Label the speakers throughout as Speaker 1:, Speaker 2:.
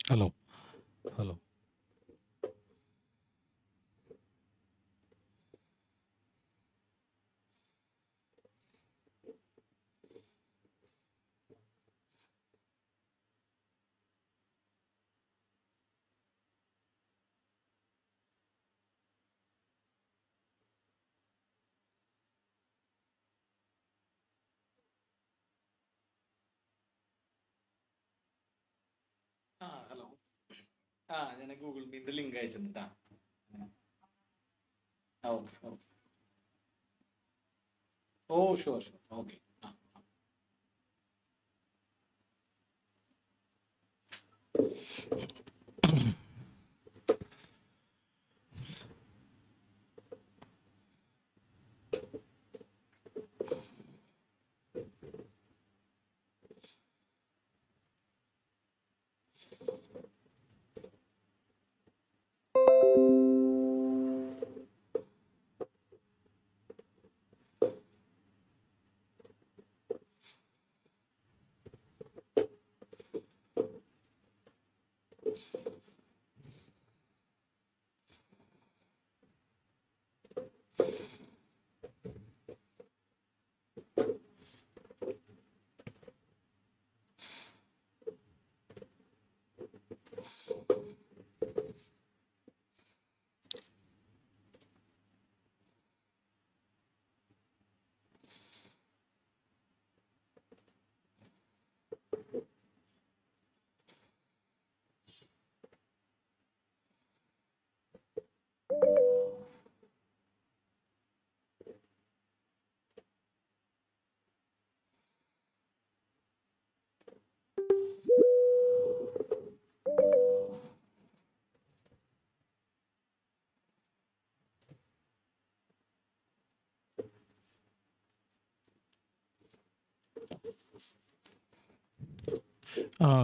Speaker 1: Hello hello. Hello. ഞാൻ Google മീറ്റിന്റെ link അയച്ചിട്ടാ. Okay okay. Oh sure sure. Okay.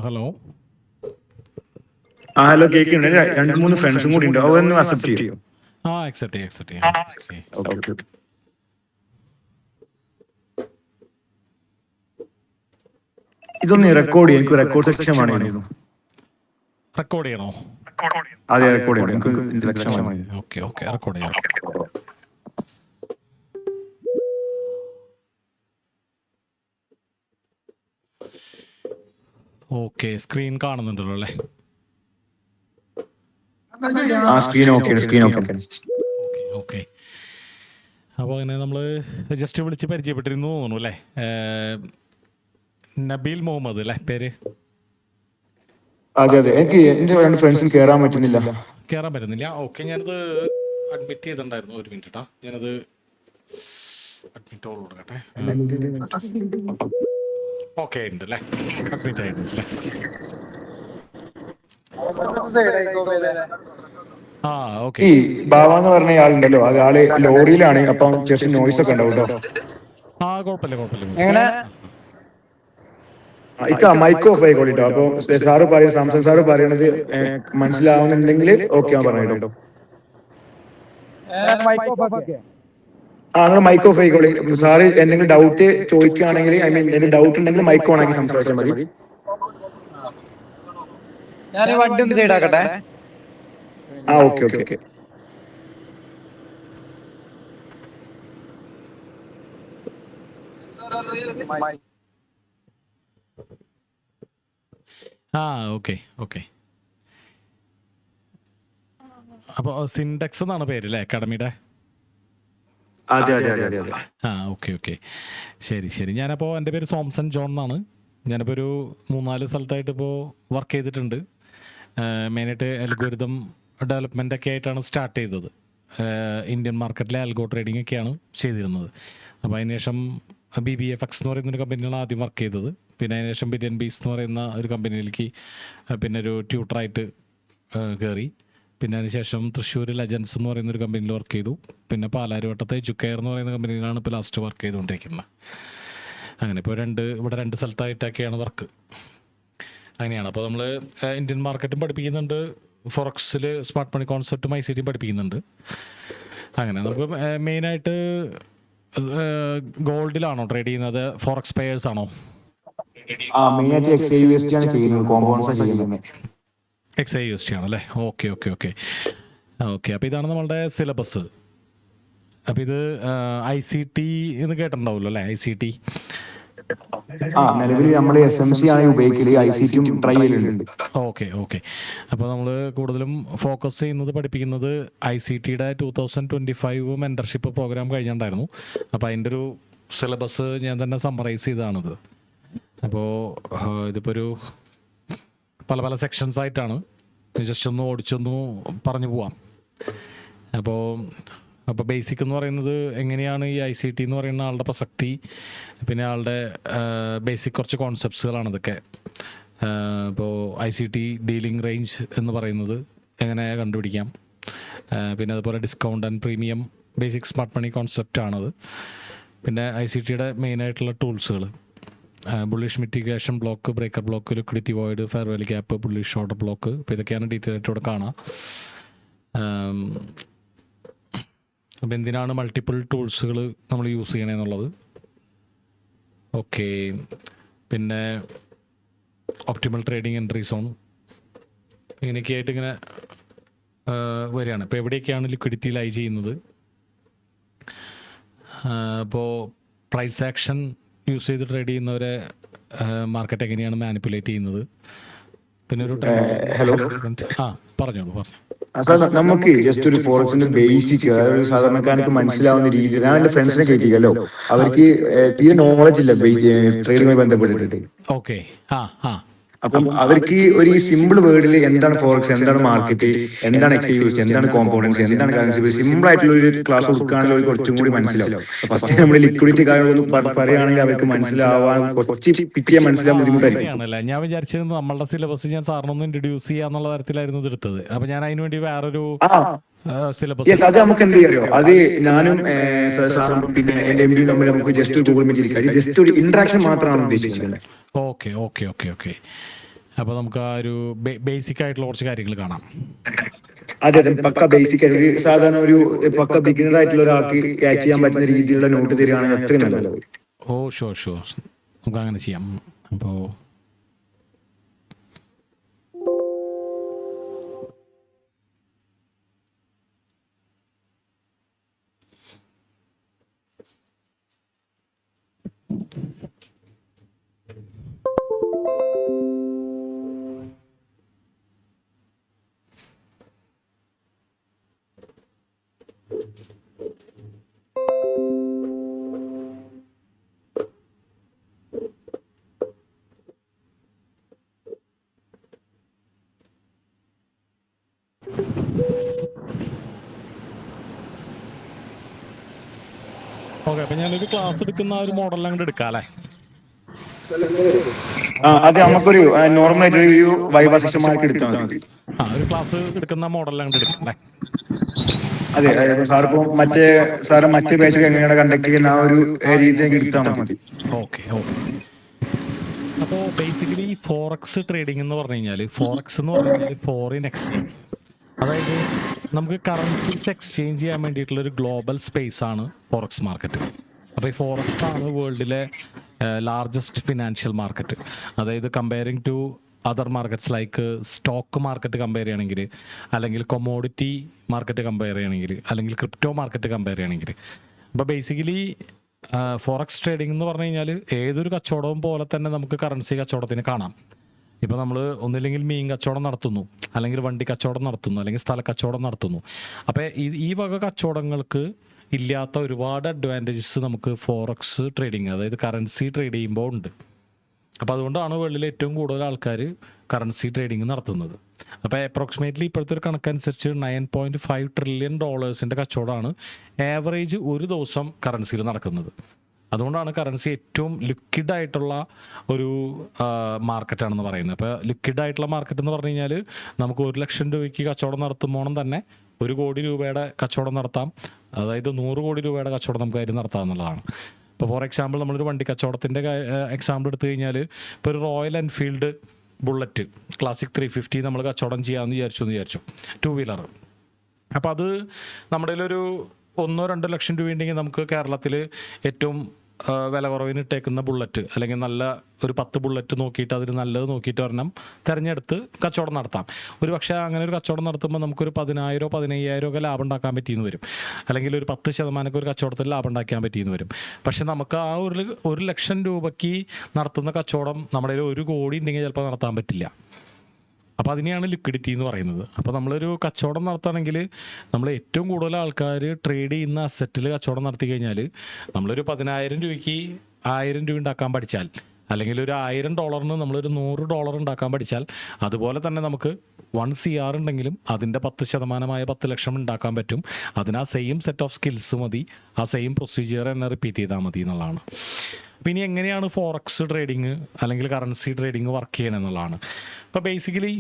Speaker 1: Hello.
Speaker 2: Hello കേൾക്കുന്നുണ്ട്. രണ്ട് മൂന്ന് ഫ്രണ്ട്സും കൂടി ഉണ്ട്, അവരൊന്ന് അക്സെപ്റ്റ് ചെയ്യും.
Speaker 1: അക്സെപ്റ്റ് ചെയ്യാം.
Speaker 2: ഓക്കെ. ഇതൊന്ന് റെക്കോർഡ് ചെയ്യാം, എനിക്ക് റെക്കോർഡ് സെക്ഷൻ വേണമായിരുന്നു.
Speaker 1: റെക്കോർഡ് ചെയ്യണോ?
Speaker 2: അതെ, റെക്കോർഡ് ചെയ്യണം, എനിക്ക് സെക്ഷൻ വേണം.
Speaker 1: ഓക്കെ ഓക്കെ, റെക്കോർഡ് ചെയ്യാം. ഓക്കെ, സ്ക്രീൻ കാണുന്നുണ്ടല്ലോ അല്ലേ?
Speaker 2: Screen okay.
Speaker 1: Okay okay. അപ്പോൾ അങ്ങനെ നമ്മൾ ജസ്റ്റ് വിളിച്ച് പരിചയപ്പെട്ടിരുന്നു തോന്നുന്നു അല്ലേ? നബീൽ മുഹമ്മദ് അല്ലേ പേര്?
Speaker 2: അതെ. എനിക്ക് എന്റെ രണ്ട് ഫ്രണ്ട്സിന് കയറാൻ
Speaker 1: പറ്റുന്നില്ല. ഓക്കെ, ഞാനത് അഡ്മിറ്റ് ചെയ്തിട്ടുണ്ടായിരുന്നു. ഒരു മിനിറ്റ് കേട്ടോ, ഞാനത് അഡ്മിറ്റ് ഓൾ കൊടുക്കട്ടെ. ഓക്കെ ഉണ്ടല്ലേ, അഡ്മിറ്റ് ആയിട്ടുണ്ടല്ലേ? ഓക്കെ.
Speaker 2: ഈ ബാവ എന്ന് പറഞ്ഞ ആളുണ്ടല്ലോ, അത് ആള് ലോറിയിലാണ്, അപ്പം ചെറിയ നോയ്സ് ഒക്കെ ഉണ്ടാവും കേട്ടോ.
Speaker 1: കുഴപ്പമില്ല.
Speaker 2: ഇക്ക മൈക്ക് ഓഫ് ആയിക്കോളിട്ടോ. അപ്പൊ സാംസൺ സാറ് പറയണത് മനസ്സിലാവുന്നുണ്ടെങ്കിൽ ഓക്കെ ഞാൻ പറഞ്ഞോ. നിങ്ങൾ മൈക്ക് ഓഫ് ആയിക്കോളി. സാറ് എന്തെങ്കിലും ഡൗട്ട് ചോദിക്കുകയാണെങ്കിൽ, ഐ മീൻ എന്തെങ്കിലും ഡൗട്ട് ഉണ്ടെങ്കിൽ മൈക്ക് ഓൺ ആക്കി സംസാരിച്ചാൽ മതി.
Speaker 3: ഞാൻ വണ്ടി ഒന്ന് സൈഡ് ആക്കട്ടെ.
Speaker 2: ഓക്കെ.
Speaker 1: ഓക്കെ. അപ്പോൾ സിൻഡെക്സ് എന്നാണ് പേര് അല്ലേ അക്കാഡമിയുടെ?
Speaker 2: അതെ.
Speaker 1: ഓക്കെ. ശരി. ഞാനപ്പോൾ എൻ്റെ പേര് സോംസൺ ജോൺ എന്നാണ്. ഞാനിപ്പോൾ ഒരു 3-4 സ്ഥലത്തായിട്ട് ഇപ്പോൾ വർക്ക് ചെയ്തിട്ടുണ്ട്. മെയിനായിട്ട് അൽഗോരിതം ഡെവലപ്മെൻ്റ് ഒക്കെ ആയിട്ടാണ് സ്റ്റാർട്ട് ചെയ്തത്. ഇന്ത്യൻ മാർക്കറ്റിലെ അൽഗോ ട്രേഡിംഗ് ഒക്കെയാണ് ചെയ്തിരുന്നത്. അപ്പോൾ അതിനുശേഷം BBFX എന്ന് പറയുന്നൊരു കമ്പനിയിലാണ് ആദ്യം വർക്ക് ചെയ്തത്. പിന്നെ അതിനുശേഷം ബില്യൺ ബീസ് എന്ന് പറയുന്ന ഒരു കമ്പനിയിലേക്ക് പിന്നെ ഒരു ട്യൂട്ടറായിട്ട് കയറി. പിന്നെ അതിനുശേഷം തൃശ്ശൂർ ലെജൻസ് എന്ന് പറയുന്നൊരു കമ്പനിയിൽ വർക്ക് ചെയ്തു. പിന്നെ പാലാരിവട്ടത്തെ എഡ്യൂക്കെയർ എന്ന് പറയുന്ന കമ്പനിയിലാണ് ഇപ്പോൾ ലാസ്റ്റ് വർക്ക് ചെയ്തുകൊണ്ടിരിക്കുന്നത്. അങ്ങനെ ഇപ്പോൾ ഇവിടെ രണ്ട് സ്ഥലത്തായിട്ടൊക്കെയാണ് വർക്ക്. അങ്ങനെയാണ്. അപ്പോൾ നമ്മൾ ഇന്ത്യൻ മാർക്കറ്റും പഠിപ്പിക്കുന്നുണ്ട്, ഫോറക്സിൽ സ്മാർട്ട് മണി കോൺസെപ്റ്റും ICTയും പഠിപ്പിക്കുന്നുണ്ട്. അങ്ങനെ നമുക്ക് മെയിനായിട്ട് ഗോൾഡിലാണോ ട്രേഡ് ചെയ്യുന്നത്? ഫോറക്സ് പെയേഴ്സ് ആണോ?
Speaker 2: മെയിനായിട്ട് XAUSD ആണ് ചെയ്യുന്നത്, കോമ്പൗണ്ട്സാണ് ചെയ്യുന്നത്.
Speaker 1: XIUST ആണല്ലേ? Okay okay okay okay. അപ്പോൾ ഇതാണ് നമ്മളുടെ സിലബസ്. അപ്പോൾ ഇത് ICT എന്ന് കേട്ടിട്ടുണ്ടാവുമല്ലോ അല്ലേ? ICT.
Speaker 2: നിലവിൽ നമ്മൾ SMC ആണ് ഉപയോഗിക്കല്, ICT ട്രൈ ചെയ്യലുണ്ട്.
Speaker 1: Okay okay. അപ്പോൾ നമ്മൾ കൂടുതലും ഫോക്കസ് ചെയ്യുന്നത് പഠിപ്പിക്കുന്നത് ICTയുടെ 2025 മെൻറ്റർഷിപ്പ് പ്രോഗ്രാം കഴിഞ്ഞിട്ടുണ്ടായിരുന്നു. അപ്പോൾ അതിൻ്റെ ഒരു സിലബസ് ഞാൻ തന്നെ സമ്മറൈസ് ചെയ്തതാണിത്. അപ്പോൾ ഇതിപ്പോൾ ഒരു പല പല സെക്ഷൻസ് ആയിട്ടാണ്. ജസ്റ്റ് ഒന്ന് ഓടിച്ചൊന്ന് പറഞ്ഞു പോവാം. അപ്പോൾ ബേസിക് എന്ന് പറയുന്നത് എങ്ങനെയാണ് ഈ ICT എന്ന് പറയുന്ന ആളുടെ പ്രസക്തി, പിന്നെ ആളുടെ ബേസിക് കുറച്ച് കോൺസെപ്റ്റ്സുകളാണ് ഇതൊക്കെ. ഇപ്പോൾ ICT ഡീലിംഗ് റേഞ്ച് എന്ന് പറയുന്നത് എങ്ങനെ കണ്ടുപിടിക്കാം, പിന്നെ അതുപോലെ discount and premium basic smart money കോൺസെപ്റ്റാണത്. പിന്നെ ICTയുടെ മെയിനായിട്ടുള്ള ടൂൾസുകൾ, bullish mitigation block, breaker block, liquidity void, fair value gap, bullish order block. അപ്പോൾ ഇതൊക്കെയാണ് ഡീറ്റെയിൽ ആയിട്ട് ഇവിടെ കാണാം. അപ്പോൾ എന്തിനാണ് മൾട്ടിപ്പിൾ ടൂൾസുകൾ നമ്മൾ യൂസ് ചെയ്യണമെന്നുള്ളത്. ഓക്കെ. പിന്നെ ഒപ്റ്റിമൽ ട്രേഡിംഗ് എൻട്രി സോൺ ഇങ്ങനെയൊക്കെ ആയിട്ട് ഇങ്ങനെ വരികയാണ്. ഇപ്പോൾ എവിടെയൊക്കെയാണ് ലിക്വിഡിറ്റി ലൈ ചെയ്യുന്നത്. അപ്പോൾ പ്രൈസ് ആക്ഷൻ യൂസ് ചെയ്ത് ട്രേഡ് ചെയ്യുന്നവരെ മാർക്കറ്റ് എങ്ങനെയാണ് മാനിപ്പുലേറ്റ് ചെയ്യുന്നത്. പിന്നെ ഒരു
Speaker 2: ഹലോ,
Speaker 1: പറഞ്ഞോളൂ.
Speaker 2: നമുക്ക് ജസ്റ്റ് ഒരു ഫോറക്സിന്റെ ബേസിക്, അതായത് സാധാരണക്കാർക്ക് മനസ്സിലാവുന്ന രീതിയിൽ ഞാൻ എന്റെ ഫ്രണ്ട്സിനെ കേട്ടില്ലല്ലോ, അവർക്ക് തീരെ നോളജ് ഇല്ല ട്രേഡിങ്ങുമായി ബന്ധപ്പെട്ടിട്ട്.
Speaker 1: ഓക്കെ.
Speaker 2: അപ്പം അവർക്ക് ഒരു ഈ സിമ്പിൾ വേർഡിൽ എന്താണ് ഫോറക്സ്, എന്താണ് മാർക്കറ്റ്, എന്താണ് XIUST, എന്താണ് കോമ്പോണൻസ്, എന്താണ് കറൻസി, സിമ്പിൾ ആയിട്ടുള്ള ഒരു ക്ലാസ് കൊടുക്കുകയാണെങ്കിൽ അവർക്ക് കുറച്ചും കൂടി മനസ്സിലാവും. ഫസ്റ്റ് നമ്മൾ ലിക്വിഡിറ്റി കാര്യങ്ങളൊന്നും പറയുകയാണെങ്കിൽ അവർക്ക് മനസ്സിലാവാൻ കുറച്ച് പിറ്റിയാൻ മനസ്സിലാവാൻ ബുദ്ധിമുട്ടായിരിക്കും.
Speaker 1: ഞാൻ വിചാരിച്ചത് നമ്മളുടെ സിലബസ് ഞാൻ സാറിനൊന്ന് ഇൻട്രൊഡ്യൂസ് ചെയ്യാന്നുള്ള തരത്തിലായിരുന്നു എടുത്തത്. അപ്പൊ ഞാൻ അതിന് വേണ്ടി വേറൊരു സിലബസ്.
Speaker 2: അത് നമുക്ക് എന്ത് ചെയ്യാറോ, അത് ഞാനും സാറും പിന്നെ എന്റെ MD തമ്മിൽ നമുക്ക് ജസ്റ്റ് ഒരു ഗൂഗിൾ മീറ്റ് ഇരിക്കാം. ജസ്റ്റ് ഒരു ഇന്ററാക്ഷൻ മാത്രമാണ് ഉദ്ദേശിക്കുന്നത്.
Speaker 1: Okay okay okay okay. അപ്പോൾ നമുക്ക് ആ ഒരു ബേസിക് ആയിട്ടുള്ള കുറച്ച് കാര്യങ്ങൾ കാണാം.
Speaker 2: അതെ, പക്ക ബേസിക് ആയിട്ട് സാധാരണ ഒരു പക്ക ബിഗിനർ ആയിട്ടുള്ള ഒരാൾക്ക് ക്യാച്ച് ചെയ്യാൻ പറ്റുന്ന രീതിയിലുള്ള നോട്ട് തരികയാണെങ്കിൽ അത്രയും നല്ലത്.
Speaker 1: ഷുവർ നമുക്ക് അങ്ങനെ ചെയ്യാം. അപ്പോൾ ഓക്കെ. അപ്പം ഞാനൊരു ക്ലാസ് എടുക്കുന്ന ആ ഒരു മോഡൽ അങ്ങോട്ട് എടുക്കാം അല്ലേ?
Speaker 2: അത് നമുക്കൊരു നോർമൽ ആയിട്ട് ഒരു വൈവ സെഷൻ മാർക്ക് എടുത്താൽ മതി.
Speaker 1: ഒരു ക്ലാസ് എടുക്കുന്ന മോഡൽ അങ്ങോട്ട് എടുക്കാം അല്ലേ?
Speaker 2: അതെ, സാറിപ്പോ മറ്റേ ബാച്ചൊക്കെ എങ്ങനെയാണ് കണ്ടക്ട് ചെയ്യുന്ന ആ ഒരു രീതിയിലേക്ക് എടുത്താൽ മതി.
Speaker 1: ഓക്കെ. അപ്പോൾ ബേസിക്കലി ഫോറക്സ് ട്രേഡിംഗ് എന്ന് പറഞ്ഞു കഴിഞ്ഞാൽ, ഫോറക്സ് എന്ന് പറഞ്ഞു കഴിഞ്ഞാൽ ഫോറിൻ എക്സ്ചേഞ്ച്, അതായത് നമുക്ക് കറൻസീസ് എക്സ്ചേഞ്ച് ചെയ്യാൻ വേണ്ടിയിട്ടുള്ള ഒരു ഗ്ലോബൽ സ്പേസ് ആണ് ഫോറക്സ് മാർക്കറ്റ്. അപ്പോൾ ഈ ഫോറക്സ് ആണ് വേൾഡിലെ ലാർജസ്റ്റ് ഫിനാൻഷ്യൽ മാർക്കറ്റ്. അതായത് comparing to other markets like stock market compare ചെയ്യണമെങ്കിൽ, അല്ലെങ്കിൽ കൊമോഡിറ്റി മാർക്കറ്റ് കമ്പയർ ചെയ്യണമെങ്കിൽ, അല്ലെങ്കിൽ ക്രിപ്റ്റോ മാർക്കറ്റ് കമ്പയർ ചെയ്യണമെങ്കിൽ. അപ്പോൾ ബേസിക്കലി ഫോറക്സ് ട്രേഡിംഗ് എന്ന് പറഞ്ഞു കഴിഞ്ഞാൽ ഏതൊരു കച്ചവടവും പോലെ തന്നെ നമുക്ക് കറൻസി കച്ചവടത്തിന് കാണാം. ഇപ്പോൾ നമ്മൾ ഒന്നില്ലെങ്കിൽ മീൻ കച്ചവടം നടത്തുന്നു, അല്ലെങ്കിൽ വണ്ടി കച്ചവടം നടത്തുന്നു, അല്ലെങ്കിൽ സ്ഥല കച്ചവടം നടത്തുന്നു. അപ്പോൾ ഈ വക കച്ചവടങ്ങൾക്ക് ഇല്ലാത്ത ഒരുപാട് അഡ്വാൻറ്റേജസ് നമുക്ക് ഫോറക്സ് ട്രേഡിങ്, അതായത് കറൻസി ട്രേഡ് ചെയ്യുമ്പോൾ ഉണ്ട്. അപ്പോൾ അതുകൊണ്ടാണ് വേൾഡിൽ ഏറ്റവും കൂടുതൽ ആൾക്കാർ കറൻസി ട്രേഡിങ് നടത്തുന്നത്. അപ്പോൾ അപ്രോക്സിമേറ്റ്ലി ഇപ്പോഴത്തെ ഒരു കണക്കനുസരിച്ച് $9.5 ട്രില്യൺ കച്ചവടമാണ് ആവറേജ് ഒരു ദിവസം കറൻസിയിൽ നടക്കുന്നത്. അതുകൊണ്ടാണ് കറൻസി ഏറ്റവും ലിക്വിഡായിട്ടുള്ള ഒരു മാർക്കറ്റാണെന്ന് പറയുന്നത്. അപ്പോൾ ലിക്വിഡായിട്ടുള്ള മാർക്കറ്റ് എന്ന് പറഞ്ഞു കഴിഞ്ഞാൽ നമുക്ക് 1 ലക്ഷം രൂപയ്ക്ക് കച്ചവടം നടത്തുമ്പോൾ തന്നെ 1 കോടി രൂപയുടെ കച്ചവടം നടത്താം. അതായത് 100 കോടി രൂപയുടെ കച്ചവടം നമുക്ക് അതിൽ നടത്താം എന്നുള്ളതാണ്. ഇപ്പോൾ ഫോർ എക്സാമ്പിൾ നമ്മളൊരു വണ്ടി കച്ചവടത്തിൻ്റെ എക്സാമ്പിൾ എടുത്തു കഴിഞ്ഞാൽ, ഇപ്പോൾ ഒരു റോയൽ എൻഫീൽഡ് ബുള്ളറ്റ് ക്ലാസിക് 350 നമ്മൾ കച്ചവടം ചെയ്യാമെന്ന് വിചാരിച്ചു 2 വീലർ. അപ്പോൾ അത് നമ്മുടെ ഒരു 1-2 ലക്ഷം രൂപ ഉണ്ടെങ്കിൽ നമുക്ക് കേരളത്തിൽ ഏറ്റവും വില കുറവിന് ഇട്ടേക്കുന്ന ബുള്ളറ്റ് അല്ലെങ്കിൽ നല്ല ഒരു 10 ബുള്ളറ്റ് നോക്കിയിട്ട് അതിൽ നല്ലത് നോക്കിയിട്ട് ഒരെണ്ണം തിരഞ്ഞെടുത്ത് കച്ചവടം നടത്താം. ഒരു പക്ഷേ അങ്ങനെ ഒരു കച്ചവടം നടത്തുമ്പോൾ നമുക്കൊരു 10,000 15,000 ഒക്കെ ലാഭം ഉണ്ടാക്കാൻ പറ്റിയെന്ന് വരും, അല്ലെങ്കിൽ ഒരു 10% ഒരു കച്ചവടത്തിൽ ലാഭം ഉണ്ടാക്കാൻ പറ്റിയെന്ന് വരും. പക്ഷെ നമുക്ക് ആ 1,00,000 രൂപയ്ക്ക് നടത്തുന്ന കച്ചവടം നമ്മുടെ കയ്യിൽ 1 കോടി ഉണ്ടെങ്കിൽ ചിലപ്പോൾ നടത്താൻ പറ്റില്ല. അപ്പോൾ അതിനെയാണ് ലിക്വിഡിറ്റി എന്ന് പറയുന്നത്. അപ്പോൾ നമ്മളൊരു കച്ചവടം നടത്തുകയാണെങ്കിൽ നമ്മൾ ഏറ്റവും കൂടുതൽ ആൾക്കാർ ട്രേഡ് ചെയ്യുന്ന അസറ്റിൽ കച്ചവടം നടത്തി കഴിഞ്ഞാൽ നമ്മളൊരു 10,000 രൂപയ്ക്ക് 1000 രൂപ ഉണ്ടാക്കാൻ പഠിച്ചാൽ, അല്ലെങ്കിൽ ഒരു $1,000 നമ്മളൊരു $100 ഉണ്ടാക്കാൻ പഠിച്ചാൽ, അതുപോലെ തന്നെ നമുക്ക് 1 CR ഉണ്ടെങ്കിലും അതിൻ്റെ 10% 10 ലക്ഷം ഉണ്ടാക്കാൻ പറ്റും. അതിന് ആ സെയിം സെറ്റ് ഓഫ് സ്കിൽസ് മതി, ആ സെയിം പ്രൊസീജിയർ തന്നെ റിപ്പീറ്റ് ചെയ്താൽ മതി എന്നുള്ളതാണ്. അപ്പോൾ ഇനി എങ്ങനെയാണ് ഫോറക്സ് ട്രേഡിങ് അല്ലെങ്കിൽ കറൻസി ട്രേഡിങ് വർക്ക് ചെയ്യണം എന്നുള്ളതാണ്. ഇപ്പോൾ ബേസിക്കലി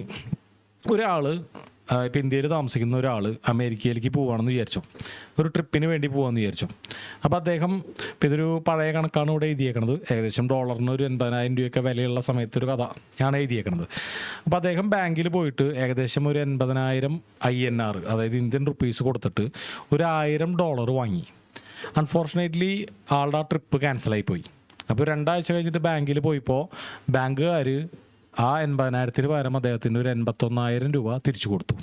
Speaker 1: ഒരാൾ ഇപ്പോൾ ഇന്ത്യയിൽ താമസിക്കുന്ന ഒരാൾ അമേരിക്കയിലേക്ക് പോവുകയാണെന്ന് വിചാരിച്ചോ, ഒരു ട്രിപ്പിന് വേണ്ടി പോകാമെന്ന് വിചാരിച്ചോ. അപ്പോൾ അദ്ദേഹം ഇപ്പോൾ ഇതൊരു പഴയ കണക്കാണ് ഇവിടെ എഴുതിയേക്കണത്, ഏകദേശം ഡോളറിന് ഒരു 80,000 രൂപയൊക്കെ വിലയുള്ള സമയത്തൊരു കഥ ആണ് എഴുതിയേക്കണത്. അപ്പോൾ അദ്ദേഹം ബാങ്കിൽ പോയിട്ട് ഏകദേശം ഒരു 80,000 INR, അതായത് ഇന്ത്യൻ റുപ്പീസ് കൊടുത്തിട്ട് ഒരു $1,000 വാങ്ങി. അൺഫോർച്ചുനേറ്റ്ലി ആളുടെ ആ ട്രിപ്പ് ക്യാൻസലായിപ്പോയി. അപ്പോൾ 2 ആഴ്ച കഴിഞ്ഞിട്ട് ബാങ്കിൽ പോയപ്പോൾ ബാങ്കുകാർ ആ 80,000 പകരം അദ്ദേഹത്തിന് ഒരു 81,000 രൂപ തിരിച്ചു കൊടുത്തു.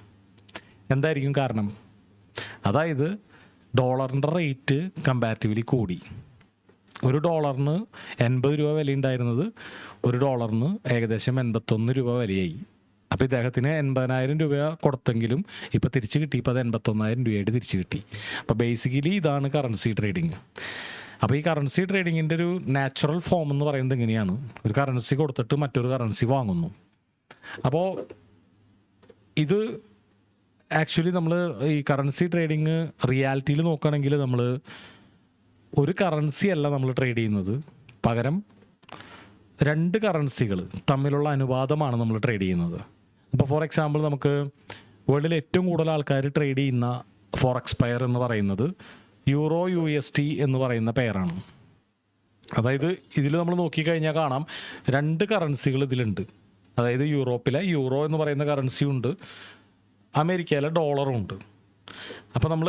Speaker 1: എന്തായിരിക്കും കാരണം? അതായത് ഡോളറിൻ്റെ റേറ്റ് കമ്പാരിറ്റീവ്ലി കൂടി. ഒരു ഡോളറിന് 80 രൂപ വിലയുണ്ടായിരുന്നത് ഒരു ഡോളറിന് ഏകദേശം 81 രൂപ വിലയായി. അപ്പോൾ ഇദ്ദേഹത്തിന് 80,000 രൂപ കൊടുത്തെങ്കിലും ഇപ്പോൾ തിരിച്ച് കിട്ടിയപ്പോൾ അത് 81,000 രൂപയായിട്ട് തിരിച്ച് കിട്ടി. അപ്പോൾ ബേസിക്കലി ഇതാണ് കറൻസി ട്രേഡിങ്. അപ്പോൾ ഈ കറൻസി ട്രേഡിങ്ങിൻ്റെ ഒരു നാച്ചുറൽ ഫോം എന്ന് പറയുന്നത് എങ്ങനെയാണ്? ഒരു കറൻസി കൊടുത്തിട്ട് മറ്റൊരു കറൻസി വാങ്ങുന്നു. അപ്പോൾ ഇത് ആക്ച്വലി നമ്മൾ ഈ കറൻസി ട്രേഡിങ് റിയാലിറ്റിയിൽ നോക്കുകയാണെങ്കിൽ നമ്മൾ ഒരു കറൻസി അല്ല നമ്മൾ ട്രേഡ് ചെയ്യുന്നത്, പകരം 2 കറൻസികൾ തമ്മിലുള്ള അനുപാതമാണ് നമ്മൾ ട്രേഡ് ചെയ്യുന്നത്. അപ്പോൾ ഫോർ എക്സാമ്പിൾ നമുക്ക് വേൾഡിൽ ഏറ്റവും കൂടുതൽ ആൾക്കാർ ട്രേഡ് ചെയ്യുന്ന ഫോറക്സ് പെയർ എന്ന് പറയുന്നത് യൂറോ USD എന്ന് പറയുന്ന പെയറാണ്. അതായത് ഇതിൽ നമ്മൾ നോക്കിക്കഴിഞ്ഞാൽ കാണാം 2 കറൻസികൾ ഇതിലുണ്ട്. അതായത് യൂറോപ്പിലെ യൂറോ എന്ന് പറയുന്ന കറൻസിയും ഉണ്ട്, അമേരിക്കയിലെ ഡോളറും ഉണ്ട്. അപ്പോൾ നമ്മൾ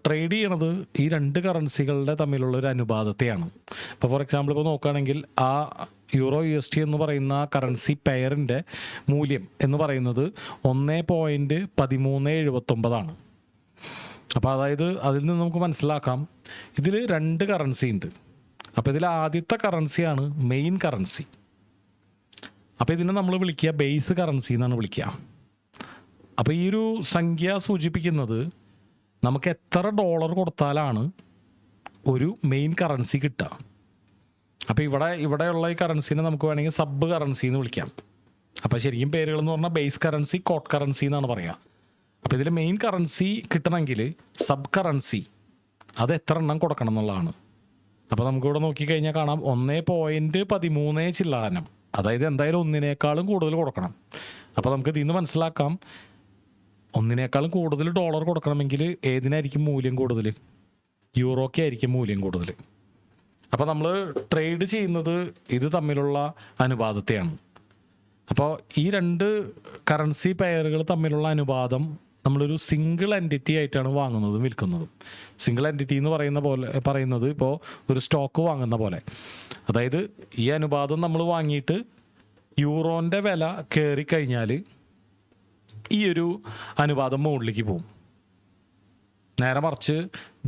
Speaker 1: ട്രേഡ് ചെയ്യണത് ഈ 2 കറൻസികളുടെ തമ്മിലുള്ള ഒരു അനുപാതത്തെയാണ്. ഇപ്പോൾ ഫോർ എക്സാമ്പിൾ ഇപ്പോൾ നോക്കുകയാണെങ്കിൽ ആ യൂറോ USD എന്ന് പറയുന്ന കറൻസി പെയറിൻ്റെ മൂല്യം എന്ന് പറയുന്നത് 1.1379. അപ്പോൾ അതായത് അതിൽ നിന്ന് നമുക്ക് മനസ്സിലാക്കാം ഇതിൽ 2 കറൻസി ഉണ്ട്. അപ്പോൾ ഇതിൽ ആദ്യത്തെ കറൻസിയാണ് മെയിൻ കറൻസി. അപ്പോൾ ഇതിനെ നമ്മൾ വിളിക്കുക ബേസ് കറൻസി എന്നാണ് വിളിക്കുക. അപ്പോൾ ഈ ഒരു സംഖ്യ സൂചിപ്പിക്കുന്നത് നമുക്ക് എത്ര ഡോളർ കൊടുത്താലാണ് ഒരു മെയിൻ കറൻസി കിട്ടുക. അപ്പോൾ ഇവിടെയുള്ള ഈ കറൻസിനെ നമുക്ക് വേണമെങ്കിൽ സബ് കറൻസി എന്ന് വിളിക്കാം. അപ്പോൾ ശരിക്കും പേരുകളെന്ന് പറഞ്ഞാൽ ബേസ് കറൻസി, കോട്ട് കറൻസി എന്നാണ് പറയുക. അപ്പോൾ ഇതിൽ മെയിൻ കറൻസി കിട്ടണമെങ്കിൽ സബ് കറൻസി അത് എത്ര എണ്ണം കൊടുക്കണം എന്നുള്ളതാണ്. അപ്പോൾ നമുക്കിവിടെ നോക്കിക്കഴിഞ്ഞാൽ കാണാം 1.13 ചില്ലാനം, അതായത് എന്തായാലും 1-നേക്കാളും കൂടുതൽ കൊടുക്കണം. അപ്പോൾ നമുക്ക് ഇതിൽ നിന്ന് മനസ്സിലാക്കാം 1-നേക്കാളും കൂടുതൽ ഡോളർ കൊടുക്കണമെങ്കിൽ ഏതിനായിരിക്കും മൂല്യം കൂടുതൽ? യൂറോയ്ക്കായിരിക്കും മൂല്യം കൂടുതൽ. അപ്പോൾ നമ്മൾ ട്രേഡ് ചെയ്യുന്നത് ഇത് തമ്മിലുള്ള അനുപാതത്തെയാണ്. അപ്പോൾ ഈ 2 കറൻസി പെയറുകൾ തമ്മിലുള്ള അനുപാതം നമ്മളൊരു സിംഗിൾ എൻറ്റിറ്റി ആയിട്ടാണ് വാങ്ങുന്നതും വിൽക്കുന്നതും. സിംഗിൾ എൻറ്റിറ്റി എന്ന് പറയുന്നത് ഇപ്പോൾ ഒരു സ്റ്റോക്ക് വാങ്ങുന്ന പോലെ. അതായത് ഈ അനുപാതം നമ്മൾ വാങ്ങിയിട്ട് യൂറോൻ്റെ വില കയറിക്കഴിഞ്ഞാൽ ഈ ഒരു അനുപാതം മുകളിലേക്ക് പോകും. നേരെ മറിച്ച്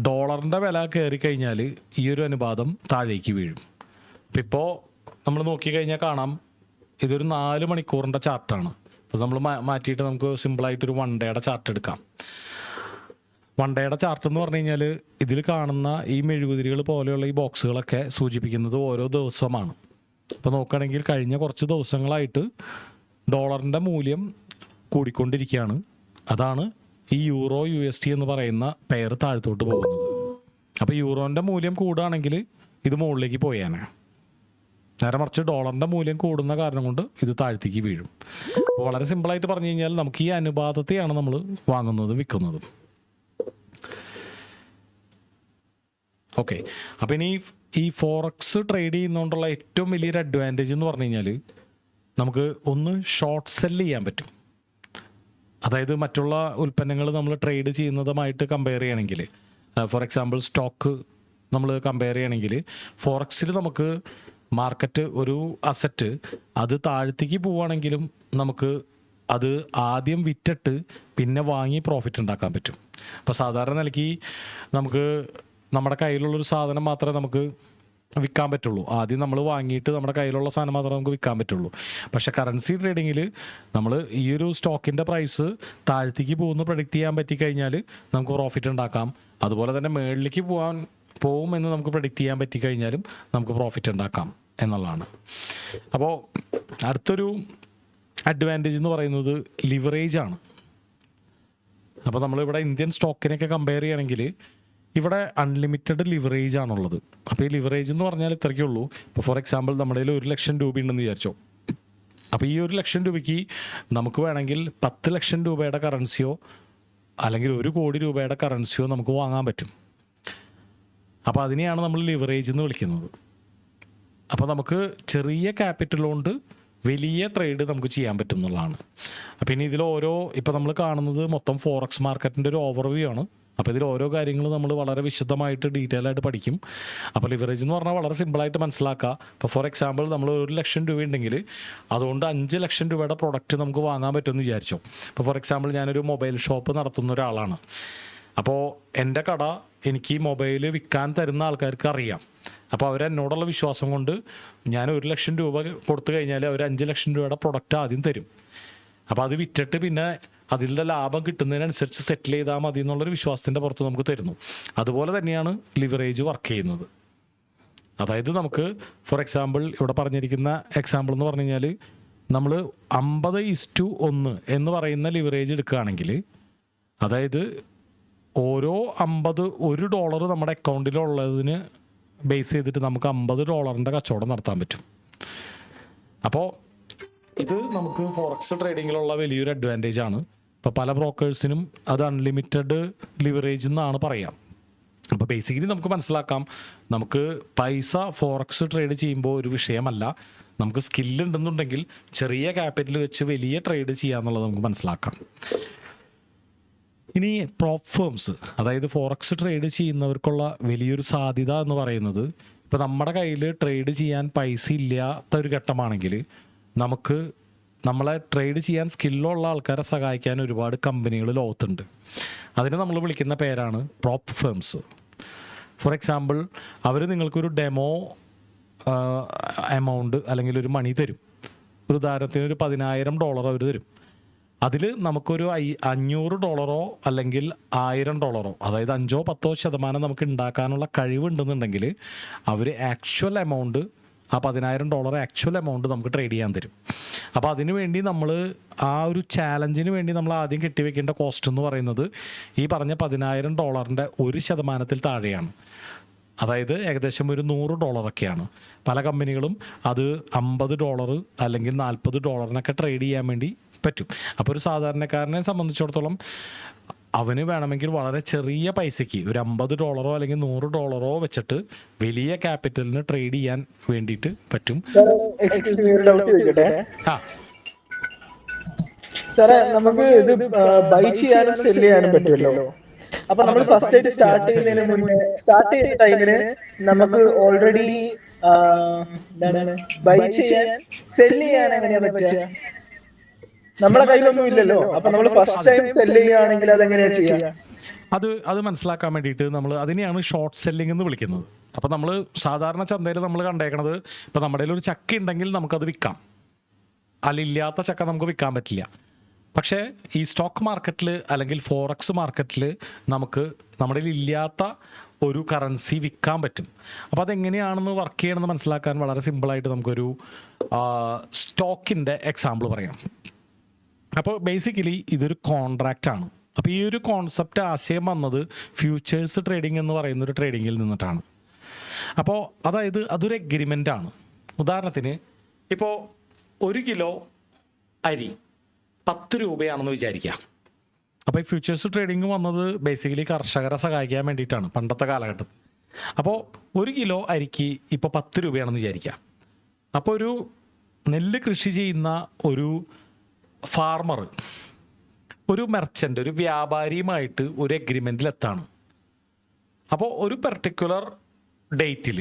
Speaker 1: ഡോളറിൻ്റെ വില കയറിക്കഴിഞ്ഞാൽ ഈ ഒരു അനുപാതം താഴേക്ക് വീഴും. അപ്പോൾ ഇപ്പോൾ നമ്മൾ നോക്കിക്കഴിഞ്ഞാൽ കാണാം ഇതൊരു 4 മണിക്കൂറിൻ്റെ ചാർട്ടാണ്. അപ്പോൾ നമ്മൾ മാറ്റിയിട്ട് നമുക്ക് സിമ്പിളായിട്ടൊരു 1 ഡേയുടെ ചാർട്ട് എടുക്കാം. 1 ഡേയുടെ ചാർട്ട് എന്ന് പറഞ്ഞു കഴിഞ്ഞാൽ ഇതിൽ കാണുന്ന ഈ മെഴുകുതിരികൾ പോലെയുള്ള ഈ ബോക്സുകളൊക്കെ സൂചിപ്പിക്കുന്നത് ഓരോ ദിവസമാണ്. ഇപ്പോൾ നോക്കുകയാണെങ്കിൽ കഴിഞ്ഞ കുറച്ച് ദിവസങ്ങളായിട്ട് ഡോളറിൻ്റെ മൂല്യം കൂടിക്കൊണ്ടിരിക്കുകയാണ്. അതാണ് ഈ യൂറോ USD എന്ന് പറയുന്ന പെയർ താഴത്തോട്ട് പോകുന്നത്. അപ്പോൾ യൂറോൻ്റെ മൂല്യം കൂടുകയാണെങ്കിൽ ഇത് മുകളിലേക്ക് പോയാനെ, നേരെ മറിച്ച് ഡോളറിൻ്റെ മൂല്യം കൂടുന്ന കാരണം കൊണ്ട് ഇത് താഴത്തേക്ക് വീഴും. അപ്പോൾ വളരെ സിമ്പിളായിട്ട് പറഞ്ഞു കഴിഞ്ഞാൽ നമുക്ക് ഈ അനുപാതത്തെയാണ് നമ്മൾ വാങ്ങുന്നതും വിൽക്കുന്നതും. ഓക്കെ, അപ്പോൾ ഇനി ഈ ഫോറക്സ് ട്രേഡ് ചെയ്യുന്നതുകൊണ്ടുള്ള ഏറ്റവും വലിയൊരു അഡ്വാൻറ്റേജ് എന്ന് പറഞ്ഞു കഴിഞ്ഞാൽ നമുക്ക് ഒന്ന് ഷോർട്ട് സെല്ല് ചെയ്യാൻ പറ്റും. അതായത് മറ്റുള്ള ഉൽപ്പന്നങ്ങൾ നമ്മൾ ട്രേഡ് ചെയ്യുന്നതുമായിട്ട് കമ്പയർ ചെയ്യുകയാണെങ്കിൽ ഫോർ എക്സാമ്പിൾ സ്റ്റോക്ക് നമ്മൾ കമ്പയർ ചെയ്യണമെങ്കിൽ ഫോറക്സിൽ നമുക്ക് മാർക്കറ്റ് ഒരു അസറ്റ് അത് താഴത്തേക്ക് പോവുകയാണെങ്കിലും നമുക്ക് അത് ആദ്യം വിറ്റിട്ട് പിന്നെ വാങ്ങി പ്രോഫിറ്റ് ഉണ്ടാക്കാൻ പറ്റും. അപ്പോൾ സാധാരണ നിലയ്ക്ക് നമുക്ക് നമ്മുടെ കയ്യിലുള്ളൊരു സാധനം മാത്രമേ നമുക്ക് വിൽക്കാൻ പറ്റുള്ളൂ. ആദ്യം നമ്മൾ വാങ്ങിയിട്ട് നമ്മുടെ കയ്യിലുള്ള സാധനം മാത്രമേ നമുക്ക് വിൽക്കാൻ പറ്റുള്ളൂ. പക്ഷേ കറൻസി ട്രേഡിങ്ങിൽ നമ്മൾ ഈ ഒരു സ്റ്റോക്കിൻ്റെ പ്രൈസ് താഴത്തേക്ക് പോകുന്ന പ്രഡിക്റ്റ് ചെയ്യാൻ പറ്റിക്കഴിഞ്ഞാൽ നമുക്ക് പ്രോഫിറ്റ് ഉണ്ടാക്കാം. അതുപോലെ തന്നെ മുകളിലേക്ക് പോകുമെന്ന് നമുക്ക് പ്രഡിക്റ്റ് ചെയ്യാൻ പറ്റിക്കഴിഞ്ഞാലും നമുക്ക് പ്രോഫിറ്റ് ഉണ്ടാക്കാം എന്നുള്ളതാണ്. അപ്പോൾ അടുത്തൊരു അഡ്വാൻറ്റേജ് എന്ന് പറയുന്നത് ലിവറേജ് ആണ്. അപ്പോൾ നമ്മളിവിടെ ഇന്ത്യൻ സ്റ്റോക്കിനെയൊക്കെ കമ്പയർ ചെയ്യുകയാണെങ്കിൽ ഇവിടെ അൺലിമിറ്റഡ് ലിവറേജ് ആണുള്ളത്. അപ്പോൾ ഈ ലിവറേജ് എന്ന് പറഞ്ഞാൽ ഇത്രയ്ക്കേ ഉള്ളൂ. ഇപ്പോൾ ഫോർ എക്സാമ്പിൾ നമ്മുടെ കയ്യിൽ 1 ലക്ഷം രൂപ ഉണ്ടെന്ന് വിചാരിച്ചോ. അപ്പോൾ ഈ 1 ലക്ഷം രൂപയ്ക്ക് നമുക്ക് വേണമെങ്കിൽ 10 ലക്ഷം രൂപയുടെ കറൻസിയോ അല്ലെങ്കിൽ 1 കോടി രൂപയുടെ കറൻസിയോ നമുക്ക് വാങ്ങാൻ പറ്റും. അപ്പോൾ അതിനെയാണ് നമ്മൾ ലിവറേജ് എന്ന് വിളിക്കുന്നത്. അപ്പോൾ നമുക്ക് ചെറിയ ക്യാപിറ്റൽ കൊണ്ട് വലിയ ട്രേഡ് നമുക്ക് ചെയ്യാൻ പറ്റും എന്നുള്ളതാണ്. അപ്പോൾ ഇനി ഇതിൽ ഇപ്പോൾ നമ്മൾ കാണുന്നത് മൊത്തം ഫോറക്സ് മാർക്കറ്റിൻ്റെ ഒരു ഓവർവ്യൂ ആണ്. അപ്പോൾ ഇതിൽ ഓരോ കാര്യങ്ങൾ നമ്മൾ വളരെ വിശദമായിട്ട് ഡീറ്റെയിൽ ആയിട്ട് പഠിക്കും. അപ്പോൾ ലിവറേജ് എന്ന് പറഞ്ഞാൽ വളരെ സിമ്പിളായിട്ട് മനസ്സിലാക്കുക. ഇപ്പോൾ ഫോർ എക്സാമ്പിൾ നമ്മൾ 1 ലക്ഷം രൂപ ഉണ്ടെങ്കിൽ അതുകൊണ്ട് 5 ലക്ഷം രൂപയുടെ പ്രൊഡക്റ്റ് നമുക്ക് വാങ്ങാൻ പറ്റുമെന്ന് വിചാരിച്ചോ. ഇപ്പോൾ ഫോർ എക്സാമ്പിൾ ഞാനൊരു മൊബൈൽ ഷോപ്പ് നടത്തുന്ന ഒരാളാണ്. അപ്പോൾ എൻ്റെ കട എനിക്ക് മൊബൈൽ വിൽക്കാൻ തരുന്ന ആൾക്കാർക്ക് അറിയാം. അപ്പോൾ അവരെന്നോടുള്ള വിശ്വാസം കൊണ്ട് ഞാൻ 1 ലക്ഷം രൂപ കൊടുത്തു കഴിഞ്ഞാൽ അവർ 5 ലക്ഷം രൂപയുടെ പ്രൊഡക്റ്റ് ആദ്യം തരും. അപ്പോൾ അത് വിറ്റിട്ട് പിന്നെ അതിൻ്റെ ലാഭം കിട്ടുന്നതിനനുസരിച്ച് സെറ്റിൽ ചെയ്താൽ മതി എന്നുള്ളൊരു വിശ്വാസത്തിൻ്റെ പുറത്ത് നമുക്ക് തരുന്നു. അതുപോലെ തന്നെയാണ് ലിവറേജ് വർക്ക് ചെയ്യുന്നത്. അതായത് നമുക്ക് ഫോർ എക്സാമ്പിൾ ഇവിടെ പറഞ്ഞിരിക്കുന്ന എക്സാമ്പിൾ എന്ന് പറഞ്ഞു കഴിഞ്ഞാൽ നമ്മൾ 50:1 എന്ന് പറയുന്ന ലിവറേജ് എടുക്കുകയാണെങ്കിൽ, അതായത് ഓരോ $1 നമ്മുടെ അക്കൗണ്ടിലുള്ളതിന് ബേസ് ചെയ്തിട്ട് നമുക്ക് $50 കച്ചവടം നടത്താൻ പറ്റും. അപ്പോൾ ഇത് നമുക്ക് ഫോറക്സ് ട്രേഡിങ്ങിലുള്ള വലിയൊരു അഡ്വാൻറ്റേജ് ആണ്. ഇപ്പോൾ പല ബ്രോക്കേഴ്സിനും അത് അൺലിമിറ്റഡ് ലിവറേജ് എന്നാണ് പറയാം. അപ്പോൾ ബേസിക്കലി നമുക്ക് മനസ്സിലാക്കാം, നമുക്ക് പൈസ ഫോറക്സ് ട്രേഡ് ചെയ്യുമ്പോൾ ഒരു വിഷയമല്ല. നമുക്ക് സ്കില്ലുണ്ടെന്നുണ്ടെങ്കിൽ ചെറിയ ക്യാപിറ്റൽ വെച്ച് വലിയ ട്രേഡ് ചെയ്യാന്നുള്ളത് നമുക്ക് മനസ്സിലാക്കാം. ഇനി പ്രോപ്പ് ഫേംസ്, അതായത് ഫോറക്സ് ട്രേഡ് ചെയ്യുന്നവർക്കുള്ള വലിയൊരു സാധ്യത എന്ന് പറയുന്നത്, ഇപ്പോൾ നമ്മുടെ കയ്യിൽ ട്രേഡ് ചെയ്യാൻ പൈസ ഇല്ലാത്ത ഒരു ഘട്ടമാണെങ്കിൽ നമുക്ക് നമ്മളെ ട്രേഡ് ചെയ്യാൻ സ്കില്ലുള്ള ആൾക്കാരെ സഹായിക്കാൻ ഒരുപാട് കമ്പനികൾ ലോകത്തുണ്ട്. അതിന് നമ്മൾ വിളിക്കുന്ന പേരാണ് പ്രോപ്പ് ഫേംസ്. ഫോർ എക്സാമ്പിൾ അവർ നിങ്ങൾക്കൊരു ഡെമോ എമൗണ്ട് അല്ലെങ്കിൽ ഒരു മണി തരും. ഒരു ഉദാഹരണത്തിന് ഒരു $10,000 അവർ തരും. അതിൽ നമുക്കൊരു $500 അല്ലെങ്കിൽ $1,000, അതായത് 5-10% നമുക്ക് ഉണ്ടാക്കാനുള്ള കഴിവുണ്ടെന്നുണ്ടെങ്കിൽ അവർ ആക്ച്വൽ എമൗണ്ട്, ആ $10,000 ആക്ച്വൽ എമൗണ്ട് നമുക്ക് ട്രേഡ് ചെയ്യാൻ തരും. അപ്പോൾ അതിനു വേണ്ടി നമ്മൾ ആ ഒരു ചാലഞ്ചിന് വേണ്ടി നമ്മൾ ആദ്യം കെട്ടിവെക്കേണ്ട കോസ്റ്റ് എന്ന് പറയുന്നത് ഈ പറഞ്ഞ $10,000 1% താഴെയാണ്. അതായത് ഏകദേശം ഒരു $100 പല കമ്പനികളും അത് $50 അല്ലെങ്കിൽ $40 ട്രേഡ് ചെയ്യാൻ വേണ്ടി പറ്റും. അപ്പോൾ ഒരു സാധാരണക്കാരനെ സംബന്ധിച്ചിടത്തോളം അവന് വേണമെങ്കിൽ വളരെ ചെറിയ പൈസയ്ക്ക് ഒരു $50 അല്ലെങ്കിൽ $100 വെച്ചിട്ട് വലിയ ക്യാപിറ്റലിന് ട്രേഡ് ചെയ്യാൻ വേണ്ടിയിട്ട് പറ്റും.
Speaker 4: സാറേ, നമുക്ക് ഇത് ബൈ ചെയ്യാനും സെല് ചെയ്യാനും പറ്റുമല്ലോ. അപ്പൊ നമ്മൾ ഫസ്റ്റ് ആയിട്ട് സ്റ്റാർട്ട് ചെയ്യുന്ന ടൈമിന് നമുക്ക് ഓൾറെഡി ബൈ ചെയ്യാൻ സെല് ചെയ്യാൻ എങ്ങനെയാ പറ്റുക? നമ്മുടെ കയ്യിലൊന്നും ഇല്ലല്ലോ. അപ്പൊ നമ്മൾ ഫസ്റ്റ് ടൈം സെല് ചെയ്യുകയാണെങ്കിൽ അതെങ്ങനെയാ ചെയ്യാ?
Speaker 1: അത് മനസ്സിലാക്കാൻ വേണ്ടിയിട്ട് നമ്മൾ അതിനെയാണ് ഷോർട്ട് സെല്ലിംഗ് എന്ന് വിളിക്കുന്നത്. അപ്പോൾ നമ്മൾ സാധാരണ ചന്തയിൽ നമ്മൾ കണ്ടേക്കണത്, ഇപ്പോൾ നമ്മുടെ കയ്യിൽ ഒരു ചക്ക ഉണ്ടെങ്കിൽ നമുക്കത് വിൽക്കാം, അതിലില്ലാത്ത ചക്ക നമുക്ക് വിൽക്കാൻ പറ്റില്ല. പക്ഷേ ഈ സ്റ്റോക്ക് മാർക്കറ്റിൽ അല്ലെങ്കിൽ ഫോറക്സ് മാർക്കറ്റിൽ നമുക്ക് നമ്മുടെ ഇല്ലാത്ത ഒരു കറൻസി വിൽക്കാൻ പറ്റും. അപ്പോൾ അതെങ്ങനെയാണെന്ന് വർക്ക് ചെയ്യണമെന്ന് മനസ്സിലാക്കാൻ വളരെ സിമ്പിളായിട്ട് നമുക്കൊരു സ്റ്റോക്കിൻ്റെ എക്സാമ്പിൾ പറയാം. അപ്പോൾ ബേസിക്കലി ഇതൊരു കോൺട്രാക്റ്റാണ്. അപ്പോൾ ഈ ഒരു കോൺസെപ്റ്റ് ആശയം വന്നത് ഫ്യൂച്ചേഴ്സ് ട്രേഡിംഗ് എന്ന് പറയുന്നൊരു ട്രേഡിങ്ങിൽ നിന്നിട്ടാണ്. അപ്പോൾ അതായത് അതൊരു എഗ്രിമെൻ്റാണ്. ഉദാഹരണത്തിന് ഇപ്പോൾ 1 കിലോ അരി 10 രൂപയാണെന്ന് വിചാരിക്കുക. അപ്പോൾ ഈ ഫ്യൂച്ചേഴ്സ് ട്രേഡിങ് വന്നത് ബേസിക്കലി കർഷകരെ സഹായിക്കാൻ വേണ്ടിയിട്ടാണ് പണ്ടത്തെ കാലഘട്ടത്തിൽ. അപ്പോൾ 1 കിലോ അരിക്ക് ഇപ്പോൾ 10 രൂപയാണെന്ന് വിചാരിക്കുക. അപ്പോൾ ഒരു നെല്ല് കൃഷി ചെയ്യുന്ന ഒരു ഫാർമർ ഒരു മെർച്ചൻ്റ്, ഒരു വ്യാപാരിയുമായിട്ട് ഒരു എഗ്രിമെൻറ്റിലെത്താണ്. അപ്പോൾ ഒരു പെർട്ടിക്കുലർ ഡേറ്റിൽ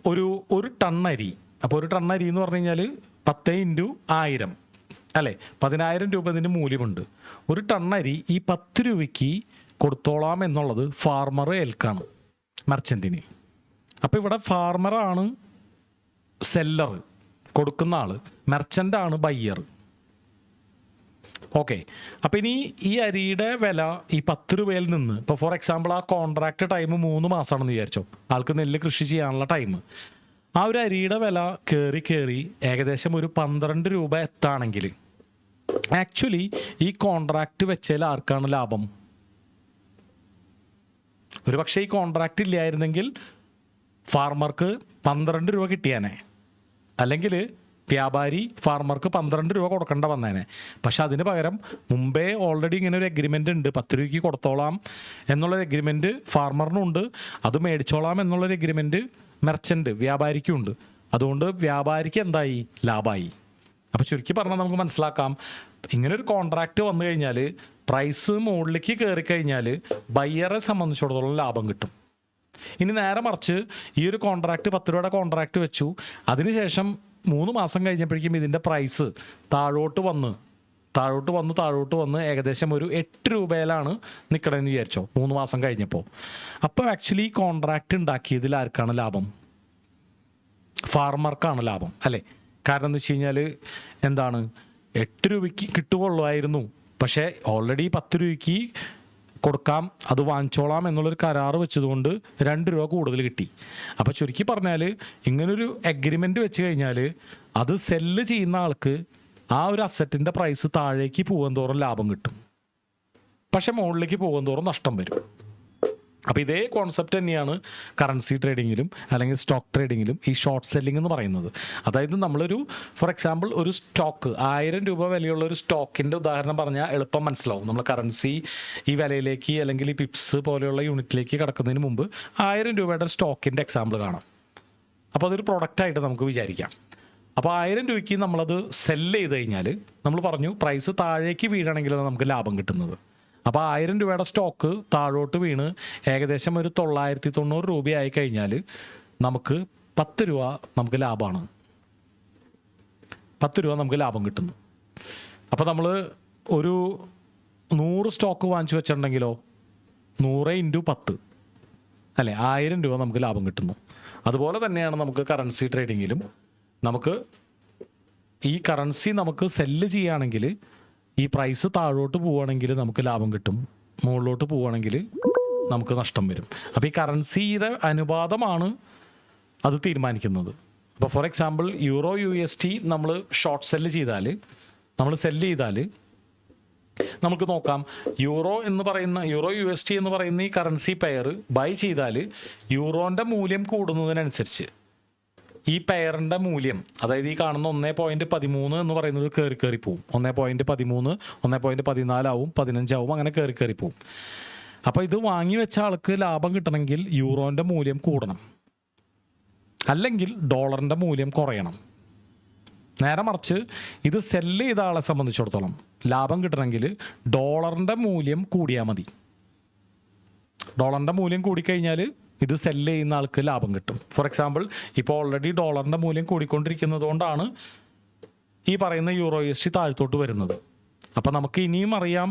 Speaker 1: ഒരു ടൺ അരി, അപ്പോൾ ഒരു ടൺ അരി എന്ന് പറഞ്ഞു കഴിഞ്ഞാൽ 10 × 1000 അല്ലേ, 10,000 രൂപ ഇതിന് മൂല്യമുണ്ട്. ഒരു ടൺ അരി ഈ 10 രൂപയ്ക്ക് കൊടുത്തോളാം എന്നുള്ളത് ഫാർമർ ഏൽക്കാണ്, മെർച്ചൻറ്റിന്. അപ്പോൾ ഇവിടെ ഫാർമറാണ് സെല്ലർ, കൊടുക്കുന്ന ആൾ, മെർച്ചൻ്റാണ് ബയ്യർ. ഓക്കെ, അപ്പോൾ ഇനി ഈ അരിയുടെ വില ഈ 10 രൂപയിൽ നിന്ന്, ഇപ്പോൾ ഫോർ എക്സാമ്പിൾ ആ കോൺട്രാക്റ്റ് ടൈം 3 മാസമാണെന്ന് വിചാരിച്ചോ, ആൾക്ക് നെല്ല് കൃഷി ചെയ്യാനുള്ള ടൈം. ആ ഒരു അരിയുടെ വില കയറി ഏകദേശം ഒരു 12 രൂപ എത്താണെങ്കിൽ ആക്ച്വലി ഈ കോൺട്രാക്റ്റ് വെച്ചാൽ ആർക്കാണ് ലാഭം? ഒരു പക്ഷേ ഈ കോൺട്രാക്റ്റ് ഇല്ലായിരുന്നെങ്കിൽ ഫാർമർക്ക് 12 രൂപ കിട്ടിയാനെ, അല്ലെങ്കിൽ വ്യാപാരി ഫാർമർക്ക് 12 രൂപ കൊടുക്കേണ്ട വന്നേനെ. പക്ഷെ അതിന് പകരം മുമ്പേ ഓൾറെഡി ഇങ്ങനെ ഒരു എഗ്രിമെൻ്റ് ഉണ്ട്, 10 രൂപയ്ക്ക് കൊടുത്തോളാം എന്നുള്ളൊരു എഗ്രിമെൻറ്റ് ഫാർമറിനുണ്ട്, അത് മേടിച്ചോളാം എന്നുള്ളൊരു എഗ്രിമെൻറ്റ് മെർച്ചൻ്റ് വ്യാപാരിക്കും ഉണ്ട്. അതുകൊണ്ട് വ്യാപാരിക്ക് എന്തായി? ലാഭമായി. അപ്പോൾ ചുരുക്കി പറഞ്ഞാൽ നമുക്ക് മനസ്സിലാക്കാം, ഇങ്ങനൊരു കോൺട്രാക്റ്റ് വന്നു കഴിഞ്ഞാൽ പ്രൈസ് മുകളിലേക്ക് കയറി കഴിഞ്ഞാൽ ബയ്യറെ സംബന്ധിച്ചിടത്തോളം ലാഭം കിട്ടും. ഇനി നേരെ മറിച്ച് ഈ ഒരു കോൺട്രാക്റ്റ് 10 രൂപയുടെ കോൺട്രാക്റ്റ് വെച്ചു, അതിനുശേഷം 3 മാസം കഴിഞ്ഞപ്പോഴേക്കും ഇതിൻ്റെ പ്രൈസ് താഴോട്ട് വന്ന് ഏകദേശം ഒരു 8 രൂപയിലാണ് നിൽക്കണമെന്ന് വിചാരിച്ചോ 3 മാസം കഴിഞ്ഞപ്പോൾ. അപ്പോൾ ആക്ച്വലി ഈ കോൺട്രാക്റ്റ് ഉണ്ടാക്കിയതിൽ ആർക്കാണ് ലാഭം? ഫാർമർക്കാണ് ലാഭം അല്ലേ? കാരണം എന്ന് വെച്ച് കഴിഞ്ഞാൽ എന്താണ്, 8 രൂപയ്ക്ക് കിട്ടുകയുള്ളായിരുന്നു, പക്ഷേ ഓൾറെഡി 10 രൂപയ്ക്ക് കൊടുക്കാം, അത് വാങ്ങിച്ചോളാം എന്നുള്ളൊരു കരാറ് വെച്ചതുകൊണ്ട് 2 രൂപ കൂടുതൽ കിട്ടി. അപ്പോൾ ചുരുക്കി പറഞ്ഞാൽ ഇങ്ങനൊരു എഗ്രിമെൻ്റ് വെച്ച് കഴിഞ്ഞാൽ അത് സെല്ല് ചെയ്യുന്ന ആൾക്ക് ആ ഒരു അസറ്റിൻ്റെ പ്രൈസ് താഴേക്ക് പോകുന്തോറും ലാഭം കിട്ടും, പക്ഷെ മുകളിലേക്ക് പോകുന്തോറും നഷ്ടം വരും. അപ്പോൾ ഇതേ കോൺസെപ്റ്റ് തന്നെയാണ് കറൻസി ട്രേഡിങ്ങിലും അല്ലെങ്കിൽ സ്റ്റോക്ക് ട്രേഡിങ്ങിലും ഈ ഷോർട്ട് സെല്ലിംഗ് എന്ന് പറയുന്നത്. അതായത് നമ്മളൊരു ഫോർ എക്സാമ്പിൾ ഒരു സ്റ്റോക്ക് 1000 രൂപ വിലയുള്ള ഒരു സ്റ്റോക്കിൻ്റെ ഉദാഹരണം പറഞ്ഞാൽ എളുപ്പം മനസ്സിലാവും. നമ്മൾ കറൻസി ഈ വിലയിലേക്ക് അല്ലെങ്കിൽ ഈ പിപ്സ് പോലെയുള്ള യൂണിറ്റിലേക്ക് കിടക്കുന്നതിന് മുമ്പ് 1000 രൂപയുടെ സ്റ്റോക്കിൻ്റെ എക്സാമ്പിൾ കാണാം. അപ്പോൾ അതൊരു പ്രൊഡക്റ്റായിട്ട് നമുക്ക് വിചാരിക്കാം. അപ്പോൾ 1000 രൂപയ്ക്ക് നമ്മളത് സെല്ല് ചെയ്ത് കഴിഞ്ഞാൽ നമ്മൾ പറഞ്ഞു പ്രൈസ് താഴേക്ക് വീഴണമെങ്കിലാണ് നമുക്ക് ലാഭം കിട്ടുന്നത്. അപ്പോൾ 1000 രൂപയുടെ സ്റ്റോക്ക് താഴോട്ട് വീണ് ഏകദേശം ഒരു 990 രൂപയായി കഴിഞ്ഞാൽ നമുക്ക് 10 രൂപ നമുക്ക് ലാഭമാണ്, 10 രൂപ നമുക്ക് ലാഭം കിട്ടുന്നു. അപ്പോൾ നമ്മൾ ഒരു 100 സ്റ്റോക്ക് വാങ്ങിച്ചു വെച്ചിട്ടുണ്ടെങ്കിലോ 100 × 10 അല്ലേ, 1000 രൂപ നമുക്ക് ലാഭം കിട്ടുന്നു. അതുപോലെ തന്നെയാണ് നമുക്ക് കറൻസി ട്രേഡിങ്ങിലും. നമുക്ക് ഈ കറൻസി നമുക്ക് സെല്ല് ചെയ്യുകയാണെങ്കിൽ ഈ പ്രൈസ് താഴോട്ട് പോവുകയാണെങ്കിൽ നമുക്ക് ലാഭം കിട്ടും, മുകളിലോട്ട് പോവുകയാണെങ്കിൽ നമുക്ക് നഷ്ടം വരും. അപ്പോൾ ഈ കറൻസിയുടെ അനുപാതമാണ് അത് തീരുമാനിക്കുന്നത്. അപ്പോൾ ഫോർ എക്സാമ്പിൾ യൂറോ USD നമ്മൾ ഷോർട്ട് സെല്ല് ചെയ്താൽ, നമുക്ക് നോക്കാം യൂറോ USD എന്ന് പറയുന്ന ഈ കറൻസി പെയർ ബൈ ചെയ്താൽ യൂറോൻ്റെ മൂല്യം കൂടുന്നതിനനുസരിച്ച് ഈ പെയറിൻ്റെ മൂല്യം, അതായത് ഈ കാണുന്ന 1.13 എന്ന് പറയുന്നത് കയറി പോവും. 1.13, 1.14 ആവും, 15 ആവും, അങ്ങനെ കയറി പോവും. അപ്പോൾ ഇത് വാങ്ങി വെച്ച ആൾക്ക് ലാഭം കിട്ടണമെങ്കിൽ യൂറോൻ്റെ മൂല്യം കൂടണം, അല്ലെങ്കിൽ ഡോളറിൻ്റെ മൂല്യം കുറയണം. നേരെ മറിച്ച് ഇത് സെല്ല് ചെയ്ത ആളെ സംബന്ധിച്ചിടത്തോളം ലാഭം കിട്ടണമെങ്കിൽ ഡോളറിൻ്റെ മൂല്യം കൂടിയാൽ മതി. ഡോളറിൻ്റെ മൂല്യം കൂടിക്കഴിഞ്ഞാൽ ഇത് സെല്ല് ചെയ്യുന്ന ആൾക്ക് ലാഭം കിട്ടും. ഫോർ എക്സാമ്പിൾ ഇപ്പോൾ ഓൾറെഡി ഡോളറിൻ്റെ മൂല്യം കൂടിക്കൊണ്ടിരിക്കുന്നത് കൊണ്ടാണ് ഈ പറയുന്ന യൂറോ USD താഴ്ത്തോട്ട് വരുന്നത്. അപ്പോൾ നമുക്ക് ഇനിയും അറിയാം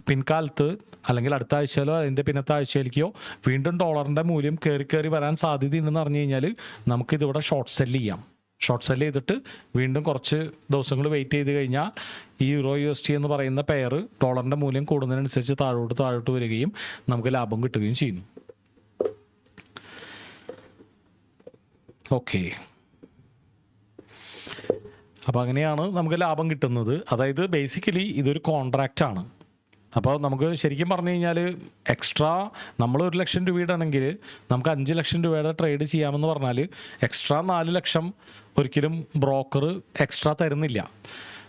Speaker 1: പിൻകാലത്ത് അല്ലെങ്കിൽ അടുത്ത ആഴ്ചയിലോ അതിൻ്റെ പിന്നത്തെ ആഴ്ചയിലേക്കോ വീണ്ടും ഡോളറിൻ്റെ മൂല്യം കയറി വരാൻ സാധ്യതയുണ്ടെന്ന് അറിഞ്ഞു കഴിഞ്ഞാൽ നമുക്കിതിവിടെ ഷോർട്ട് സെല്ല് ചെയ്യാം. ഷോർട്ട് സെല്ല് ചെയ്തിട്ട് വീണ്ടും കുറച്ച് ദിവസങ്ങൾ വെയിറ്റ് ചെയ്ത് കഴിഞ്ഞാൽ ഈ യൂറോ USD എന്ന് പറയുന്ന പെയർ ഡോളറിൻ്റെ മൂല്യം കൂടുന്നതിനനുസരിച്ച് താഴോട്ട് വരികയും നമുക്ക് ലാഭം കിട്ടുകയും ചെയ്യുന്നു. ഓക്കെ, അപ്പോൾ അങ്ങനെയാണ് നമുക്ക് ലാഭം കിട്ടുന്നത്. അതായത് ബേസിക്കലി ഇതൊരു കോൺട്രാക്റ്റ് ആണ്. അപ്പോൾ നമുക്ക് ശരിക്കും പറഞ്ഞു കഴിഞ്ഞാൽ എക്സ്ട്രാ നമ്മൾ 1 ലക്ഷം രൂപയുടെ ആണെങ്കിൽ നമുക്ക് 5 ലക്ഷം രൂപയുടെ ട്രേഡ് ചെയ്യാമെന്ന് പറഞ്ഞാൽ എക്സ്ട്രാ 4 ലക്ഷം ഒരിക്കലും ബ്രോക്കർ എക്സ്ട്രാ തരുന്നില്ല.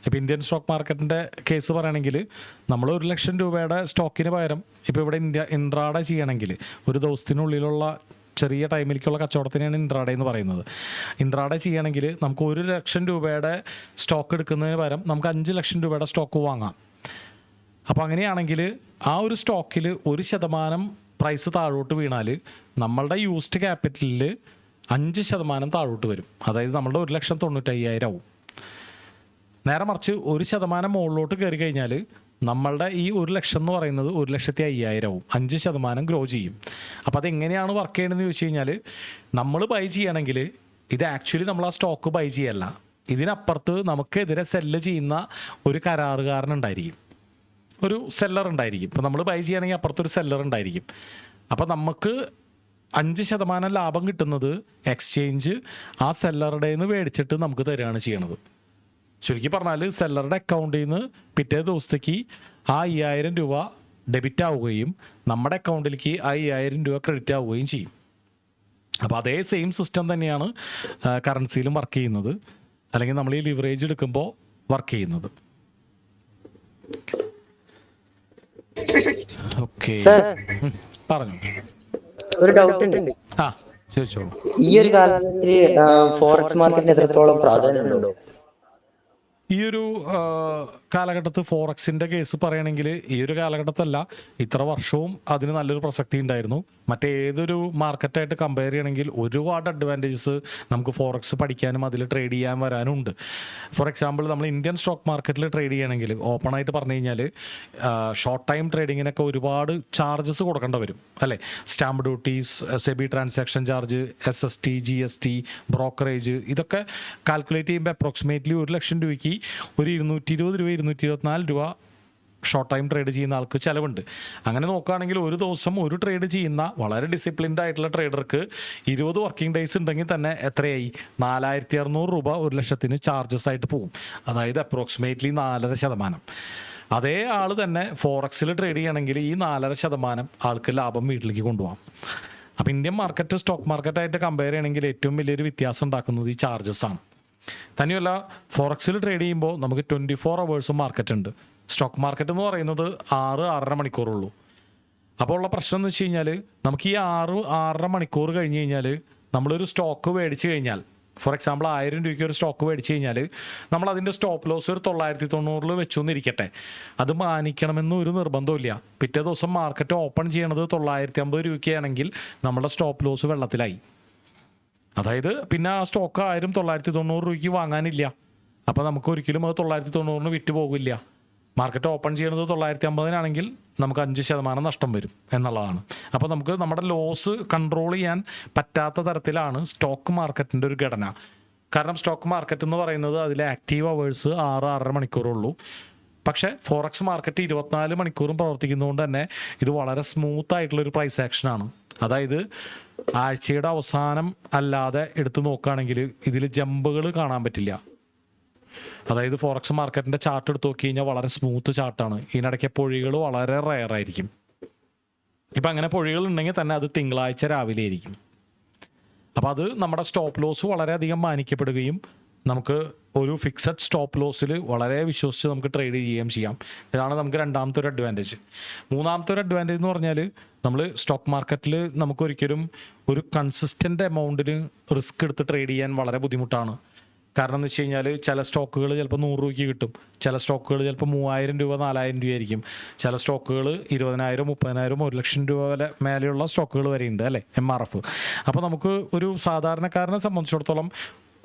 Speaker 1: ഇപ്പോൾ ഇന്ത്യൻ സ്റ്റോക്ക് മാർക്കറ്റിൻ്റെ കേസ് പറയുകയാണെങ്കിൽ നമ്മൾ 1 ലക്ഷം രൂപയുടെ സ്റ്റോക്കിന് പകരം ഇപ്പോൾ ഇവിടെ ഇൻട്രാഡേ ചെയ്യണമെങ്കിൽ ഒരു ദിവസത്തിനുള്ളിലുള്ള ചെറിയ ടൈമിലേക്കുള്ള കച്ചവടത്തിനാണ് ഇൻട്രാഡേ എന്ന് പറയുന്നത്. ഇൻട്രാഡേ ചെയ്യണമെങ്കിൽ നമുക്ക് 1 ലക്ഷം രൂപയുടെ സ്റ്റോക്ക് എടുക്കുന്നതിന് പകരം നമുക്ക് 5 ലക്ഷം രൂപയുടെ സ്റ്റോക്ക് വാങ്ങാം. അപ്പോൾ അങ്ങനെയാണെങ്കിൽ ആ ഒരു സ്റ്റോക്കിൽ 1% പ്രൈസ് താഴോട്ട് വീണാൽ നമ്മളുടെ യൂസ്ഡ് ക്യാപിറ്റലിൽ 5% താഴോട്ട് വരും. അതായത് നമ്മളുടെ 1,95,000 ആവും. നേരെ മറിച്ച് 1% മുകളിലോട്ട് കയറി കഴിഞ്ഞാൽ നമ്മളുടെ ഈ 1,00,000 എന്ന് പറയുന്നത് 1,05,000 ആവും. 5% ഗ്രോ ചെയ്യും. അപ്പോൾ അതെങ്ങനെയാണ് വർക്ക് ചെയ്യണമെന്ന് ചോദിച്ചു കഴിഞ്ഞാൽ, നമ്മൾ ബൈ ചെയ്യണമെങ്കിൽ ഇത് ആക്ച്വലി നമ്മൾ ആ സ്റ്റോക്ക് ബൈ ചെയ്യല്ല, ഇതിനപ്പുറത്ത് നമുക്കെതിരെ സെല്ല് ചെയ്യുന്ന ഒരു കരാറുകാരനുണ്ടായിരിക്കും, ഒരു സെല്ലർ ഉണ്ടായിരിക്കും. ഇപ്പോൾ നമ്മൾ ബൈ ചെയ്യുകയാണെങ്കിൽ അപ്പുറത്തൊരു സെല്ലർ ഉണ്ടായിരിക്കും. അപ്പോൾ നമുക്ക് 5% ലാഭം കിട്ടുന്നത് എക്സ്ചേഞ്ച് ആ സെല്ലറുടെ നിന്ന് മേടിച്ചിട്ട് നമുക്ക് തരികയാണ് ചെയ്യണത്. ചുരുക്കി പറഞ്ഞാൽ സെല്ലറുടെ അക്കൗണ്ടിൽ നിന്ന് പിറ്റേ ദിവസത്തേക്ക് ആ 5,000 രൂപ ഡെബിറ്റ് ആവുകയും നമ്മുടെ അക്കൗണ്ടിലേക്ക് ആ 5,000 രൂപ ക്രെഡിറ്റ് ആവുകയും ചെയ്യും. അപ്പോൾ അതേ സെയിം സിസ്റ്റം തന്നെയാണ് കറൻസിയിലും വർക്ക് ചെയ്യുന്നത്, അല്ലെങ്കിൽ നമ്മൾ ഈ ലിവറേജ് എടുക്കുമ്പോൾ വർക്ക് ചെയ്യുന്നത്. ഓക്കെ, പറഞ്ഞു.
Speaker 5: ഒരു ഡൗട്ട് ഉണ്ട്.
Speaker 1: ആ, ചോദിച്ചോളൂ.
Speaker 5: ഈ ഒരു കാലത്ത് ഫോറക്സ് മാർക്കറ്റിന് എത്രത്തോളം പ്രാധാന്യമുണ്ടോ?
Speaker 1: ഈ ഒരു കാലഘട്ടത്ത് ഫോറക്സിൻ്റെ കേസ് പറയുകയാണെങ്കിൽ ഈ ഒരു കാലഘട്ടത്തല്ല, ഇത്ര വർഷവും അതിന് നല്ലൊരു പ്രസക്തി ഉണ്ടായിരുന്നു. മറ്റേതൊരു മാർക്കറ്റായിട്ട് കമ്പയർ ചെയ്യണമെങ്കിൽ ഒരുപാട് അഡ്വാൻറ്റേജസ് നമുക്ക് ഫോറക്സ് പഠിക്കാനും അതിൽ ട്രേഡ് ചെയ്യാൻ വരാനും ഉണ്ട്. ഫോർ എക്സാമ്പിൾ, നമ്മൾ ഇന്ത്യൻ സ്റ്റോക്ക് മാർക്കറ്റിൽ ട്രേഡ് ചെയ്യണമെങ്കിൽ ഓപ്പണായിട്ട് പറഞ്ഞു കഴിഞ്ഞാൽ ഷോർട്ട് ടൈം ട്രേഡിങ്ങിനൊക്കെ ഒരുപാട് ചാർജസ് കൊടുക്കേണ്ടി വരും, അല്ലേ? Stamp duties, SEBI transaction charge, SST, GST, brokerage, ഇതൊക്കെ കാൽക്കുലേറ്റ് ചെയ്യുമ്പോൾ അപ്രോക്സിമേറ്റ്ലി 1,00,000 രൂപയ്ക്ക് ഒരു 220 രൂപ 224 രൂപ ഷോർട്ട് ടൈം ട്രേഡ് ചെയ്യുന്ന ആൾക്ക് ചിലവുണ്ട്. അങ്ങനെ നോക്കുകയാണെങ്കിൽ ഒരു ദിവസം ഒരു ട്രേഡ് ചെയ്യുന്ന വളരെ ഡിസിപ്ലിൻഡ് ആയിട്ടുള്ള ട്രേഡർക്ക് 20 വർക്കിംഗ് ഡേയ്സ് ഉണ്ടെങ്കിൽ തന്നെ എത്രയായി? 4,600 രൂപ 1,00,000 ചാർജസ് ആയിട്ട് പോകും. അതായത് അപ്രോക്സിമേറ്റ്ലി 4.5%. അതേ ആൾ തന്നെ ഫോറക്സിൽ ട്രേഡ് ചെയ്യണമെങ്കിൽ ഈ 4.5% ആൾക്ക് ലാഭം വീട്ടിലേക്ക് കൊണ്ടുപോകാം. അപ്പോൾ ഇന്ത്യൻ മാർക്കറ്റ് സ്റ്റോക്ക് മാർക്കറ്റായിട്ട് കമ്പയർ ചെയ്യണമെങ്കിൽ ഏറ്റവും വലിയൊരു വ്യത്യാസം ഉണ്ടാക്കുന്നത് ഈ ചാർജസ് ആണ്. തന്നെയല്ല, ഫോറക്സിൽ ട്രേഡ് ചെയ്യുമ്പോൾ നമുക്ക് 24 hours മാർക്കറ്റ് ഉണ്ട്. സ്റ്റോക്ക് മാർക്കറ്റ് എന്ന് പറയുന്നത് 6-6.5 മണിക്കൂറുള്ളൂ. അപ്പോൾ ഉള്ള പ്രശ്നം എന്ന് വെച്ച് കഴിഞ്ഞാൽ, നമുക്ക് ഈ 6-6.5 മണിക്കൂർ കഴിഞ്ഞ് കഴിഞ്ഞാൽ നമ്മളൊരു സ്റ്റോക്ക് മേടിച്ച് കഴിഞ്ഞാൽ, ഫോർ എക്സാമ്പിൾ 1000 രൂപയ്ക്ക് ഒരു സ്റ്റോക്ക് മേടിച്ച് കഴിഞ്ഞാൽ നമ്മൾ അതിൻ്റെ സ്റ്റോപ്പ് ലോസ് ഒരു 990 വെച്ചൊന്നിരിക്കട്ടെ, അത് മാനിക്കണമെന്ന് ഒരു നിർബന്ധമില്ല. പിറ്റേ ദിവസം മാർക്കറ്റ് ഓപ്പൺ ചെയ്യണത് 950 രൂപയ്ക്കാണെങ്കിൽ നമ്മുടെ സ്റ്റോപ്പ് ലോസ് വെള്ളത്തിലായി. അതായത് പിന്നെ ആ സ്റ്റോക്ക് 990 രൂപയ്ക്ക് വാങ്ങാനില്ല. അപ്പോൾ നമുക്ക് ഒരിക്കലും അത് 990 വിറ്റ് പോകില്ല. മാർക്കറ്റ് ഓപ്പൺ ചെയ്യുന്നത് 950 നമുക്ക് 5% നഷ്ടം വരും എന്നുള്ളതാണ്. അപ്പോൾ നമുക്ക് നമ്മുടെ ലോസ് കൺട്രോൾ ചെയ്യാൻ പറ്റാത്ത തരത്തിലാണ് സ്റ്റോക്ക് മാർക്കറ്റിൻ്റെ ഒരു ഘടന. കാരണം സ്റ്റോക്ക് മാർക്കറ്റ് എന്ന് പറയുന്നത് അതിലെ ആക്റ്റീവ് അവേഴ്സ് 6-6.5 മണിക്കൂറുള്ളൂ. പക്ഷേ ഫോറക്സ് മാർക്കറ്റ് 24 മണിക്കൂറും പ്രവർത്തിക്കുന്നതുകൊണ്ട് തന്നെ ഇത് വളരെ സ്മൂത്ത് ആയിട്ടുള്ളൊരു പ്രൈസ് ആക്ഷനാണ്. അതായത് ആഴ്ചയുടെ അവസാനം അല്ലാതെ എടുത്ത് നോക്കുകയാണെങ്കിൽ ഇതിൽ ജമ്പുകൾ കാണാൻ പറ്റില്ല. അതായത് ഫോറക്സ് മാർക്കറ്റിൻ്റെ ചാർട്ട് എടുത്ത് നോക്കി കഴിഞ്ഞാൽ വളരെ സ്മൂത്ത് ചാർട്ടാണ്. ഇതിനിടയ്ക്ക് പൊഴികൾ വളരെ റെയർ ആയിരിക്കും. ഇപ്പം അങ്ങനെ പൊഴികൾ ഉണ്ടെങ്കിൽ തന്നെ അത് തിങ്കളാഴ്ച രാവിലെ ആയിരിക്കും. അപ്പോൾ അത് നമ്മുടെ സ്റ്റോപ്പ് ലോസ് വളരെയധികം മാനിക്കപ്പെടുകയും നമുക്ക് ഒരു ഫിക്സഡ് സ്റ്റോപ്പ് ലോസിൽ വളരെ വിശ്വസിച്ച് നമുക്ക് ട്രേഡ് ചെയ്യുകയും ചെയ്യാം. ഇതാണ് നമുക്ക് രണ്ടാമത്തെ ഒരു അഡ്വാൻറ്റേജ്. മൂന്നാമത്തെ ഒരു അഡ്വാൻറ്റേജ് എന്ന് പറഞ്ഞാൽ, നമ്മൾ സ്റ്റോക്ക് മാർക്കറ്റിൽ നമുക്കൊരിക്കലും ഒരു കൺസിസ്റ്റൻ്റ് എമൗണ്ടിന് റിസ്ക് എടുത്ത് ട്രേഡ് ചെയ്യാൻ വളരെ ബുദ്ധിമുട്ടാണ്. കാരണം എന്ന് വെച്ച് കഴിഞ്ഞാൽ ചില സ്റ്റോക്കുകൾ ചിലപ്പോൾ 100 രൂപയ്ക്ക് കിട്ടും, ചില സ്റ്റോക്കുകൾ ചിലപ്പോൾ 3,000 രൂപ 4,000 രൂപയായിരിക്കും, ചില സ്റ്റോക്കുകൾ 20,000 30,000 1,00,000 രൂപ വരെ മേലെയുള്ള സ്റ്റോക്കുകൾ വരെയുണ്ട്, അല്ലേ, MRF. അപ്പോൾ നമുക്ക് ഒരു സാധാരണക്കാരനെ സംബന്ധിച്ചിടത്തോളം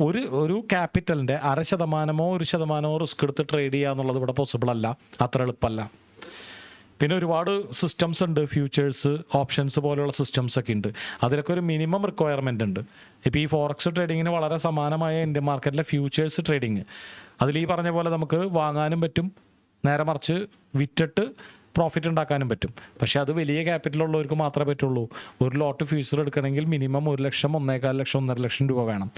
Speaker 1: ഒരു ക്യാപിറ്റലിൻ്റെ 0.5% 1% റിസ്ക് എടുത്ത് ട്രേഡ് ചെയ്യുക എന്നുള്ളത് ഇവിടെ പോസിബിൾ അല്ല, അത്ര എളുപ്പമല്ല. പിന്നെ ഒരുപാട് സിസ്റ്റംസ് ഉണ്ട്, ഫ്യൂച്ചേഴ്സ്, ഓപ്ഷൻസ് പോലെയുള്ള സിസ്റ്റംസ് ഒക്കെ ഉണ്ട്. അതിലൊക്കെ ഒരു മിനിമം റിക്വയർമെൻ്റ് ഉണ്ട്. ഇപ്പോൾ ഈ ഫോറക്സ് ട്രേഡിങ്ങിന് വളരെ സമാനമായ ഇന്ത്യൻ മാർക്കറ്റിലെ ഫ്യൂച്ചേഴ്സ് ട്രേഡിങ്, അതിൽ ഈ പറഞ്ഞ പോലെ നമുക്ക് വാങ്ങാനും പറ്റും, നേരെ മറിച്ച് വിറ്റിട്ട് പ്രോഫിറ്റ് ഉണ്ടാക്കാനും പറ്റും. പക്ഷേ അത് വലിയ ക്യാപിറ്റലുള്ളവർക്ക് മാത്രമേ പറ്റുള്ളൂ. ഒരു ലോട്ട് ഫ്യൂച്ചർ എടുക്കണമെങ്കിൽ മിനിമം 1 ലക്ഷം 1.25 ലക്ഷം 1.5 ലക്ഷം രൂപ വേണം.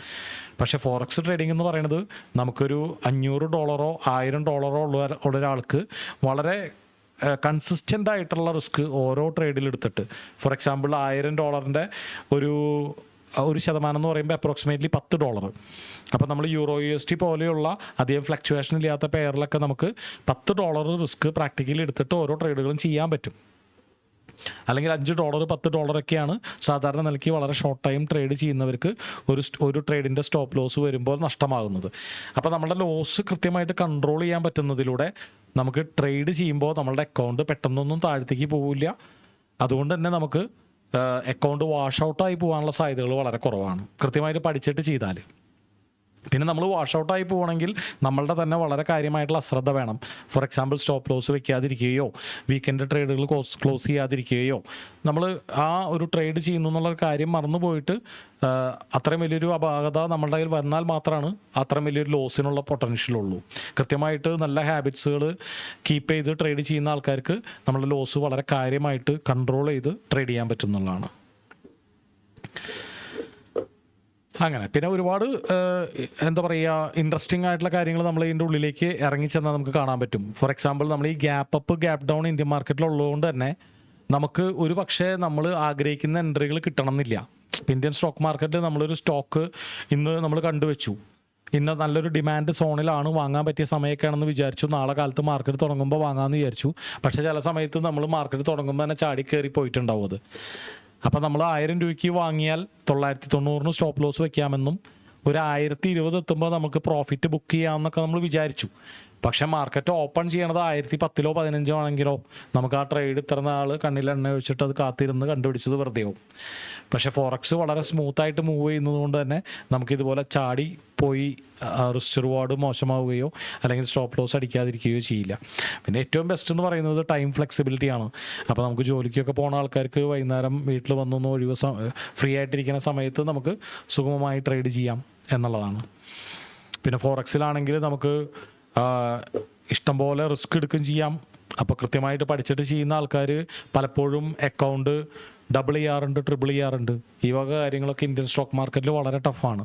Speaker 1: പക്ഷേ ഫോറക്സ് ട്രേഡിംഗ് എന്ന് പറയുന്നത് നമുക്കൊരു $500 $1,000 ഉള്ള ഒരാൾക്ക് വളരെ കൺസിസ്റ്റൻ്റ് ആയിട്ടുള്ള റിസ്ക് ഓരോ ട്രേഡിലെടുത്തിട്ട്, ഫോർ എക്സാമ്പിൾ $1,000 ഒരു 1% എന്ന് പറയുമ്പോൾ അപ്രോക്സിമേറ്റ്ലി $10. അപ്പോൾ നമ്മൾ EUR/USD പോലെയുള്ള അധികം ഫ്ലക്ച്വേഷൻ ഇല്ലാത്ത പെയറിലൊക്കെ നമുക്ക് $10 റിസ്ക് പ്രാക്ടിക്കലി എടുത്തിട്ട് ഓരോ ട്രേഡുകളും ചെയ്യാൻ പറ്റും. അല്ലെങ്കിൽ $5 $10 ഒക്കെയാണ് സാധാരണ നിലയ്ക്ക് വളരെ ഷോർട്ട് ടൈം ട്രേഡ് ചെയ്യുന്നവർക്ക് ഒരു ട്രേഡിൻ്റെ സ്റ്റോപ്പ് ലോസ് വരുമ്പോൾ നഷ്ടമാകുന്നത്. അപ്പോൾ നമ്മുടെ ലോസ് കൃത്യമായിട്ട് കൺട്രോൾ ചെയ്യാൻ പറ്റുന്നതിലൂടെ നമുക്ക് ട്രേഡ് ചെയ്യുമ്പോൾ നമ്മളുടെ അക്കൗണ്ട് പെട്ടെന്നൊന്നും താഴത്തേക്ക് പോവില്ല. അതുകൊണ്ട് തന്നെ നമുക്ക് അക്കൗണ്ട് വാഷ് ഔട്ടായി പോകാനുള്ള സാധ്യതകൾ വളരെ കുറവാണ് കൃത്യമായിട്ട് പഠിച്ചിട്ട് ചെയ്താൽ. പിന്നെ നമ്മൾ വാഷ് ഔട്ടായി പോകണമെങ്കിൽ നമ്മളുടെ തന്നെ വളരെ കാര്യമായിട്ടുള്ള അശ്രദ്ധ വേണം. ഫോർ എക്സാമ്പിൾ സ്റ്റോപ്പ് ലോസ് വെക്കാതിരിക്കുകയോ വീക്കെൻഡ് ട്രേഡുകൾ ക്ലോസ് ചെയ്യാതിരിക്കുകയോ നമ്മൾ ആ ഒരു ട്രേഡ് ചെയ്യുന്നു എന്നുള്ളൊരു കാര്യം മറന്നു പോയിട്ട് അത്രയും വലിയൊരു അപാകത നമ്മളുടെ കയ്യിൽ വന്നാൽ മാത്രമാണ് അത്രയും വലിയൊരു ലോസിനുള്ള പൊട്ടൻഷ്യലുള്ളൂ. കൃത്യമായിട്ട് നല്ല ഹാബിറ്റ്സുകൾ കീപ്പ് ചെയ്ത് ട്രേഡ് ചെയ്യുന്ന ആൾക്കാർക്ക് നമ്മളുടെ ലോസ് വളരെ കാര്യമായിട്ട് കൺട്രോൾ ചെയ്ത് ട്രേഡ് ചെയ്യാൻ പറ്റുന്നുള്ളതാണ്. അങ്ങനെ പിന്നെ ഒരുപാട് എന്താ പറയുക ഇൻട്രസ്റ്റിംഗ് ആയിട്ടുള്ള കാര്യങ്ങൾ നമ്മൾ ഇതിൻ്റെ ഉള്ളിലേക്ക് ഇറങ്ങിച്ചെന്നാൽ നമുക്ക് കാണാൻ പറ്റും. ഫോർ എക്സാമ്പിൾ നമ്മൾ ഈ gap up gap down Indian മാർക്കറ്റിൽ ഉള്ളതുകൊണ്ട് തന്നെ നമുക്ക് ഒരു പക്ഷേ നമ്മൾ ആഗ്രഹിക്കുന്ന എൻട്രികൾ കിട്ടണമെന്നില്ല. ഇന്ത്യൻ സ്റ്റോക്ക് മാർക്കറ്റിൽ നമ്മളൊരു സ്റ്റോക്ക് ഇന്ന് നമ്മൾ കണ്ടുവച്ചു, ഇന്ന് നല്ലൊരു ഡിമാൻഡ് സോണിലാണ്, വാങ്ങാൻ പറ്റിയ സമയമൊക്കെയാണെന്ന് വിചാരിച്ചു, നാളെ കാലത്ത് മാർക്കറ്റ് തുടങ്ങുമ്പോൾ വാങ്ങാമെന്ന് വിചാരിച്ചു. പക്ഷേ ചില സമയത്ത് നമ്മൾ മാർക്കറ്റ് തുടങ്ങുമ്പോൾ തന്നെ ചാടി കയറി പോയിട്ടുണ്ടാവും അത്. അപ്പോൾ നമ്മൾ 1000 രൂപയ്ക്ക് വാങ്ങിയാൽ 990 സ്റ്റോപ്പ് ലോസ് വെക്കാമെന്നും ഒരു 1020 എത്തുമ്പോൾ നമുക്ക് പ്രോഫിറ്റ് ബുക്ക് ചെയ്യാമെന്നൊക്കെ നമ്മൾ വിചാരിച്ചു. പക്ഷേ മാർക്കറ്റ് ഓപ്പൺ ചെയ്യണത് 1010 15 ആണെങ്കിലോ നമുക്ക് ആ ട്രേഡ് ഇത്ര നാൾ കണ്ണിൽ എണ്ണ ഒഴിച്ചിട്ട് അത് കാത്തിരുന്ന് കണ്ടുപിടിച്ചത് വെറുതെയാവും. പക്ഷേ ഫോറക്സ് വളരെ സ്മൂത്തായിട്ട് മൂവ് ചെയ്യുന്നത് കൊണ്ട് തന്നെ നമുക്കിതുപോലെ ചാടി പോയി റിസ്ക് റിവാർഡ് മോശമാവുകയോ അല്ലെങ്കിൽ സ്റ്റോപ്പ് ലോസ് അടിക്കാതിരിക്കുകയോ ചെയ്യില്ല. പിന്നെ ഏറ്റവും ബെസ്റ്റ് എന്ന് പറയുന്നത് ടൈം ഫ്ലെക്സിബിലിറ്റിയാണ്. അപ്പോൾ നമുക്ക് ജോലിക്കൊക്കെ പോകുന്ന ആൾക്കാർക്ക് വൈകുന്നേരം വീട്ടിൽ വന്നൊന്ന് ഒഴിവ് ഫ്രീ ആയിട്ടിരിക്കുന്ന സമയത്ത് നമുക്ക് സുഗമമായി ട്രേഡ് ചെയ്യാം എന്നുള്ളതാണ്. പിന്നെ ഫോറക്സിലാണെങ്കിൽ നമുക്ക് ഇഷ്ടംപോലെ റിസ്ക് എടുക്കുകയും ചെയ്യാം. അപ്പോൾ കൃത്യമായിട്ട് പഠിച്ചിട്ട് ചെയ്യുന്ന ആൾക്കാർ പലപ്പോഴും അക്കൗണ്ട് ഡബിൾ ചെയ്യാറുണ്ട്, ട്രിപ്പിൾ ചെയ്യാറുണ്ട്. ഈ വക കാര്യങ്ങളൊക്കെ ഇന്ത്യൻ സ്റ്റോക്ക് മാർക്കറ്റിൽ വളരെ ടഫാണ്.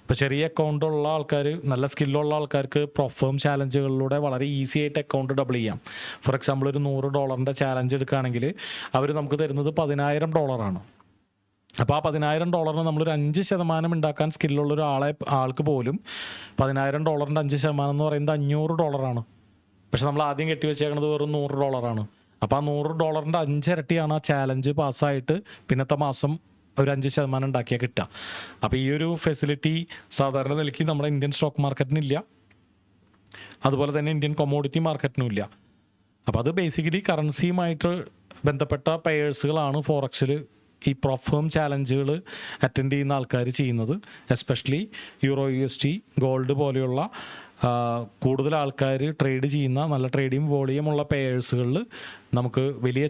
Speaker 1: ഇപ്പോൾ ചെറിയ അക്കൗണ്ടുള്ള ആൾക്കാർ, നല്ല സ്കില്ലുള്ള ആൾക്കാർക്ക് പ്രൊഫേം ചാലഞ്ചുകളിലൂടെ വളരെ ഈസി ആയിട്ട് അക്കൗണ്ട് ഡബിൾ ചെയ്യാം. ഫോർ എക്സാമ്പിൾ ഒരു $100 ചാലഞ്ച് എടുക്കുകയാണെങ്കിൽ അവർ നമുക്ക് തരുന്നത് $10,000. അപ്പോൾ ആ $10,000 നമ്മളൊരു 5% ഉണ്ടാക്കാൻ സ്കില്ലുള്ള ആൾക്ക് പോലും $10,000 5% എന്ന് പറയുന്നത് $500. പക്ഷെ നമ്മൾ ആദ്യം കെട്ടിവെച്ചേക്കുന്നത് വെറും $100. അപ്പോൾ ആ $100 5 ഇരട്ടിയാണ് ആ ചാലഞ്ച് പാസ്സായിട്ട് പിന്നത്തെ മാസം ഒരു 5% ഉണ്ടാക്കിയാൽ കിട്ടുക. അപ്പോൾ ഈ ഒരു ഫെസിലിറ്റി സാധാരണ നിലയ്ക്ക് നമ്മുടെ ഇന്ത്യൻ സ്റ്റോക്ക് മാർക്കറ്റിനില്ല, അതുപോലെ തന്നെ ഇന്ത്യൻ കൊമോഡിറ്റി മാർക്കറ്റിനും ഇല്ല. അപ്പോൾ അത് ബേസിക്കലി കറൻസിയുമായിട്ട് ബന്ധപ്പെട്ട പെയേഴ്സുകളാണ് ഫോറക്സിൽ ഈ പ്രൊഫേം ചാലഞ്ചുകൾ അറ്റൻഡ് ചെയ്യുന്ന ആൾക്കാർ ചെയ്യുന്നത്. എസ്പെഷ്യലി യൂറോ USD ഗോൾഡ് പോലെയുള്ള കൂടുതൽ ആൾക്കാർ ട്രേഡ് ചെയ്യുന്ന നല്ല ട്രേഡിങ് വോളിയമുള്ള പെയേഴ്സുകളിൽ നമുക്ക് വലിയ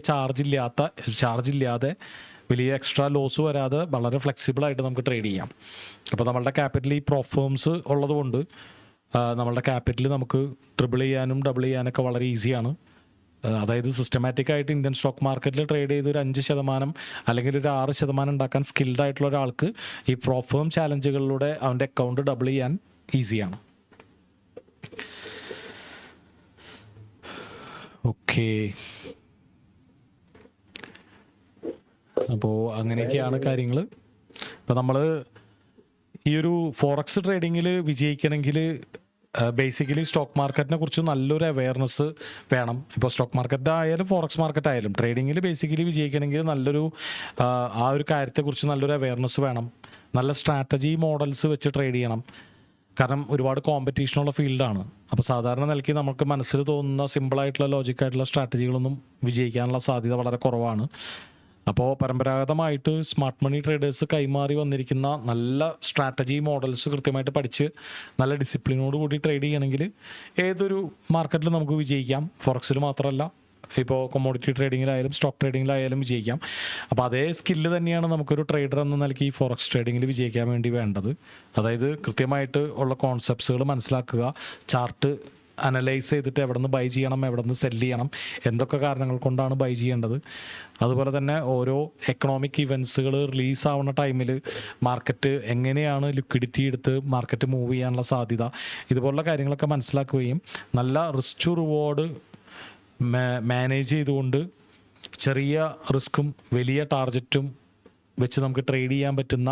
Speaker 1: ചാർജില്ലാതെ വലിയ എക്സ്ട്രാ ലോസ് വരാതെ വളരെ ഫ്ലെക്സിബിളായിട്ട് നമുക്ക് ട്രേഡ് ചെയ്യാം. അപ്പോൾ നമ്മളുടെ ക്യാപിറ്റൽ ഈ പ്രൊഫേംസ് ഉള്ളതുകൊണ്ട് നമ്മളുടെ ക്യാപിറ്റൽ നമുക്ക് ട്രിപ്പിൾ ചെയ്യാനും ഡബിൾ ചെയ്യാനൊക്കെ വളരെ ഈസിയാണ്. അതായത് സിസ്റ്റമാറ്റിക്കായിട്ട് ഇന്ത്യൻ സ്റ്റോക്ക് മാർക്കറ്റിൽ ട്രേഡ് ചെയ്ത് ഒരു 5% അല്ലെങ്കിൽ ഒരു 6% ഉണ്ടാക്കാൻ സ്കിൽഡ് ആയിട്ടുള്ള ഒരാൾക്ക് ഈ പ്രൊഫേം ചാലഞ്ചുകളിലൂടെ അവൻ്റെ അക്കൗണ്ട് ഡബിൾ ചെയ്യാൻ ഈസിയാണ്. ഓക്കെ, അപ്പോൾ അങ്ങനെയൊക്കെയാണ് കാര്യങ്ങൾ. ഇപ്പോൾ നമ്മൾ ഈ ഒരു ഫോറക്സ് ട്രേഡിങ്ങിൽ വിജയിക്കണമെങ്കിൽ ബേസിക്കലി സ്റ്റോക്ക് മാർക്കറ്റിനെ കുറിച്ച് നല്ലൊരു അവെയർനെസ് വേണം. ഇപ്പോൾ സ്റ്റോക്ക് മാർക്കറ്റ് ആയാലും ഫോറക്സ് മാർക്കറ്റ് ആയാലും ട്രേഡിങ്ങിൽ ബേസിക്കലി വിജയിക്കണമെങ്കിൽ നല്ലൊരു ആ ഒരു കാര്യത്തെക്കുറിച്ച് നല്ലൊരു അവെയർനെസ് വേണം. നല്ല സ്ട്രാറ്റജി മോഡൽസ് വെച്ച് ട്രേഡ് ചെയ്യണം. കാരണം ഒരുപാട് കോമ്പറ്റീഷനുള്ള ഫീൽഡാണ്. അപ്പോൾ സാധാരണ നിലയ്ക്ക് നമുക്ക് മനസ്സിൽ തോന്നുന്ന സിമ്പിളായിട്ടുള്ള ലോജിക്കായിട്ടുള്ള സ്ട്രാറ്റജികളൊന്നും വിജയിക്കാനുള്ള സാധ്യത വളരെ കുറവാണ്. അപ്പോൾ പരമ്പരാഗതമായിട്ട് സ്മാർട്ട് മണി ട്രേഡേഴ്സ് കൈമാറി വന്നിരിക്കുന്ന നല്ല സ്ട്രാറ്റജി മോഡൽസ് കൃത്യമായിട്ട് പഠിച്ച് നല്ല ഡിസിപ്ലിനോട് കൂടി ട്രേഡ് ചെയ്യണമെങ്കിൽ ഏതൊരു മാർക്കറ്റിലും നമുക്ക് വിജയിക്കാം. ഫോറക്സിൽ മാത്രമല്ല, ഇപ്പോൾ കൊമോഡിറ്റി ട്രേഡിങ്ങിലായാലും സ്റ്റോക്ക് ട്രേഡിങ്ങിലായാലും വിജയിക്കാം. അപ്പോൾ അതേ സ്കില്ല് തന്നെയാണ് നമുക്കൊരു ട്രേഡർ എന്ന നിലയ്ക്ക് ഈ ഫോറക്സ് ട്രേഡിങ്ങിൽ വിജയിക്കാൻ വേണ്ടി വേണ്ടത്. അതായത് കൃത്യമായിട്ട് ഉള്ള കോൺസെപ്റ്റ്സുകൾ മനസ്സിലാക്കുക, ചാർട്ട് അനലൈസ് ചെയ്തിട്ട് എവിടെ നിന്ന് ബൈ ചെയ്യണം, എവിടെ നിന്ന് സെല്ല് ചെയ്യണം, എന്തൊക്കെ കാരണങ്ങൾ കൊണ്ടാണ് ബൈ ചെയ്യേണ്ടത്. അതുപോലെ തന്നെ ഓരോ എക്കണോമിക് ഇവൻറ്റ്സുകൾ റിലീസ് ആവുന്ന ടൈമിൽ മാർക്കറ്റ് എങ്ങനെയാണ് ലിക്വിഡിറ്റി എടുത്ത് മാർക്കറ്റ് മൂവ് ചെയ്യാനുള്ള സാധ്യത, ഇതുപോലുള്ള കാര്യങ്ങളൊക്കെ മനസ്സിലാക്കുകയും നല്ല റിസ്ക് ടു റിവാർഡ് മാനേജ് ചെയ്തുകൊണ്ട് ചെറിയ റിസ്ക്കും വലിയ ടാർജറ്റും വെച്ച് നമുക്ക് ട്രേഡ് ചെയ്യാൻ പറ്റുന്ന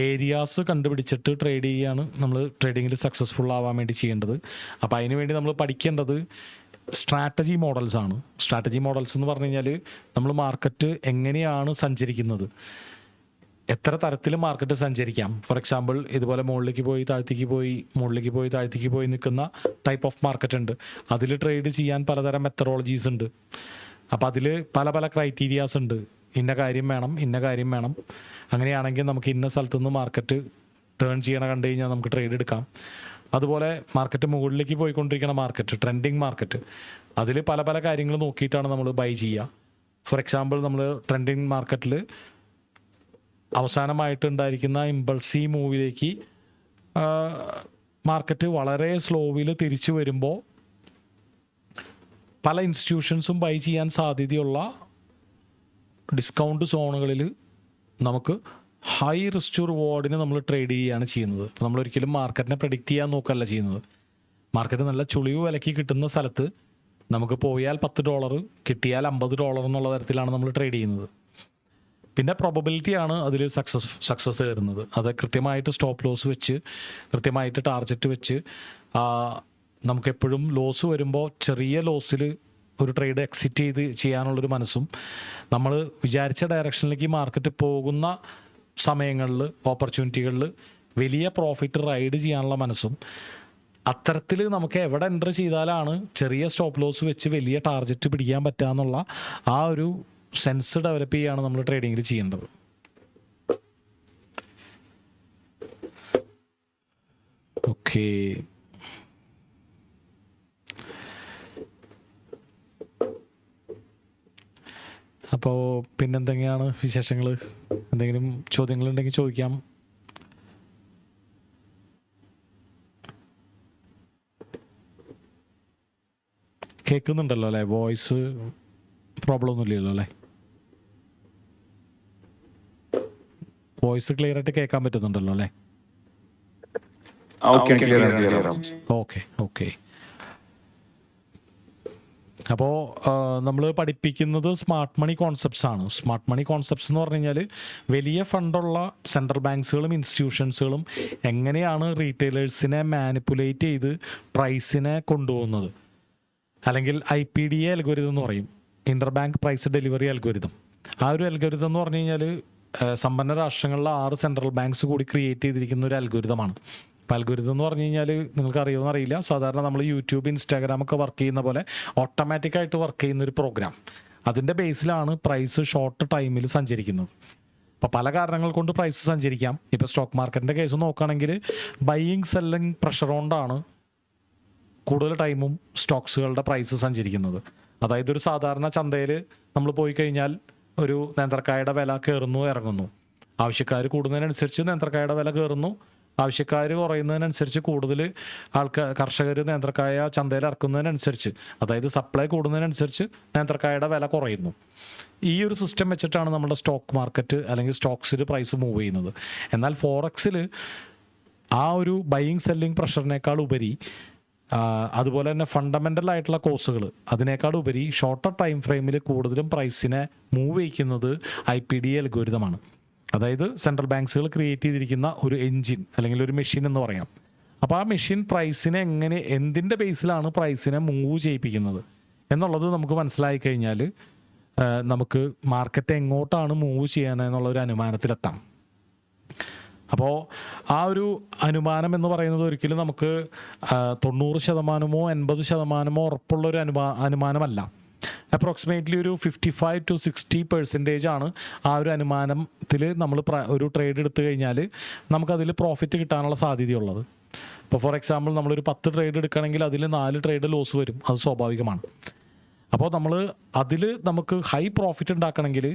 Speaker 1: ഏരിയാസ് കണ്ടുപിടിച്ചിട്ട് ട്രേഡ് ചെയ്യാണ് നമ്മൾ ട്രേഡിങ്ങിൽ സക്സസ്ഫുൾ ആവാൻ വേണ്ടി ചെയ്യേണ്ടത്. അപ്പോൾ അതിന് വേണ്ടി നമ്മൾ പഠിക്കേണ്ടത് സ്ട്രാറ്റജി മോഡൽസാണ്. സ്ട്രാറ്റജി മോഡൽസ് എന്ന് പറഞ്ഞു കഴിഞ്ഞാൽ നമ്മൾ മാർക്കറ്റ് എങ്ങനെയാണ് സഞ്ചരിക്കുന്നത്, എത്ര തരത്തിൽ മാർക്കറ്റ് സഞ്ചരിക്കാം. ഫോർ എക്സാമ്പിൾ ഇതുപോലെ മുകളിലേക്ക് പോയി താഴ്ത്തേക്ക് പോയി, മുകളിലേക്ക് പോയി താഴ്ത്തേക്ക് പോയി നിൽക്കുന്ന ടൈപ്പ് ഓഫ് മാർക്കറ്റ് ഉണ്ട്. അതിൽ ട്രേഡ് ചെയ്യാൻ പലതരം മെത്തഡോളജീസ് ഉണ്ട്. അപ്പോൾ അതിൽ പല പല ക്രൈറ്റീരിയാസ് ഉണ്ട്. ഇന്ന കാര്യം വേണം, ഇന്ന കാര്യം വേണം. അങ്ങനെയാണെങ്കിൽ നമുക്ക് ഇന്ന സ്ഥലത്തു നിന്ന് മാർക്കറ്റ് ടേൺ ചെയ്യണ കണ്ടു കഴിഞ്ഞാൽ നമുക്ക് ട്രേഡ് എടുക്കാം. അതുപോലെ മാർക്കറ്റ് മുകളിലേക്ക് പോയിക്കൊണ്ടിരിക്കുന്ന മാർക്കറ്റ്, ട്രെൻഡിങ് മാർക്കറ്റ്, അതിൽ പല പല കാര്യങ്ങൾ നോക്കിയിട്ടാണ് നമ്മൾ ബൈ ചെയ്യുക. ഫോർ എക്സാമ്പിൾ, നമ്മൾ ട്രെൻഡിങ് മാർക്കറ്റിൽ അവസാനമായിട്ട് ഉണ്ടായിരിക്കുന്ന ഇമ്പൾസീവ് മൂവിലേക്ക് മാർക്കറ്റ് വളരെ സ്ലോവിൽ തിരിച്ചു വരുമ്പോൾ പല ഇൻസ്റ്റിറ്റ്യൂഷൻസും ബൈ ചെയ്യാൻ സാധ്യതയുള്ള ഡിസ്കൗണ്ട് സോണുകളിൽ നമുക്ക് ഹൈ റിസ്ക് ടു റിവാർഡിന് നമ്മൾ ട്രേഡ് ചെയ്യുകയാണ് ചെയ്യുന്നത്. അപ്പോൾ നമ്മളൊരിക്കലും മാർക്കറ്റിനെ പ്രെഡിക്റ്റ് ചെയ്യാൻ നോക്കല്ല ചെയ്യുന്നത്. മാർക്കറ്റ് നല്ല ചുളിവ് വിലയ്ക്ക് കിട്ടുന്ന സ്ഥലത്ത് നമുക്ക് പോയാൽ $10, കിട്ടിയാൽ $50 എന്നുള്ള തരത്തിലാണ് നമ്മൾ ട്രേഡ് ചെയ്യുന്നത്. പിന്നെ പ്രോബബിലിറ്റിയാണ് അതിൽ സക്സസ് വരുന്നത്. അത് കൃത്യമായിട്ട് സ്റ്റോപ്പ് ലോസ് വെച്ച്, കൃത്യമായിട്ട് ടാർഗറ്റ് വെച്ച്, നമുക്കെപ്പോഴും ലോസ് വരുമ്പോൾ ചെറിയ ലോസിൽ ഒരു ട്രേഡ് എക്സിറ്റ് ചെയ്യാനുള്ളൊരു മനസ്സും, നമ്മൾ വിചാരിച്ച ഡയറക്ഷനിലേക്ക് മാർക്കറ്റ് പോകുന്ന സമയങ്ങളിൽ, ഓപ്പർച്യൂണിറ്റികളിൽ വലിയ പ്രോഫിറ്റ് റൈഡ് ചെയ്യാനുള്ള മനസ്സും, അത്തരത്തിൽ നമുക്ക് എവിടെ എൻ്റർ ചെയ്താലാണ് ചെറിയ സ്റ്റോപ്പ് ലോസ് വെച്ച് വലിയ ടാർഗറ്റ് പിടിക്കാൻ പറ്റുക എന്നുള്ള ആ ഒരു സെൻസ് ഡെവലപ്പ് ചെയ്യുകയാണ് നമ്മൾ ട്രേഡിങ്ങിൽ ചെയ്യേണ്ടത്. ഓക്കെ, അപ്പോൾ പിന്നെന്തൊക്കെയാണ് വിശേഷങ്ങൾ? എന്തെങ്കിലും ചോദ്യങ്ങളുണ്ടെങ്കിൽ ചോദിക്കാം. കേൾക്കുന്നുണ്ടല്ലോ അല്ലേ? വോയിസ് പ്രോബ്ലം ഒന്നുമില്ലല്ലോ അല്ലേ? വോയിസ് ക്ലിയർ ആയിട്ട് കേൾക്കാൻ പറ്റുന്നുണ്ടല്ലോ അല്ലേ? Okay okay. അപ്പോൾ നമ്മൾ പഠിപ്പിക്കുന്നത് സ്മാർട്ട് മണി കോൺസെപ്റ്റ്സ് ആണ്. സ്മാർട്ട് മണി കോൺസെപ്റ്റ്സ് എന്ന് പറഞ്ഞു കഴിഞ്ഞാൽ വലിയ ഫണ്ടുള്ള സെൻട്രൽ ബാങ്ക്സുകളും ഇൻസ്റ്റിറ്റ്യൂഷൻസുകളും എങ്ങനെയാണ് റീറ്റെയിലേഴ്സിനെ മാനിപ്പുലേറ്റ് ചെയ്ത് പ്രൈസിനെ കൊണ്ടുപോകുന്നത്, അല്ലെങ്കിൽ IPDA അൽഗോരിതം എന്ന് പറയും, inter bank price delivery algorithm. ആ ഒരു അൽഗോരിതം എന്ന് പറഞ്ഞു കഴിഞ്ഞാൽ സമ്പന്ന രാഷ്ട്രങ്ങളിലെ 6 സെൻട്രൽ ബാങ്ക്സ് കൂടി ക്രിയേറ്റ് ചെയ്തിരിക്കുന്ന ഒരു അൽഗോരിതമാണ്. അപ്പോൾ അൽഗോരിതം എന്ന് പറഞ്ഞു കഴിഞ്ഞാൽ നിങ്ങൾക്ക് അറിയുമെന്ന് അറിയില്ല, സാധാരണ നമ്മൾ യൂട്യൂബ്, ഇൻസ്റ്റാഗ്രാം ഒക്കെ വർക്ക് ചെയ്യുന്ന പോലെ ഓട്ടോമാറ്റിക്കായിട്ട് വർക്ക് ചെയ്യുന്ന ഒരു പ്രോഗ്രാം. അതിൻ്റെ ബേസിലാണ് പ്രൈസ് ഷോർട്ട് ടൈമിൽ സഞ്ചരിക്കുന്നത്. അപ്പോൾ പല കാരണങ്ങൾ കൊണ്ട് പ്രൈസ് സഞ്ചരിക്കാം. ഇപ്പോൾ സ്റ്റോക്ക് മാർക്കറ്റിൻ്റെ കേസ് നോക്കുകയാണെങ്കിൽ ബൈയിങ് സെല്ലിങ് പ്രഷർ കൊണ്ടാണ് കൂടുതൽ ടൈമും സ്റ്റോക്സുകളുടെ പ്രൈസ് സഞ്ചരിക്കുന്നത്. അതായത് ഒരു സാധാരണ ചന്തയിൽ നമ്മൾ പോയി കഴിഞ്ഞാൽ ഒരു നേന്ത്രക്കായുടെ വില കയറുന്നു ഇറങ്ങുന്നു. ആവശ്യക്കാർ കൂടുന്നതിനനുസരിച്ച് നേന്ത്രക്കായുടെ വില കയറുന്നു, ആവശ്യക്കാർ കുറയുന്നതിനനുസരിച്ച് കൂടുതൽ കർഷകർ നേന്ത്രക്കായ ചന്തയിൽ ഇറക്കുന്നതിനനുസരിച്ച്, അതായത് സപ്ലൈ കൂടുന്നതിനനുസരിച്ച് നേന്ത്രക്കായുടെ വില കുറയുന്നു. ഈ ഒരു സിസ്റ്റം വെച്ചിട്ടാണ് നമ്മുടെ സ്റ്റോക്ക് മാർക്കറ്റ് അല്ലെങ്കിൽ സ്റ്റോക്സിൽ പ്രൈസ് മൂവ് ചെയ്യുന്നത്. എന്നാൽ ഫോറക്സിൽ ആ ഒരു ബൈയിങ് സെല്ലിങ് പ്രഷറിനേക്കാൾ ഉപരി, അതുപോലെ തന്നെ ഫണ്ടമെൻ്റൽ ആയിട്ടുള്ള കോഴ്സുകൾ, അതിനേക്കാൾ ഉപരി ഷോർട്ടർ ടൈം ഫ്രെയിമിൽ കൂടുതലും പ്രൈസിനെ മൂവ് ചെയ്യിക്കുന്നത് IPDA അൽഗോരിതമാണ്. അതായത് സെൻട്രൽ ബാങ്ക്സുകൾ ക്രിയേറ്റ് ചെയ്തിരിക്കുന്ന ഒരു എൻജിൻ അല്ലെങ്കിൽ ഒരു മെഷീൻ എന്ന് പറയാം. അപ്പോൾ ആ മെഷീൻ പ്രൈസിനെ എന്തിൻ്റെ ബേസിലാണ് പ്രൈസിനെ മൂവ് ചെയ്യിപ്പിക്കുന്നത് എന്നുള്ളത് നമുക്ക് മനസ്സിലായി കഴിഞ്ഞാൽ നമുക്ക് മാർക്കറ്റ് എങ്ങോട്ടാണ് മൂവ് ചെയ്യാനെന്നുള്ളൊരു അനുമാനത്തിലെത്താം. അപ്പോൾ ആ ഒരു അനുമാനം എന്ന് പറയുന്നത് ഒരിക്കലും നമുക്ക് 90% 80% ഉറപ്പുള്ളൊരു അനുമാനമല്ല. അപ്രോക്സിമേറ്റ്ലി ഒരു 55 to 60% ആണ് ആ ഒരു അനുമാനത്തിൽ നമ്മൾ ഒരു ട്രേഡ് എടുത്തു കഴിഞ്ഞാൽ നമുക്കതിൽ പ്രോഫിറ്റ് കിട്ടാനുള്ള സാധ്യതയുള്ളത്. ഇപ്പോൾ ഫോർ എക്സാമ്പിൾ നമ്മളൊരു 10 ട്രേഡ് എടുക്കുകയാണെങ്കിൽ അതിൽ 4 ട്രേഡ് ലോസ് വരും, അത് സ്വാഭാവികമാണ്. അപ്പോൾ നമ്മൾ അതിൽ നമുക്ക് ഹൈ പ്രോഫിറ്റ് ഉണ്ടാക്കണമെങ്കിൽ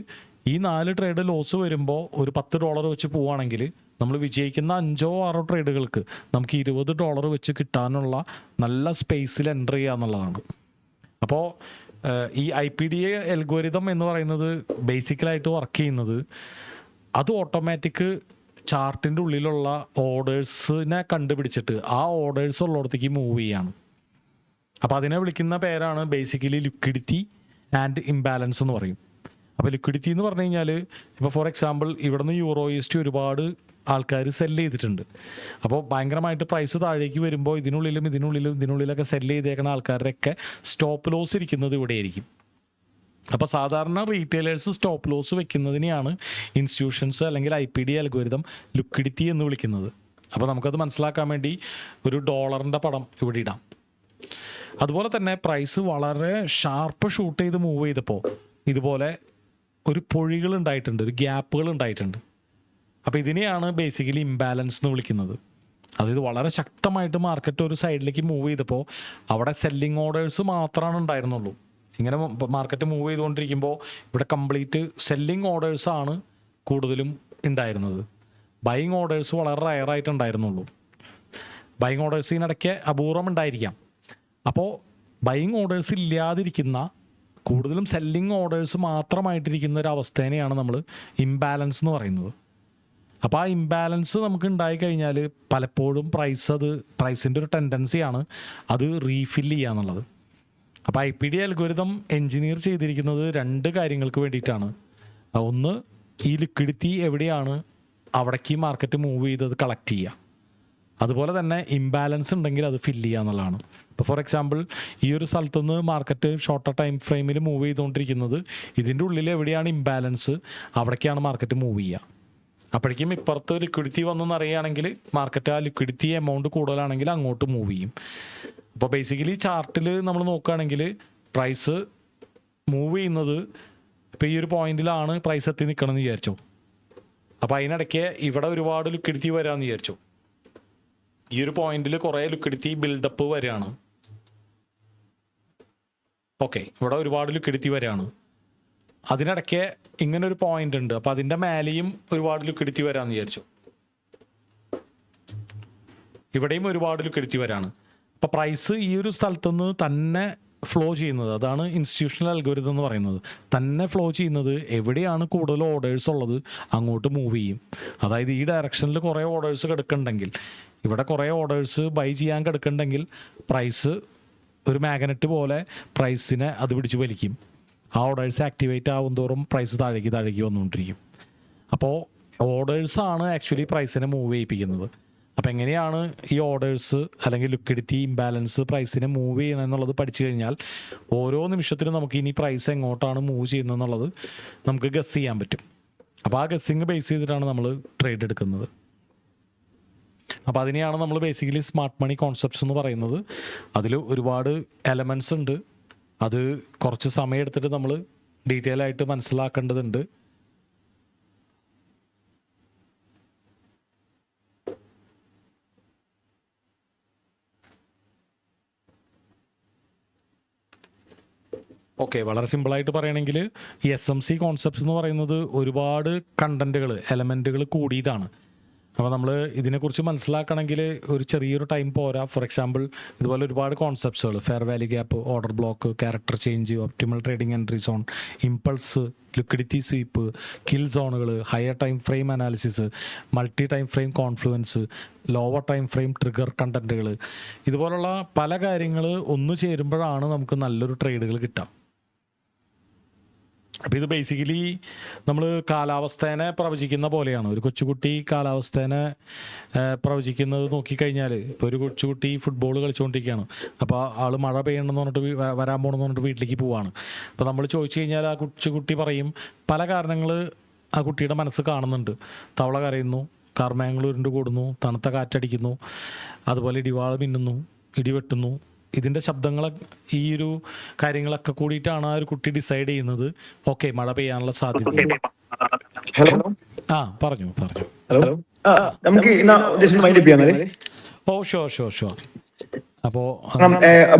Speaker 1: ഈ 4 ട്രേഡ് ലോസ് വരുമ്പോൾ ഒരു $10 വെച്ച് പോവുകയാണെങ്കിൽ നമ്മൾ വിജയിക്കുന്ന 5-6 ട്രേഡുകൾക്ക് നമുക്ക് $20 വെച്ച് കിട്ടാനുള്ള നല്ല സ്പേസിൽ എൻ്റർ ചെയ്യുക എന്നുള്ളതാണ്. അപ്പോൾ ഈ IPDA അൽഗോരിതം എന്ന് പറയുന്നത് ബേസിക്കലായിട്ട് വർക്ക് ചെയ്യുന്നത് അത് ഓട്ടോമാറ്റിക് ചാർട്ടിൻ്റെ ഉള്ളിലുള്ള ഓർഡേഴ്സിനെ കണ്ടുപിടിച്ചിട്ട് ആ ഓർഡേഴ്സ് ഉള്ളിടത്തേക്ക് മൂവ് ചെയ്യാണ്. അപ്പോൾ അതിനെ വിളിക്കുന്ന പേരാണ് ബേസിക്കലി ലിക്വിഡിറ്റി ആൻഡ് ഇംബാലൻസ് എന്ന് പറയും. അപ്പോൾ ലിക്വിഡിറ്റി എന്ന് പറഞ്ഞു കഴിഞ്ഞാൽ ഇപ്പോൾ ഫോർ എക്സാമ്പിൾ ഇവിടെ നിന്ന് EUR/USD ഒരുപാട് ആൾക്കാർ സെല്ല് ചെയ്തിട്ടുണ്ട്. അപ്പോൾ ഭയങ്കരമായിട്ട് പ്രൈസ് താഴേക്ക് വരുമ്പോൾ ഇതിനുള്ളിലൊക്കെ സെല്ല് ചെയ്തേക്കുന്ന ആൾക്കാരുടെയൊക്കെ സ്റ്റോപ്പ് ലോസ് ഇരിക്കുന്നത് ഇവിടെയായിരിക്കും. അപ്പോൾ സാധാരണ റീറ്റെയിലേഴ്സ് സ്റ്റോപ്പ് ലോസ് വെക്കുന്നതിനെയാണ് ഇൻസ്റ്റിറ്റ്യൂഷൻസ് അല്ലെങ്കിൽ IPDA അൽഗോരിതം ലിക്വിഡിറ്റി എന്ന് വിളിക്കുന്നത്. അപ്പോൾ നമുക്കത് മനസ്സിലാക്കാൻ വേണ്ടി ഒരു ഡോളറിൻ്റെ പടം ഇവിടെ ഇടാം. അതുപോലെ തന്നെ പ്രൈസ് വളരെ ഷാർപ്പ് ഷൂട്ട് ചെയ്ത് മൂവ് ചെയ്തപ്പോൾ ഇതുപോലെ ഒരു പൊഴികൾ ഉണ്ടായിട്ടുണ്ട്, ഒരു ഗ്യാപ്പുകൾ ഉണ്ടായിട്ടുണ്ട്. അപ്പോൾ ഇതിനെയാണ് ബേസിക്കലി ഇംബാലൻസ് എന്ന് വിളിക്കുന്നത്. അതായത് വളരെ ശക്തമായിട്ട് മാർക്കറ്റ് ഒരു സൈഡിലേക്ക് മൂവ് ചെയ്തപ്പോൾ അവിടെ സെല്ലിംഗ് ഓർഡേഴ്സ് മാത്രമാണ് ഉണ്ടായിരുന്നുള്ളൂ. ഇങ്ങനെ മാർക്കറ്റ് മൂവ് ചെയ്തുകൊണ്ടിരിക്കുമ്പോൾ ഇവിടെ കംപ്ലീറ്റ് സെല്ലിംഗ് ഓർഡേഴ്സാണ് കൂടുതലും ഉണ്ടായിരുന്നത്. ബൈയിങ് ഓർഡേഴ്സ് വളരെ റയറായിട്ട് ഉണ്ടായിരുന്നുള്ളൂ. ബൈയിങ് ഓർഡേഴ്സ് ഇതിനിടയ്ക്ക് അപൂർവം ഉണ്ടായിരിക്കാം. അപ്പോൾ ബൈയിങ് ഓർഡേഴ്സ് ഇല്ലാതിരിക്കുന്ന കൂടുതലും സെല്ലിംഗ് ഓർഡേഴ്സ് മാത്രമായിട്ടിരിക്കുന്ന ഒരു അവസ്ഥേനെയാണ് നമ്മൾ ഇംബാലൻസ് എന്ന് പറയുന്നത്. അപ്പോൾ ആ ഇംബാലൻസ് നമുക്ക് ഉണ്ടായിക്കഴിഞ്ഞാൽ പലപ്പോഴും പ്രൈസിൻ്റെ ഒരു ടെൻഡൻസിയാണ് അത് റീഫിൽ ചെയ്യുക എന്നുള്ളത്. അപ്പോൾ IPD അൽഗോരിതം എൻജിനീയർ ചെയ്തിരിക്കുന്നത് 2 കാര്യങ്ങൾക്ക് വേണ്ടിയിട്ടാണ്. ഒന്ന്, ഈ ലിക്വിഡിറ്റി എവിടെയാണ് അവിടേക്ക് മാർക്കറ്റ് മൂവ് ചെയ്തത് കളക്ട് ചെയ്യുക. അതുപോലെ തന്നെ ഇംബാലൻസ് ഉണ്ടെങ്കിൽ അത് ഫില്ല് ചെയ്യുക എന്നുള്ളതാണ്. ഇപ്പോൾ ഫോർ എക്സാമ്പിൾ ഈ ഒരു സ്ഥലത്തുനിന്ന് മാർക്കറ്റ് ഷോർട്ടർ ടൈം ഫ്രെയിമിൽ മൂവ് ചെയ്തുകൊണ്ടിരിക്കുന്നത്, ഇതിൻ്റെ ഉള്ളിൽ എവിടെയാണ് ഇംബാലൻസ് അവിടേക്കാണ് മാർക്കറ്റ് മൂവ് ചെയ്യുക. അപ്പോഴേക്കും ഇപ്പുറത്ത് ലിക്വിഡിറ്റി വന്നെന്ന് അറിയുകയാണെങ്കിൽ മാർക്കറ്റ് ആ ലിക്വിഡിറ്റി എമൗണ്ട് കൂടുതലാണെങ്കിൽ അങ്ങോട്ട് മൂവ് ചെയ്യും. അപ്പോൾ ബേസിക്കലി ചാർട്ടിൽ നമ്മൾ നോക്കുകയാണെങ്കിൽ പ്രൈസ് മൂവ് ചെയ്യുന്നത് ഇപ്പോൾ ഈ ഒരു പോയിന്റിലാണ് പ്രൈസ് എത്തി നിൽക്കണമെന്ന് വിചാരിച്ചോ. അപ്പോൾ അതിനിടയ്ക്ക് ഇവിടെ ഒരുപാട് ലിക്വിഡിറ്റി വരാമെന്ന് വിചാരിച്ചു. ഈ ഒരു പോയിന്റിൽ കുറേ ലിക്വിഡിറ്റി ബിൽഡപ്പ് വരികയാണ്. ഓക്കെ, ഇവിടെ ഒരുപാട് ലിക്വിഡിറ്റി വരികയാണ്. അതിനിടയ്ക്ക് ഇങ്ങനെ ഒരു പോയിന്റ് ഉണ്ട്. അപ്പോൾ അതിൻ്റെ മേലെയും ഒരുപാട് ലിക്വിഡിറ്റി വരാമെന്ന് വിചാരിച്ചു. ഇവിടെയും ഒരുപാട് ലിക്വിഡിറ്റി വരാണ്. അപ്പോൾ പ്രൈസ് ഈ ഒരു സ്ഥലത്തുനിന്ന് തന്നെ ഫ്ലോ ചെയ്യുന്നത്, അതാണ് ഇൻസ്റ്റിറ്റ്യൂഷണൽ അൽഗോരിതം എന്ന് പറയുന്നത്. തന്നെ ഫ്ലോ ചെയ്യുന്നത് എവിടെയാണ് കൂടുതൽ ഓർഡേഴ്സ് ഉള്ളത് അങ്ങോട്ട് മൂവ് ചെയ്യും. അതായത് ഈ ഡയറക്ഷനിൽ കുറേ ഓർഡേഴ്സ് കിടക്കുന്നുണ്ടെങ്കിൽ, ഇവിടെ കുറേ ഓർഡേഴ്സ് ബൈ ചെയ്യാൻ കിടക്കുന്നുണ്ടെങ്കിൽ പ്രൈസ് ഒരു മാഗ്നറ്റ് പോലെ പ്രൈസിനെ അത് പിടിച്ച് വലിക്കും. ആ ഓർഡേഴ്സ് ആക്ടിവേറ്റ് ആവും തോറും പ്രൈസ് താഴേക്ക് വന്നുകൊണ്ടിരിക്കും. അപ്പോൾ ഓർഡേഴ്സാണ് ആക്ച്വലി പ്രൈസിനെ മൂവ് ചെയ്യിപ്പിക്കുന്നത്. അപ്പോൾ എങ്ങനെയാണ് ഈ ഓർഡേഴ്സ് അല്ലെങ്കിൽ ലിക്വിഡിറ്റി ഇംബാലൻസ് പ്രൈസിനെ മൂവ് ചെയ്യണം എന്നുള്ളത് പഠിച്ചു കഴിഞ്ഞാൽ ഓരോ നിമിഷത്തിലും നമുക്ക് ഇനി പ്രൈസ് എങ്ങോട്ടാണ് മൂവ് ചെയ്യുന്നത് എന്നുള്ളത് നമുക്ക് ഗസ് ചെയ്യാൻ പറ്റും. അപ്പോൾ ആ ഗസ്സിങ് ബേസ് ചെയ്തിട്ടാണ് നമ്മൾ ട്രേഡ് എടുക്കുന്നത്. അപ്പോൾ അതിനെയാണ് നമ്മൾ ബേസിക്കലി സ്മാർട്ട് മണി കോൺസെപ്റ്റ്സ് എന്ന് പറയുന്നത്. അതിൽ ഒരുപാട് എലമെൻറ്റ്സ് ഉണ്ട്. അത് കുറച്ച് സമയം എടുത്തിട്ട് നമ്മൾ ഡീറ്റെയിൽ ആയിട്ട് മനസ്സിലാക്കേണ്ടതുണ്ട്. ഓക്കെ, വളരെ സിമ്പിളായിട്ട് പറയുകയാണെങ്കിൽ ഈ SMC കോൺസെപ്റ്റ്സ് എന്ന് പറയുന്നത് ഒരുപാട് കണ്ടൻറ്റുകൾ, എലമെൻറ്റുകൾ കൂടിയതാണ്. അപ്പോൾ നമ്മൾ ഇതിനെക്കുറിച്ച് മനസ്സിലാക്കണമെങ്കിൽ ഒരു ചെറിയൊരു ടൈം പോരാ. ഫോർ എക്സാമ്പിൾ ഇതുപോലെ ഒരുപാട് കോൺസെപ്റ്റ്സുകൾ, fair value gap, order block, character change, optimal trading entry zone, impulse, liquidity sweep, kill സോണുകൾ, higher time frame analysis, multi time frame confluence, lower time frame trigger കണ്ടൻറ്റുകൾ, ഇതുപോലുള്ള പല കാര്യങ്ങൾ ഒന്നു ചേരുമ്പോഴാണ് നമുക്ക് നല്ലൊരു ട്രേഡുകൾ കിട്ടുക. അപ്പോൾ ഇത് ബേസിക്കലി നമ്മൾ കാലാവസ്ഥേനെ പ്രവചിക്കുന്ന പോലെയാണ്. ഒരു കൊച്ചുകുട്ടി കാലാവസ്ഥേനെ പ്രവചിക്കുന്നത് നോക്കിക്കഴിഞ്ഞാൽ, ഇപ്പോൾ ഒരു കൊച്ചുകുട്ടി ഫുട്ബോൾ കളിച്ചുകൊണ്ടിരിക്കുകയാണ്. അപ്പോൾ ആൾ മഴ പെയ്യണമെന്ന് പറഞ്ഞിട്ട് വരാൻ പോകണമെന്ന് പറഞ്ഞിട്ട് വീട്ടിലേക്ക് പോവാണ്. അപ്പോൾ നമ്മൾ ചോദിച്ചു കഴിഞ്ഞാൽ ആ കൊച്ചുകുട്ടി പറയും പല കാരണങ്ങൾ ആ കുട്ടിയുടെ മനസ്സ് കാണുന്നുണ്ട്. തവള കരയുന്നു, കാർമേഘങ്ങൾ ഉരുണ്ട് കൂടുന്നു, തണുത്ത കാറ്റടിക്കുന്നു, അതുപോലെ ഇടിവാള് മിന്നുന്നു, ഇടിവെട്ടുന്നു. ഇതിൻ്റെ ശബ്ദങ്ങൾ, ഈ ഒരു കാര്യങ്ങളൊക്കെ കൂടിയിട്ടാണ് ആ ഒരു കുട്ടി ഡിസൈഡ് ചെയ്യുന്നത് ഓക്കെ മഴ പെയ്യാനുള്ള സാധ്യത. പറഞ്ഞു
Speaker 2: നമുക്ക്
Speaker 1: ഷുവർ. അപ്പോ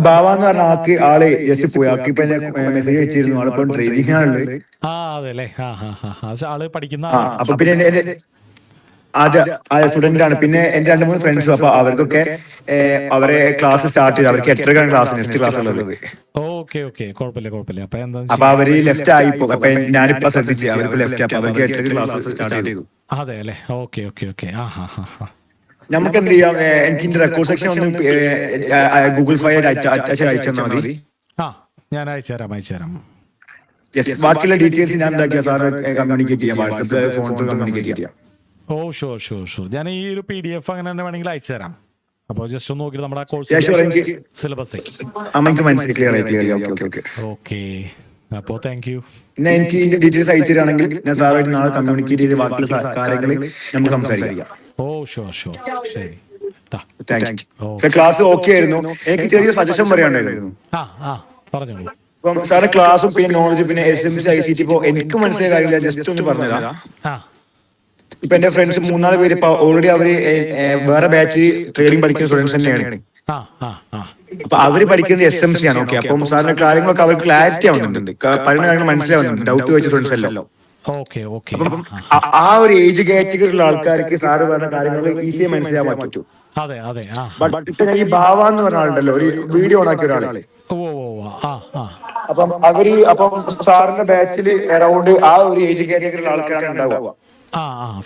Speaker 2: ബാവ എന്ന് പറഞ്ഞ ആള് ജസ്റ്റ് പോയി. ആൾക്ക് ഇപ്പൊ മെസ്സേജ് അയച്ചിരുന്നു. ആളിപ്പോ ട്രെയിനിങ് ആണുള്ളത്.
Speaker 1: അതെ അല്ലേ. ആള് പഠിക്കുന്ന.
Speaker 2: അപ്പൊ പിന്നെ സ്റ്റുഡന്റ് ആണ്. പിന്നെ എന്റെ 2-3 ഫ്രണ്ട്സും. അപ്പൊ അവർക്കൊക്കെ അവരെ ക്ലാസ് സ്റ്റാർട്ട് ചെയ്തു. അവർക്ക് 8:30 ക്ലാസ്, നെക്സ്റ്റ് ക്ലാസ് ഉള്ളത്.
Speaker 1: ഓക്കെ, കുഴപ്പമില്ല.
Speaker 2: അപ്പൊ അവര് ലെഫ്റ്റ് ആയി പോകും. അപ്പൊ ഞാനിപ്പോ ശ്രദ്ധിച്ചു അവർക്ക് ലെഫ്റ്റ്. അപ്പൊ അവർക്ക് 8:30 ക്ലാസ് സ്റ്റാർട്ട് ചെയ്തു.
Speaker 1: അതെ അല്ലേ. ഓക്കെ.
Speaker 2: നമുക്ക് എന്ത് ചെയ്യാം, എനിക്ക് റെക്കോർഡ് സെക്ഷൻ ഒന്ന് ഗൂഗിൾ ഫയൽ അയച്ചാൽ മതി.
Speaker 1: ഞാൻ അയച്ചുതരാം.
Speaker 2: ബാക്കിയുള്ള ഡീറ്റെയിൽസ് ഞാൻ എന്താക്കിയാ സാറ് കമ്മ്യൂണിക്കേറ്റ് ചെയ്യാം. വാട്സാപ്പിൽ ഫോണിൽ കമ്മ്യൂണിക്കേറ്റ് ചെയ്യാം.
Speaker 1: ഷുവർ. ഞാൻ ഈ ഒരു PDF അങ്ങനെ തന്നെ വേണമെങ്കിൽ അയച്ചു തരാം. അപ്പോൾ ജസ്റ്റ് ഒന്ന് നോക്കിയിട്ട് നമ്മുടെ കോഴ്സ് സിലബസ്. ഓക്കെ, അപ്പോൾ താങ്ക് യു.
Speaker 2: പിന്നെ എനിക്ക് ഇതിന്റെ ഡീറ്റെയിൽസ് അയച്ചു തരാണെങ്കിൽ ഞാൻ സാറായിട്ട് നാളെ കമ്മ്യൂണിക്കേറ്റ് ചെയ്ത് ബാക്കിയുള്ള കാര്യങ്ങൾ നമുക്ക് സംസാരിക്കാം.
Speaker 1: ഷുവർ. ശരി.
Speaker 2: Thank you. ക്ലാസ് ഓക്കെ ആയിരുന്നു. എനിക്ക് ചെറിയ സജഷൻ പറയാനുണ്ടായിരുന്നു.
Speaker 1: പറഞ്ഞോളൂ.
Speaker 2: ഇപ്പം സാറ് ക്ലാസ്സും പിന്നെ നോളജ് പിന്നെ SMC ICT ഇപ്പൊ എനിക്ക് മനസ്സിലായ കാര്യമില്ല, ജസ്റ്റ് ഒന്ന് പറഞ്ഞുതരാം. ഇപ്പൊ എന്റെ ഫ്രണ്ട്സ് 3-4 പേര് ഇപ്പൊ ഓൾറെഡി അവര് വേറെ ബാച്ച് ട്രേഡിംഗ് പഠിക്കുന്ന സ്റ്റുഡൻസ് തന്നെയാണ്. അപ്പൊ അവര് പഠിക്കുന്നത് SMC ആണ്. ഓക്കെ, അപ്പം സാറിന്റെ കാര്യങ്ങളൊക്കെ അവർക്ക് ക്ലാരിറ്റി ആവുന്നുണ്ട്, പറയുന്ന കാര്യങ്ങൾ മനസ്സിലാവുന്നുണ്ട്, ഡൗട്ട് വെച്ച സ്റ്റുഡൻസ് അല്ലോ. അപ്പം ആ ഒരു ഏജ് കാറ്റഗറിയിലുള്ള ആൾക്കാർക്ക് സാറ് പറഞ്ഞ കാര്യങ്ങൾ ഈസിയായി മനസ്സിലാവാൻ പറ്റും. ബട്ട് ഈ ഭാവ എന്ന് പറഞ്ഞ ആളുണ്ടല്ലോ, ഒരു വീഡിയോ ഓണാക്കിയ ഒരാള്, അപ്പം സാറിന്റെ ബാച്ചിൽ അറൗണ്ട് ആ ഒരു ഏജ് കാറ്റഗറിയിലുള്ള ആൾക്കാരാണ് ഉണ്ടാവുക.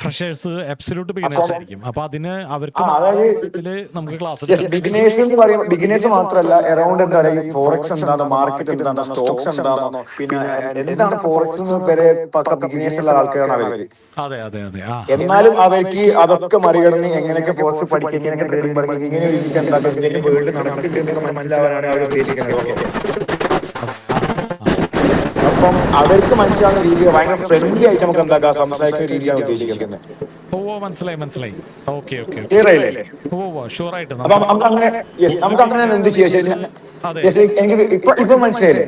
Speaker 1: ഫ്രഷേഴ്സ് അബ്സല്യൂട്ട് ബിഗിനേഴ്സ് ആയിരിക്കും. അപ്പൊ അതിന് അവർക്ക് നമുക്ക് ക്ലാസ്
Speaker 2: ബിഗിനേഴ്സ് എന്ന് പറയുമ്പോൾ ബിഗിനേഴ്സ് മാത്രമല്ല, അറൗണ്ട് എന്താ പറയുക, ഫോറക്സ് എന്താണോ, മാർക്കറ്റ് എന്താണോ, സ്റ്റോക്സ് എന്താണോ, പിന്നെ എന്താണ് ഫോറക്സ് വരെ പക്ക ബിഗിനേഴ്സ് ഉള്ള ആൾക്കാരാണ് അവര്. എന്നാലും അവർക്ക് അതൊക്കെ മറികടന്ന് എങ്ങനെയൊക്കെ ഫോറക്സ് പഠിക്കുക, എങ്ങനെയൊക്കെ ട്രേഡിംഗ് പഠിക്കുക, ഇങ്ങനെ ഒരു ഇൻകം ഉണ്ടാക്കുക, ഇതിന്റെ വേൾഡ് നടക്കുന്നുണ്ടെന്ന് മനസ്സിലാവാനാണ് അവർ ഉദ്ദേശിക്കുന്നത്. ഓക്കെ, അപ്പം അവർക്ക് മനസ്സിലാവുന്ന രീതിയിൽ ഭയങ്കര ഫ്രണ്ട്ലി ആയിട്ട് നമുക്ക് എന്താക്കാം സംസാരിക്കുന്ന രീതിയാണ് ഉദ്ദേശിക്കുന്നത്.
Speaker 1: മനസ്സിലായി.
Speaker 2: ക്ലിയർ ആയില്ലേ? അപ്പൊ നമുക്ക് അങ്ങനെ എന്ത് ചെയ്യാം, എനിക്ക് ഇപ്പൊ മനസ്സിലായില്ലേ?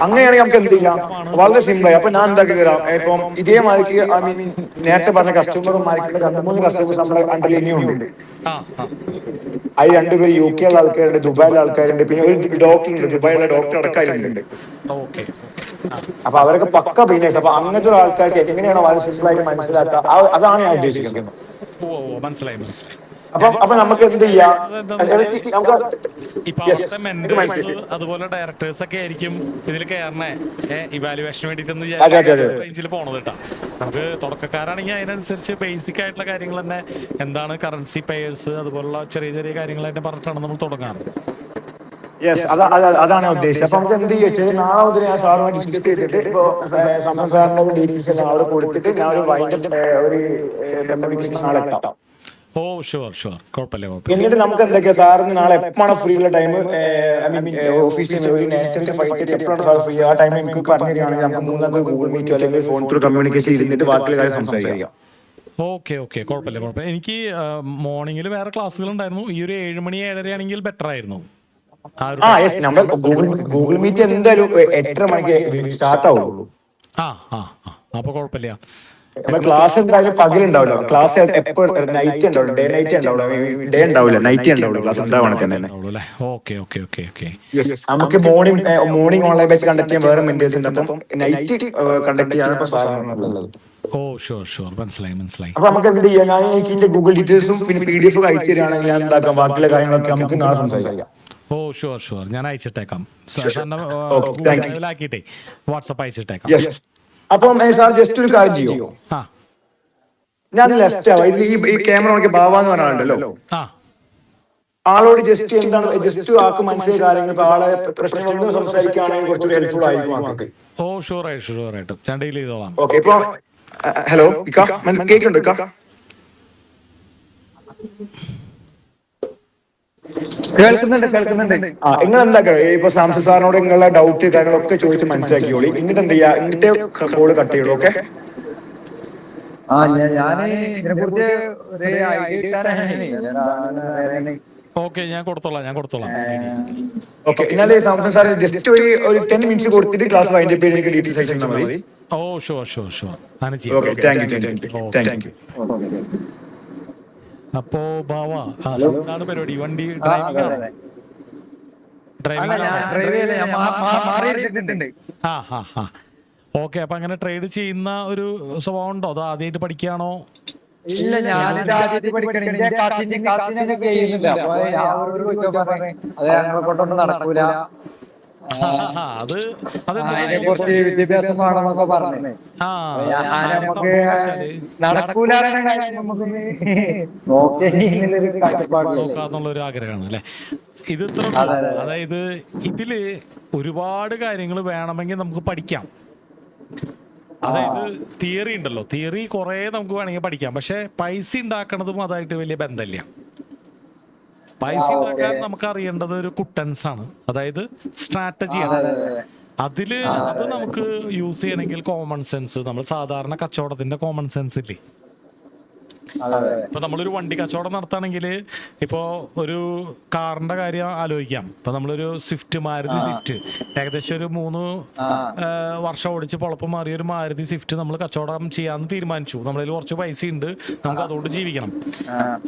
Speaker 2: അങ്ങനെയാണെങ്കിൽ നമുക്ക് എന്ത് ചെയ്യാം, വളരെ സിമ്പിൾ ആയി. അപ്പൊ ഞാൻ എന്താക്കി തരാം, ഇപ്പം ഇതേമാതിരി ഐ മീൻ നേരത്തെ പറഞ്ഞ കസ്റ്റമർമാർക്ക് 2-3 കസ്റ്റമേഴ്സ് നമ്മുടെ അണ്ടറിൽ ഇനിയും ഉണ്ട്. അത് 2 പേര് UK ഉള്ള ആൾക്കാരുണ്ട്, ദുബായിലെ ആൾക്കാരുണ്ട്, പിന്നെ ഒരു ഡോക്ടർ ഉണ്ട്, ദുബായിലെ ഡോക്ടർ അടക്കാരുണ്ട്. അപ്പൊ അവരൊക്കെ പക്ക ബിസിനസ്. അപ്പൊ അങ്ങനത്തെ ഒരു ആൾക്കാർക്ക് എങ്ങനെയാണോ വളരെ സിമ്പിൾ ആയിട്ട് മനസ്സിലാക്കുക, അതാണ് ഞാൻ ഉദ്ദേശിക്കുന്നത്.
Speaker 1: മനസ്സിലായി.
Speaker 2: അപ്പൊ നമുക്ക് എന്ത് ചെയ്യാം,
Speaker 1: അതുപോലെ ഡയറക്ടേഴ്സ് ഒക്കെ ആയിരിക്കും ഇതിൽ കയറണേ, ഇവാലുവേഷന് വേണ്ടിട്ട് റേഞ്ചിൽ പോണത് കേട്ടോ. നമുക്ക് തുടക്കക്കാരാണെങ്കിൽ അതിനനുസരിച്ച് ബേസിക് ആയിട്ടുള്ള കാര്യങ്ങൾ തന്നെ, എന്താണ് കറൻസി പെയേഴ്സ്, അതുപോലുള്ള ചെറിയ ചെറിയ കാര്യങ്ങളായിട്ട് പറഞ്ഞിട്ടാണ് നമ്മൾ തുടങ്ങാറ്.
Speaker 2: അതാണ് ഉദ്ദേശിച്ചത്. അപ്പൊ നമുക്ക് എന്ത് ചെയ്യാ, നാളെ മുതൽ ഞാൻ സാറുമായി ഡിസ്കസ് ചെയ്തിട്ട് ഇപ്പൊ സാറിന്റെ ഡീറ്റെയിൽസ് എല്ലാം അവിടെ കൊടുത്തിട്ട് ഞാൻ ഒരു ഒരു കമ്മ്യൂണിക്കേഷൻ നാളെ എത്താം.
Speaker 1: ഷുവർ, കുഴപ്പമില്ല.
Speaker 2: എന്നിട്ട് നമുക്ക് എന്തൊക്കെയാ, സാറിന് നാളെ എപ്പോഴാണ് ഫ്രീ ഉള്ള ടൈം, ഐ മീൻ ഓഫീസിൽ ഒരു 5:30 എപ്പോഴാണ് സാർ ഫ്രീ, ആ ടൈം എനിക്ക് പറഞ്ഞു തരികയാണെങ്കിൽ നമുക്ക് 3 ഗൂഗിൾ മീറ്റോ അല്ലെങ്കിൽ ഫോൺ ത്രൂ കമ്മ്യൂണിക്കേഷൻ ചെയ്തിട്ട് ബാക്കിയുള്ള കാര്യം സംസാരിക്കാം.
Speaker 1: ഓക്കെ, കുഴപ്പമില്ല. എനിക്ക് മോർണിംഗിൽ വേറെ ക്ലാസ്സുകൾ ഉണ്ടായിരുന്നു. ഈ ഒരു 7 മണി 7:30 ആണെങ്കിൽ ബെറ്റർ ആയിരുന്നു.
Speaker 2: നമ്മൾ ഗൂഗിൾ മീറ്റ് എന്തായാലും 8:30 മണിക്ക് സ്റ്റാർട്ട് ആവുള്ളൂ.
Speaker 1: അപ്പൊ കുഴപ്പമില്ല.
Speaker 2: ക്ലാസ് എന്തായാലും പകലുണ്ടാവില്ല, ക്ലാസ് എപ്പോൾ നൈറ്റ് ഉണ്ടാവും, ഡേ നൈറ്റ് ഉണ്ടാവില്ല, ഡേ ഉണ്ടാവില്ല, നൈറ്റ് ഉണ്ടാവുള്ളൂ ക്ലാസ് ഉണ്ടാവണം തന്നെ. നമുക്ക് മോർണിംഗ് ഓൺലൈൻ ബാച്ച് കണ്ടക്ട് ചെയ്യാൻ വേറെ മെന്റേഴ്സ് ഉണ്ട്, അപ്പം നൈറ്റ് കണ്ടക്ട് ചെയ്യാൻ ഇപ്പൊ സാധാരണ.
Speaker 1: ഷുവർ, മനസ്സിലായി.
Speaker 2: അപ്പൊ നമുക്ക് എന്ത് ചെയ്യാം, ഞാൻ എനിക്ക് ഇതിന്റെ ഗൂഗിൾ ഡീറ്റെയിൽസും പിന്നെ PDF അയച്ചു തരികയാണെങ്കിൽ ഞാൻ എന്താക്കാം, ബാക്കിയുള്ള കാര്യങ്ങളൊക്കെ നമുക്ക് നാളെ സംസാരിക്കാം.
Speaker 1: ഷുവർ, ഞാൻ അയച്ചിട്ടേക്കാം. വാട്സപ്പ് അയച്ചിട്ടേക്കാം.
Speaker 2: അപ്പം സാർ ജസ്റ്റ് ഒരു കാര്യം ചെയ്യോ, ഞാൻ ലെഫ്റ്റ് ആവാം, ഇതിൽ ഈ ക്യാമറ നോക്കിയ ഭാവ എന്ന് പറഞ്ഞാലുണ്ടല്ലോ, ആളോട് ജസ്റ്റ് ആൾക്ക് മനസ്സിലായ കാര്യങ്ങൾ, ഇപ്പൊ ആളെ പ്രശ്നങ്ങളൊന്നും സംസാരിക്കുകയാണെങ്കിൽ കുറച്ചുകൂടി ഹെൽപ്ഫുൾ ആയിരിക്കും ആൾക്ക്.
Speaker 1: ഷുവറായിട്ടും ഞാൻ ഡീൽ ചെയ്തോളാം.
Speaker 2: ഓക്കെ, ഇപ്പൊ ഹലോ കേൾക്കുന്നുണ്ട്?
Speaker 3: കേൾക്കുന്നുണ്ട്.
Speaker 2: നിങ്ങൾ എന്താ ഇപ്പൊ സാംസൺ സാറിനോട് നിങ്ങളുടെ ഡൗട്ട് കാര്യങ്ങളൊക്കെ ചോദിച്ച് മനസ്സിലാക്കിയോളി. എന്നിട്ട് എന്ത് ചെയ്യാ, എന്നിട്ട് കോള് കട്ട് ചെയ്യുള്ളൂ. ഓക്കെ,
Speaker 3: ഞാന് ഇതിനെ കുറിച്ച് ഒരു ഐഡിയ കിട്ടാനാണ്.
Speaker 1: ഓക്കെ, ഞാൻ കൊടുത്തോളാം.
Speaker 2: ഓക്കെ, എന്നാലേ സാംസൺ സാർ ജസ്റ്റ് ഒരു 10 മിനിറ്റ്സ് കൊടുത്തിട്ട് ക്ലാസ് വൈൻഡ് അപ്പ് ചെയ്ത് ഡീറ്റെയിൽസ് അയച്ചാൽ മതി.
Speaker 1: ഷുവർ.
Speaker 2: Okay, thank you.
Speaker 1: അപ്പോ ബാവ, എന്താണ് പരിപാടി? വണ്ടി ഡ്രൈവിംഗ്? ഓക്കെ, അപ്പൊ അങ്ങനെ ട്രേഡ് ചെയ്യുന്ന ഒരു സ്വഭാവം ഉണ്ടോ, അതോ ആദ്യമായിട്ട് പഠിക്കുകയാണോ?
Speaker 3: ഇല്ല, ഞാനിത് ആദ്യമായിട്ട് പഠിക്കണം. നടക്കൂല, അതിനെ കുറിച്ച് വിദ്യാഭ്യാസം വേണമെന്നൊക്കെ പറഞ്ഞു. നമുക്ക് നടക്കൂല
Speaker 1: നോക്കാന്നുള്ളൊരു ആഗ്രഹമാണ് അല്ലെ. ഇത് ഇത്ര, അതായത് ഇതില് ഒരുപാട് കാര്യങ്ങൾ വേണമെങ്കിൽ നമുക്ക് പഠിക്കാം. അതായത് തിയറി ഉണ്ടല്ലോ, തിയറി കുറെ നമുക്ക് വേണമെങ്കിൽ പഠിക്കാം. പക്ഷെ പൈസ ഉണ്ടാക്കണതും അതായിട്ട് വലിയ ബന്ധമില്ല. പൈസ ഉണ്ടാക്കാൻ നമുക്ക് അറിയേണ്ടത് ഒരു കുട്ടൻസ് ആണ്, അതായത് സ്ട്രാറ്റജിയാണ്. അത് നമുക്ക് യൂസ് ചെയ്യണമെങ്കിൽ കോമൺ സെൻസ്, നമ്മൾ സാധാരണ കച്ചവടത്തിന്റെ കോമൺ സെൻസ് ഇല്ലേ, ഇപ്പൊ നമ്മളൊരു വണ്ടി കച്ചവടം നടത്തുകയാണെങ്കിൽ ഇപ്പോൾ ഒരു കാറിന്റെ കാര്യം ആലോചിക്കാം. ഇപ്പൊ നമ്മളൊരു സ്വിഫ്റ്റ്, മാരുതി സ്വിഫ്റ്റ്, ഏകദേശം ഒരു 3 വർഷം ഓടിച്ച് പൊളപ്പം മാറിയ ഒരു മാരുതി സ്വിഫ്റ്റ് നമ്മൾ കച്ചവടം ചെയ്യാന്ന് തീരുമാനിച്ചു. നമ്മളിൽ കുറച്ച് പൈസ ഉണ്ട്, നമുക്ക് അതുകൊണ്ട് ജീവിക്കണം.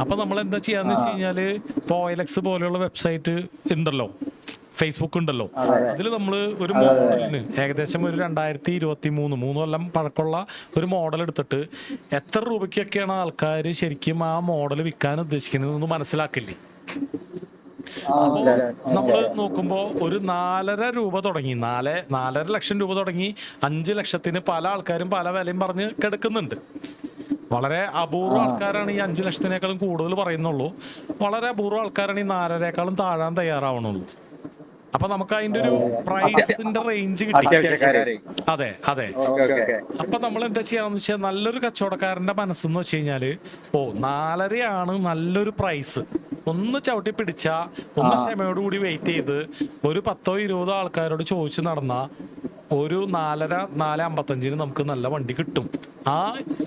Speaker 1: അപ്പൊ നമ്മൾ എന്താ ചെയ്യാന്ന് വെച്ച് കഴിഞ്ഞാല് ഇപ്പോൾ OLX പോലെയുള്ള വെബ്സൈറ്റ് ഉണ്ടല്ലോ, ഫേസ്ബുക്ക് ഉണ്ടല്ലോ, അതിൽ നമ്മൾ ഒരു മോഡലിന് ഏകദേശം ഒരു 2023 3 കൊല്ലം പഴക്കമുള്ള ഒരു മോഡൽ എടുത്തിട്ട് എത്ര രൂപയ്ക്കൊക്കെയാണ് ആൾക്കാർ ശരിക്കും ആ മോഡൽ വിൽക്കാൻ ഉദ്ദേശിക്കുന്നതെന്ന് മനസ്സിലാക്കില്ലേ. അപ്പോൾ നമ്മൾ നോക്കുമ്പോൾ ഒരു 4.5 രൂപ തുടങ്ങി, 4.5 ലക്ഷം രൂപ തുടങ്ങി 5 ലക്ഷത്തിന് പല ആൾക്കാരും പല വിലയും പറഞ്ഞ് കിടക്കുന്നുണ്ട്. വളരെ അപൂർവ ആൾക്കാരാണ് ഈ 5 ലക്ഷത്തിനേക്കാളും കൂടുതൽ പറയുന്നുള്ളൂ. വളരെ അപൂർവ ആൾക്കാരാണ് ഈ 4.5-േക്കാളും താഴാൻ തയ്യാറാവണുള്ളൂ. അപ്പൊ നമുക്ക് അതിന്റെ ഒരു പ്രൈസിന്റെ റേഞ്ച് കിട്ടി. അതെ അതെ. അപ്പൊ നമ്മൾ എന്താ ചെയ്യാന്ന് വെച്ചാൽ നല്ലൊരു കച്ചവടക്കാരന്റെ മനസ്സെന്ന് വെച്ച് കഴിഞ്ഞാല് 4.5 നല്ലൊരു പ്രൈസ്. ഒന്ന് ചവിട്ടി പിടിച്ച, ഒന്ന് ക്ഷമയോടുകൂടി വെയിറ്റ് ചെയ്ത് ഒരു 10-20 ആൾക്കാരോട് ചോദിച്ചു നടന്ന ഒരു 4.55 നമുക്ക് നല്ല വണ്ടി കിട്ടും. ആ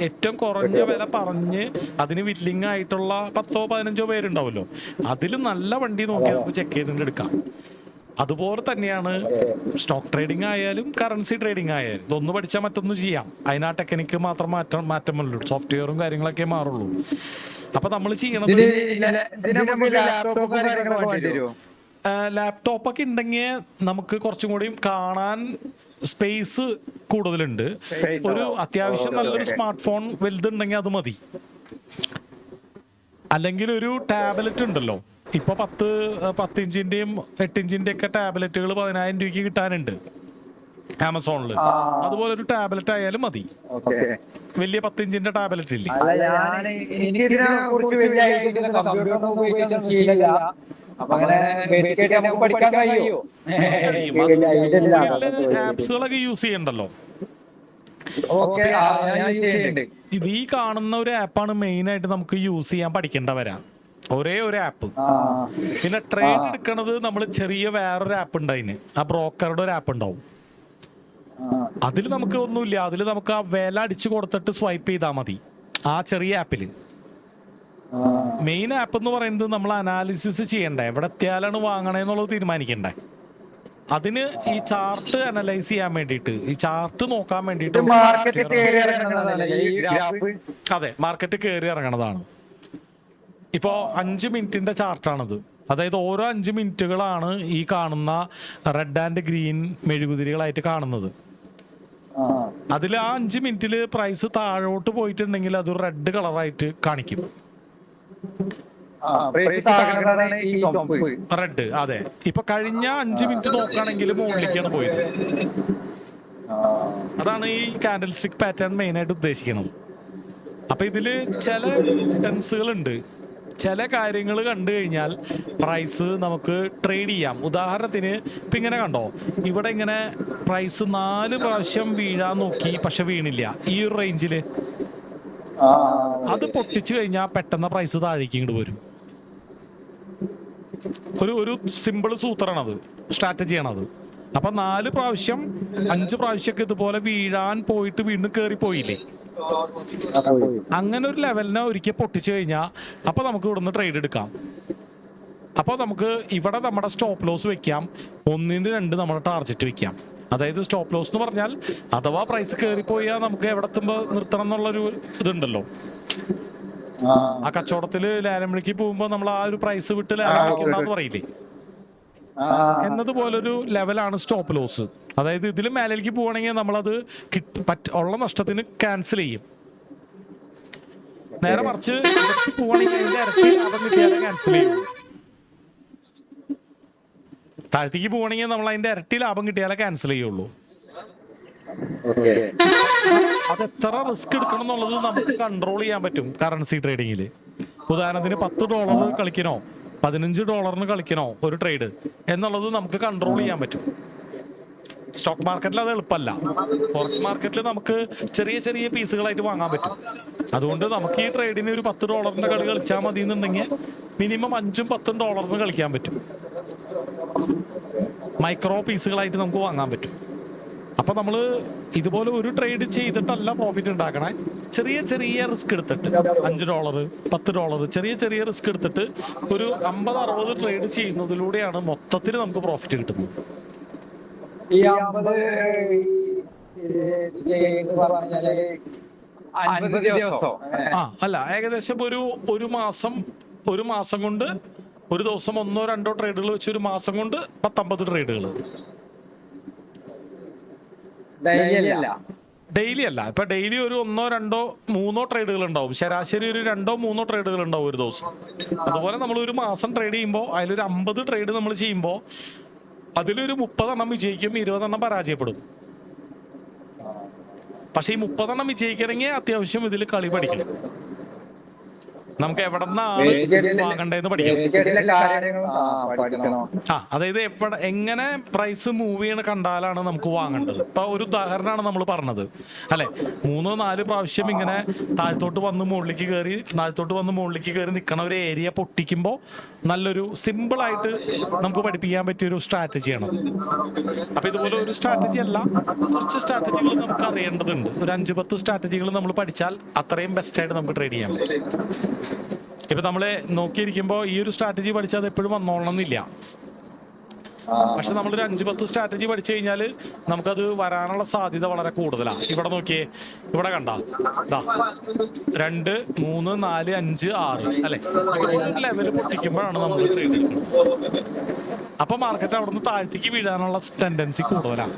Speaker 1: ഏറ്റവും കുറഞ്ഞ വില പറഞ്ഞ് അതിന് വില്ലിങ് ആയിട്ടുള്ള 10-15 പേരുണ്ടാവുമല്ലോ, അതിൽ നല്ല വണ്ടി നോക്കി നമുക്ക് ചെക്ക് ചെയ്തിട്ട് എടുക്കാം. അതുപോലെ തന്നെയാണ് സ്റ്റോക്ക് ട്രേഡിംഗ് ആയാലും കറൻസി ട്രേഡിംഗ് ആയാലും. ഇതൊന്ന് പഠിച്ചാൽ മറ്റൊന്നും ചെയ്യാം. അതിനാ ടെക്നിക്ക് മാത്രം മാറ്റമുള്ളൂ, സോഫ്റ്റ്വെയറും കാര്യങ്ങളൊക്കെ മാറുള്ളൂ. അപ്പൊ നമ്മൾ ചെയ്യണത് ലാപ്ടോപ്പൊക്കെ ഉണ്ടെങ്കിൽ നമുക്ക് കുറച്ചും കൂടി കാണാൻ സ്പേസ് കൂടുതലുണ്ട്. ഒരു അത്യാവശ്യം നല്ലൊരു സ്മാർട്ട് ഫോൺ വലുതുണ്ടെങ്കിൽ അത് മതി. അല്ലെങ്കിൽ ഒരു ടാബ്ലറ്റ് ഉണ്ടല്ലോ, ഇപ്പൊ 10 ഇഞ്ചിന്റെയും 8 ഇഞ്ചിന്റെ ഒക്കെ ടാബ്ലറ്റുകൾ 10,000 രൂപയ്ക്ക് കിട്ടാനുണ്ട് ആമസോണില്. അതുപോലെ ഒരു ടാബ്ലറ്റ് ആയാലും മതി. വലിയ 10 ഇഞ്ചിന്റെ ടാബ്ലറ്റ് ഇല്ലേ? ആപ്സുകളൊക്കെ യൂസ് ചെയ്യണ്ടല്ലോ. ഇത് ഈ കാണുന്ന ഒരു ആപ്പാണ് മെയിൻ ആയിട്ട് നമുക്ക് യൂസ് ചെയ്യാൻ പഠിക്കേണ്ട വരാം. ഒരേ ഒരു ആപ്പ്. പിന്നെ ട്രേഡ് എടുക്കണത് നമ്മൾ ചെറിയ വേറൊരു ആപ്പ് ഉണ്ട്, അതിന് ആ ബ്രോക്കറുടെ ഒരു ആപ്പ് ഉണ്ടാവും. അതിൽ നമുക്ക് ഒന്നുമില്ല, അതിൽ നമുക്ക് ആ വില അടിച്ചു കൊടുത്തിട്ട് സ്വൈപ്പ് ചെയ്താൽ മതി ആ ചെറിയ ആപ്പിൽ. മെയിൻ ആപ്പ് എന്ന് പറയുന്നത് നമ്മൾ അനാലിസിസ് ചെയ്യണ്ടേ, എവിടെ എത്തിയാലാണ് വാങ്ങണേന്നുള്ളത് തീരുമാനിക്കണ്ടേ. അതിന് ഈ ചാർട്ട് അനലൈസ് ചെയ്യാൻ വേണ്ടിയിട്ട്, ഈ ചാർട്ട് നോക്കാൻ വേണ്ടിയിട്ട്, അതെ മാർക്കറ്റ് കയറി ഇറങ്ങണതാണ്. ഇപ്പോൾ 5 മിനിറ്റിന്റെ ചാർട്ടാണത്. അതായത് ഓരോ 5 മിനിറ്റുകളാണ് ഈ കാണുന്ന റെഡ് ആൻഡ് ഗ്രീൻ മെഴുകുതിരികളായിട്ട് കാണുന്നത്. അതിൽ ആ 5 മിനിറ്റിൽ പ്രൈസ് താഴോട്ട് പോയിട്ടുണ്ടെങ്കിൽ അത് റെഡ് കളറായിട്ട് കാണിക്കും. റെഡ്, അതെ. ഇപ്പൊ കഴിഞ്ഞ 5 മിനിറ്റ് നോക്കുകയാണെങ്കിൽ മുകളിലേക്കാണ് പോയത്. അതാണ് ഈ കാൻഡിൽ സ്റ്റിക്ക് പാറ്റേൺ മെയിൻ ആയിട്ട് ഉദ്ദേശിക്കുന്നത്. അപ്പൊ ഇതില് ചില ടെൻസുകളുണ്ട്, ചില കാര്യങ്ങൾ കണ്ടു കഴിഞ്ഞാൽ പ്രൈസ് നമുക്ക് ട്രേഡ് ചെയ്യാം. ഉദാഹരണത്തിന് ഇപ്പം ഇങ്ങനെ കണ്ടോ, ഇവിടെ ഇങ്ങനെ പ്രൈസ് 4 പ്രാവശ്യം വീഴാൻ നോക്കി, പക്ഷെ വീണില്ല ഈ ഒരു റേഞ്ചിൽ. അത് പൊട്ടിച്ചു കഴിഞ്ഞാൽ പെട്ടെന്ന് പ്രൈസ് താഴേക്ക് ഇങ്ങോട്ട് വരും. ഒരു സിമ്പിൾ സൂത്രമാണത്, സ്ട്രാറ്റജിയാണത്. അപ്പൊ 4 പ്രാവശ്യം 5 പ്രാവശ്യമൊക്കെ ഇതുപോലെ വീഴാൻ പോയിട്ട് വീണ്ടും കയറിപ്പോയില്ലേ, അങ്ങനെ ഒരു ലെവലിനെ ഒരിക്കൽ പൊട്ടിച്ചു കഴിഞ്ഞാൽ അപ്പൊ നമുക്ക് ഇവിടുന്ന് ട്രേഡ് എടുക്കാം. അപ്പോൾ നമുക്ക് ഇവിടെ നമ്മുടെ സ്റ്റോപ്പ് ലോസ് വെക്കാം, 1-2 നമ്മുടെ ടാർജറ്റ് വെക്കാം. അതായത് സ്റ്റോപ്പ് ലോസ് എന്ന് പറഞ്ഞാൽ അഥവാ പ്രൈസ് കയറിപ്പോയാൽ നമുക്ക് എവിടെ എത്തുമ്പോൾ നിർത്തണം എന്നുള്ളൊരു ഇതുണ്ടല്ലോ. ആ കച്ചവടത്തിൽ ലേലം വിളിക്ക് പോകുമ്പോൾ നമ്മൾ ആ ഒരു പ്രൈസ് വിട്ട് ലേലം വിളിക്കണ്ടെന്ന് പറയില്ലേ, എന്നതുപോലൊരു ലെവലാണ് സ്റ്റോപ്പ് ലോസ്. അതായത് ഇതിൽ മേലേക്ക് പോവുകയാണെങ്കിൽ നമ്മളത് ഉള്ള നഷ്ടത്തിന് ക്യാൻസൽ ചെയ്യും. നേരെ മറിച്ച് പോവുകയാണെങ്കിൽ അതിന്റെ ഇരട്ടി ലാഭം കിട്ടിയാലേ ക്യാൻസൽ ചെയ്യും. താഴത്തേക്ക് പോവുകയാണെങ്കിൽ നമ്മൾ അതിന്റെ ഇരട്ടി ലാഭം കിട്ടിയാലേ ക്യാൻസൽ ചെയ്യുള്ളൂ. അത് എത്ര റിസ്ക് എടുക്കണം എന്നുള്ളത് നമുക്ക് കൺട്രോൾ ചെയ്യാൻ പറ്റും കറൻസി ട്രേഡിങ്ങിൽ. ഉദാഹരണത്തിന് $10 കളിക്കണോ $15 കളിക്കണോ ഒരു ട്രേഡ് എന്നുള്ളത് നമുക്ക് കൺട്രോൾ ചെയ്യാൻ പറ്റും. സ്റ്റോക്ക് മാർക്കറ്റിൽ അത് എളുപ്പമല്ല. ഫോറക്സ് മാർക്കറ്റിൽ നമുക്ക് ചെറിയ ചെറിയ പീസുകളായിട്ട് വാങ്ങാൻ പറ്റും. അതുകൊണ്ട് നമുക്ക് ഈ ട്രേഡിന് ഒരു $10 കളി കളിച്ചാൽ മതി എന്നുണ്ടെങ്കിൽ മിനിമം $5-10 കളിക്കാൻ പറ്റും. മൈക്രോ പീസുകളായിട്ട് നമുക്ക് വാങ്ങാൻ പറ്റും. അപ്പോൾ നമ്മൾ ഇതുപോലെ ഒരു ട്രേഡ് ചെയ്തിട്ടല്ല പ്രോഫിറ്റ് ഉണ്ടാക്കണേ. ചെറിയ ചെറിയ റിസ്ക് എടുത്തിട്ട് $5 $10 ചെറിയ ചെറിയ റിസ്ക് എടുത്തിട്ട് ഒരു 50-60 ട്രേഡ് ചെയ്യുന്നതിലൂടെയാണ് മൊത്തത്തിൽ നമുക്ക് പ്രോഫിറ്റ് കിട്ടുന്നത്.
Speaker 3: ഈ 50 പറഞ്ഞാല് 50 ദിവസം
Speaker 1: അല്ല, ഏകദേശം ഒരു മാസം കൊണ്ട് ഒരു ദിവസം 1-2 ട്രേഡുകൾ വെച്ച് ഒരു മാസം കൊണ്ട് 10-50 ട്രേഡുകൾ. ഡെയിലി അല്ല, ഇപ്പൊ ഡെയിലി ഒരു 1-2-3 ട്രേഡുകൾ ഉണ്ടാവും. ശരാശരി ഒരു 2-3 ട്രേഡുകൾ ഉണ്ടാവും ഒരു ദിവസം. അതുപോലെ നമ്മൾ ഒരു മാസം ട്രേഡ് ചെയ്യുമ്പോൾ അതിലൊരു 50 ട്രേഡ് നമ്മൾ ചെയ്യുമ്പോൾ അതിലൊരു 30 എണ്ണം വിജയിക്കും, 20 എണ്ണം പരാജയപ്പെടും. പക്ഷെ ഈ 30 എണ്ണം വിജയിക്കണമെങ്കിൽ അത്യാവശ്യം ഇതിൽ കളി പഠിക്കണം. നമുക്ക് എവിടെ നിന്നാണ് വാങ്ങണ്ടേന്ന് പഠിക്കണം. അതായത് എങ്ങനെ പ്രൈസ് മൂവ് ചെയ്യണ കണ്ടാലാണ് നമുക്ക് വാങ്ങേണ്ടത്. ഇപ്പൊ ഒരു ഉദാഹരണമാണ് നമ്മൾ പറഞ്ഞത് അല്ലെ, 3-4 പ്രാവശ്യം ഇങ്ങനെ താഴത്തോട്ട് വന്ന് മുകളിലേക്ക് കയറി നിൽക്കണ ഒരു ഏരിയ പൊട്ടിക്കുമ്പോൾ നല്ലൊരു സിമ്പിളായിട്ട് നമുക്ക് പഠിപ്പിക്കാൻ പറ്റിയൊരു സ്ട്രാറ്റജിയാണ്. അപ്പൊ ഇതുപോലെ ഒരു സ്ട്രാറ്റജി അല്ല, കുറച്ച് സ്ട്രാറ്റജികൾ നമുക്ക് അറിയേണ്ടതുണ്ട്. ഒരു 5-10 സ്ട്രാറ്റജികൾ നമ്മൾ പഠിച്ചാൽ അത്രയും ബെസ്റ്റായിട്ട് നമുക്ക് ട്രേഡ് ചെയ്യാൻ പറ്റും. ഇപ്പൊ നമ്മള് നോക്കിയിരിക്കുമ്പോൾ ഈ ഒരു സ്ട്രാറ്റജി പഠിച്ചാൽ അത് എപ്പോഴും വന്നോളണമെന്നില്ല. പക്ഷെ നമ്മളൊരു 5-10 സ്ട്രാറ്റജി പഠിച്ചു കഴിഞ്ഞാൽ നമുക്കത് വരാനുള്ള സാധ്യത വളരെ കൂടുതലാണ്. ഇവിടെ നോക്കിയേ, ഇവിടെ കണ്ട 2, 3, 4, 5, 6 അല്ലെ, ഇതുപോലെ ലെവല് പൊട്ടിക്കുമ്പോഴാണ് നമ്മൾ ട്രേഡ് എടുക്കുന്നത്. അപ്പൊ മാർക്കറ്റ് അവിടെ നിന്ന് താഴത്തേക്ക് വീഴാനുള്ള ടെൻഡൻസി കൂടുതലാണ്.